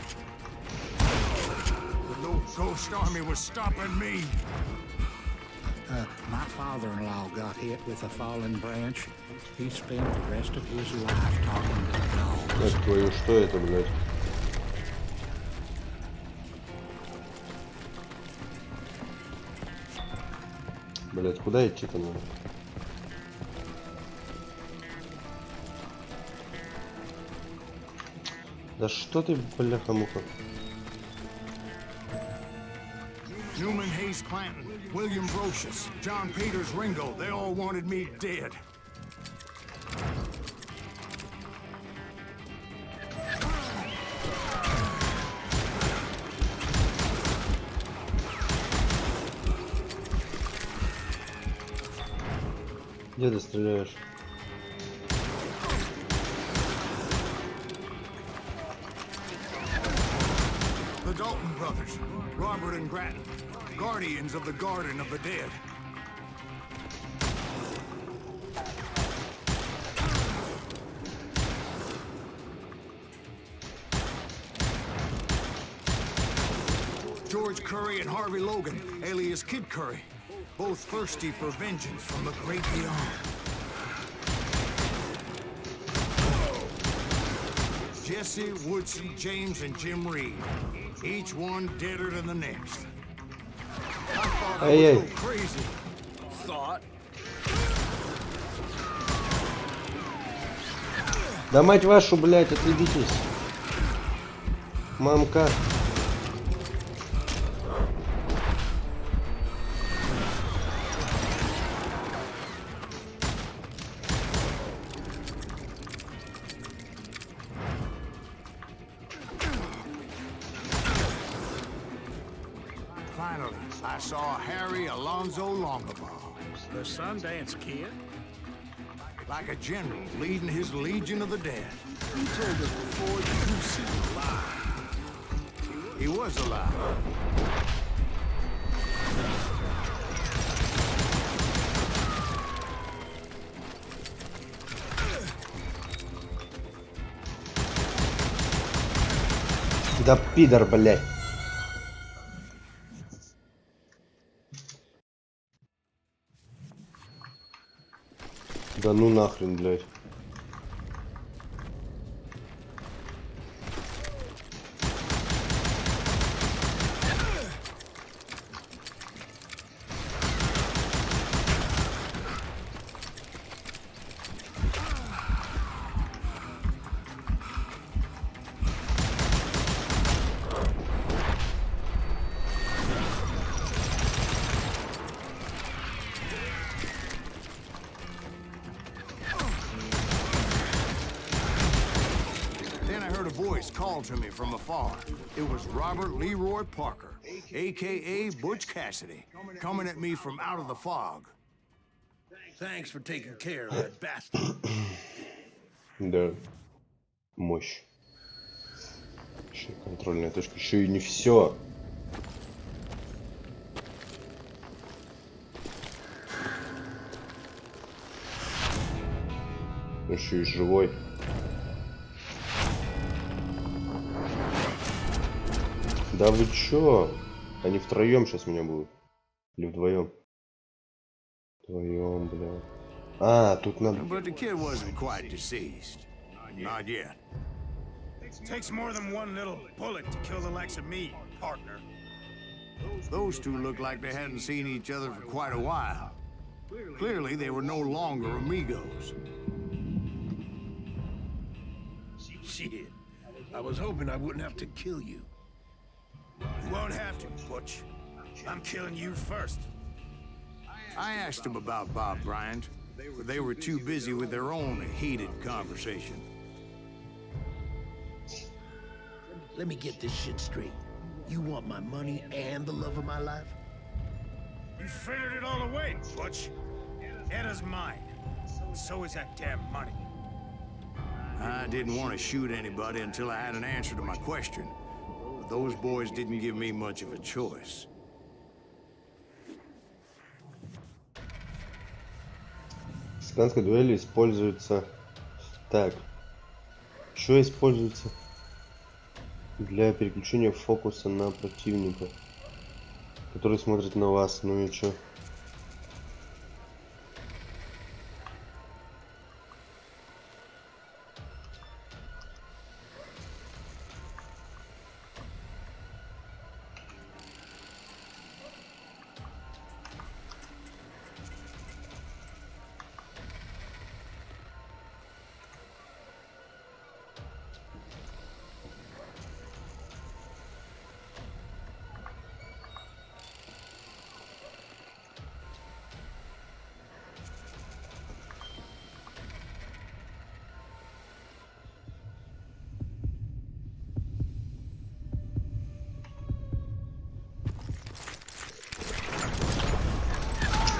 The little ghost army was stopping me. My father-in-law got hit with a fallen branch. He spent the rest of his life talking to the dogs. Мать твою, что это, блядь? Блядь, куда идти-то надо? Да что ты, бляха-муха? Newman Hayes Clanton, William Brocious, John Peters Ringo, they all wanted me dead. Где ты стреляешь? The Dalton brothers, Robert and Grattan, guardians of the Garden of the Dead. George Curry and Harvey Logan, alias Kid Curry, both thirsty for vengeance from the great beyond. Jesse, Woodson, James, and Jim Reed, each one deader than the next. I thought I Hey, would hey. go crazy. Thought. Да мать вашу, блядь, отъебитесь. Мамка. Finally, I saw Harry Alonzo Longabaugh, The Sundance Kid? like a general leading his legion of the dead. You told us before you see him alive. He was alive. Да пидор, блядь. Да ну нахрен, блядь. Called to me from afar. It was Robert Leroy Parker, a.k.a. Butch Kэssidi, coming at me from out of the fog. Thanks for taking care of that bastard. Да. Мощь. Еще контрольная точка. Еще и не все. Еще и живой. Да вы чё? Они втроем сейчас меня будут. Или вдвоем? Вдвоем, бля. А, тут надо... But the kid wasn't quite deceased. Not yet. Takes more than one little bullet to kill the likes of me, partner. Those two looked like they hadn't seen each other for quite a while. Clearly, they were no longer amigos. Shit. I was hoping I wouldn't have to kill you. You won't have to, Butch. I'm killing you first. I asked them about Bob Bryant, but they were too busy with their own heated conversation. Let me get this shit straight. You want my money and the love of my life? You figured it all away, Butch. Anna's mine. So is that damn money. I didn't want to shoot anybody until I had an answer to my question. But those boys didn't give me much of a choice. В цыганской дуэли используется... Так. Что используется? Для переключения фокуса на противника, который смотрит на вас. Ну и чё?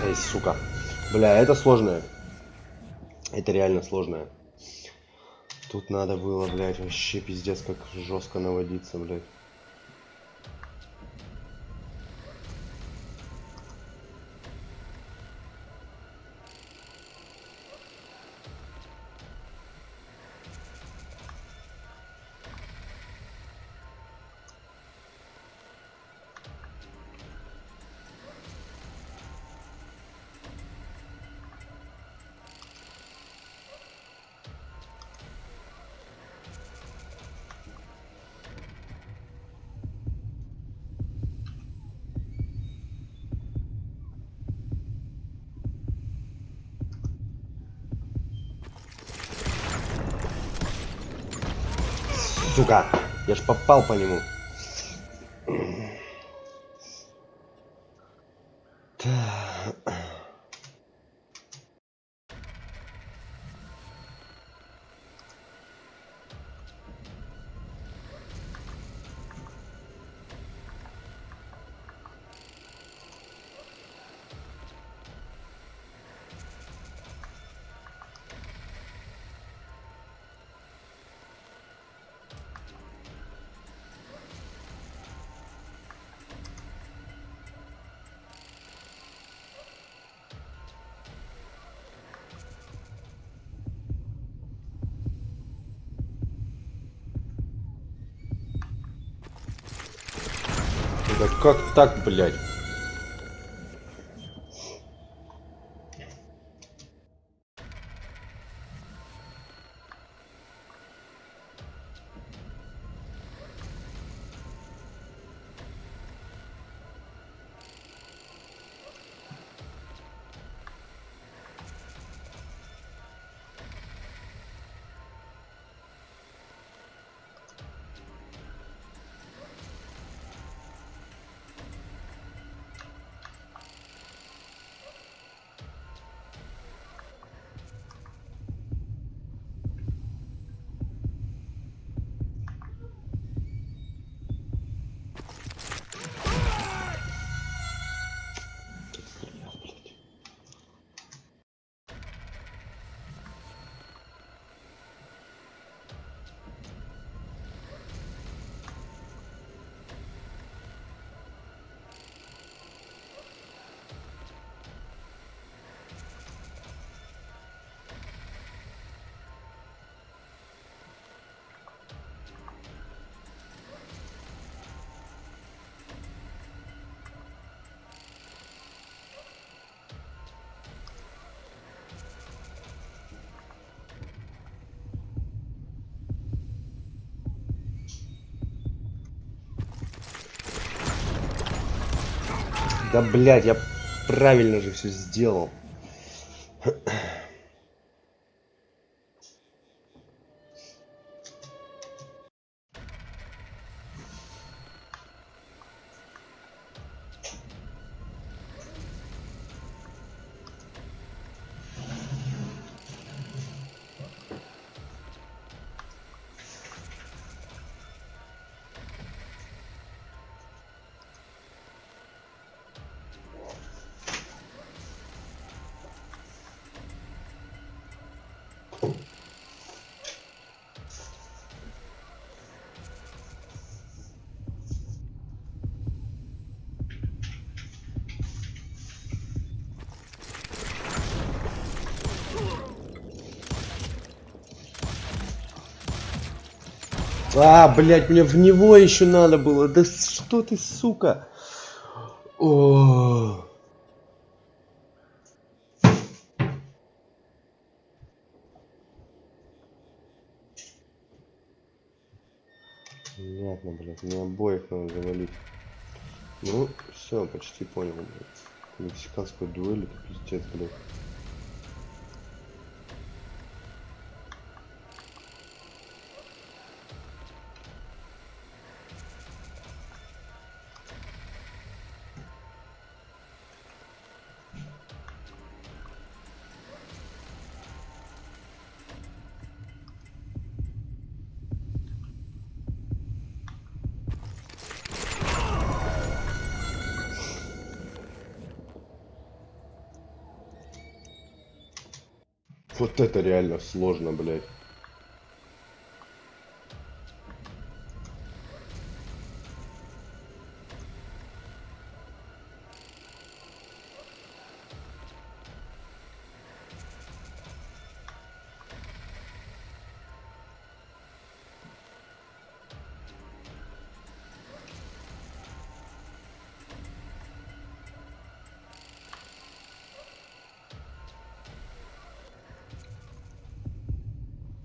Эй, сука. Бля, это сложное. Это реально сложное. Тут надо было, блядь, вообще пиздец как жестко наводиться, блядь. Сука, я ж попал по нему. Да как так, блядь? Да, блядь, я правильно же все сделал. А, блядь, мне в него еще надо было. Да что ты, сука? О. Понятно, блядь, мне обоих надо завалить. Ну, все, почти понял, блядь. Мексиканская дуэль, это пиздец, блядь. Вот это реально сложно, блядь.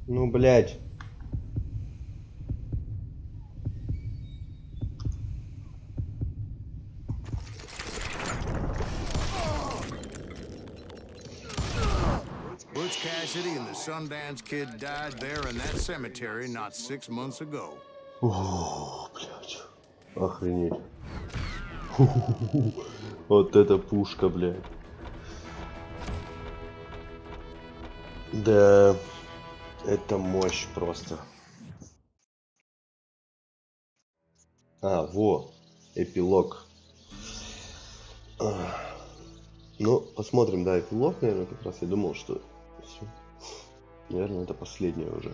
Ну, блядь. Butch Cassidy and the Sundance Kid died there in that cemetery not 6 months ago. О, блядь. Охренеть. Вот это пушка, блядь. Да, это мощь просто. А, во, эпилог. Ну, посмотрим, да, эпилог, наверное, как раз я думал, что все. Наверное, это последнее уже.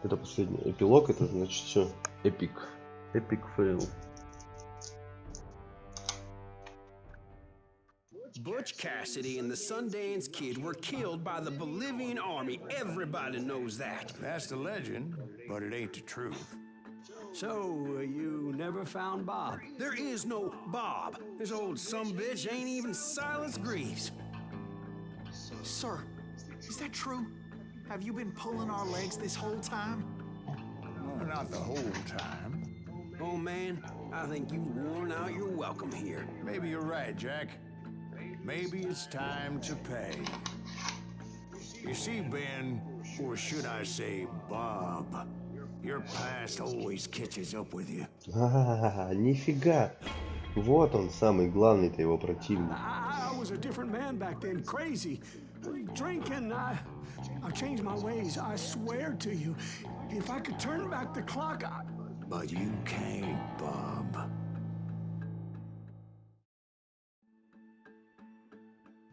Это последнее. Эпилог, это значит все. Эпик. Эпик фейл. Butch Cassidy and the Sundance Kid were killed by the Bolivian army. Everybody knows that. That's the legend, but it ain't the truth. So, you never found Bob? There is no Bob. This old sumbitch ain't even Silas Greaves. Sir, is that true? Have you been pulling our legs this whole time? Well, not the whole time. Oh man, I think you've worn out your welcome here. Maybe you're right, Jack. Maybe it's time to pay. You see, Ben, or should I say Bob, your past always catches up with you. Нифига. Вот он, самый главный-то его противник. I was a different man back then, crazy. Drinking, I've changed my ways, I swear to you. If I could turn back the clock, But you can't, Bob.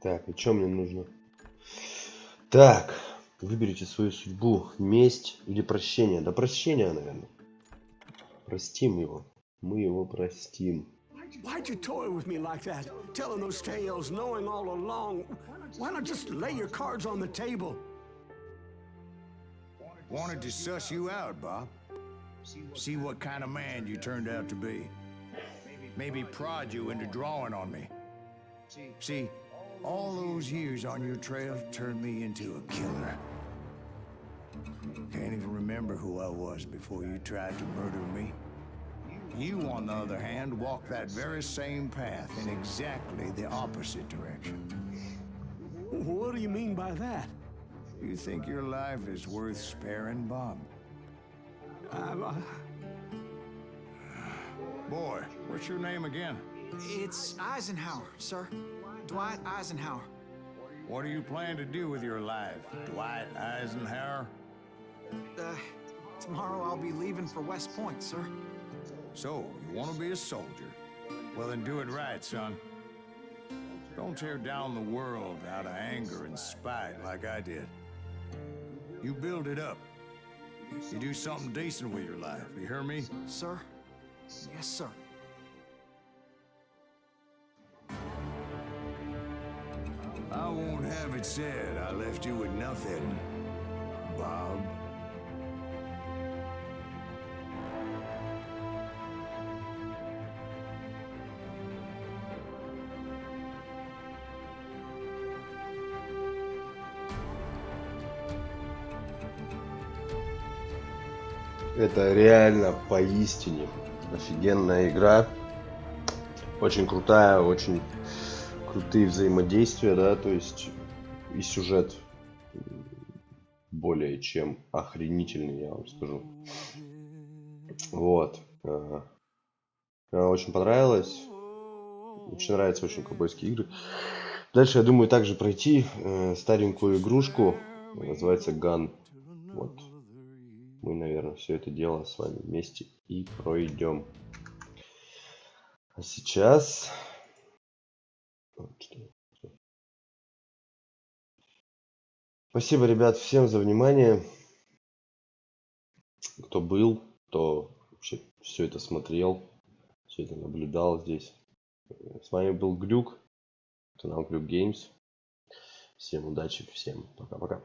Так, и что мне нужно? Так, выберите свою судьбу. Месть или прощение? Да прощение, наверное. Простим его. Мы его простим. why'd you toy with me like that? Telling those tales, knowing all along. Why not just lay your cards on the table? Wanted to suss you out, Bob. See what kind of man you turned out to be. Maybe prod you into drawing on me. See, all those years on your trail turned me into a killer. Can't even remember who I was before you tried to murder me. You, on the other hand, walked that very same path in exactly the opposite direction. What do you mean by that? You think your life is worth sparing, Bob? Boy, what's your name again? It's Eisenhower, sir. Dwight Eisenhower. What do you plan to do with your life, Dwight Eisenhower? Tomorrow I'll be leaving for West Point, sir. So, you want to be a soldier? Well, then do it right, son. Don't tear down the world out of anger and spite like I did. You build it up. You do something decent with your life. You hear me? Sir? Yes, sir. I won't have it said I left you with nothing, Bob. Это реально поистине офигенная игра. Очень крутая, очень крутые взаимодействия, да, то есть и сюжет более чем охренительный, я вам скажу. Вот. Очень понравилось. Очень нравятся очень ковбойские игры. Дальше я думаю также пройти старенькую игрушку, называется Gun. Вот. Мы, наверное, все это дело с вами вместе и пройдем. А сейчас... Спасибо, ребят, всем за внимание. Кто был, кто вообще все это смотрел, все это наблюдал здесь. С вами был Глюк, канал Gluk Games. Всем удачи, всем пока-пока.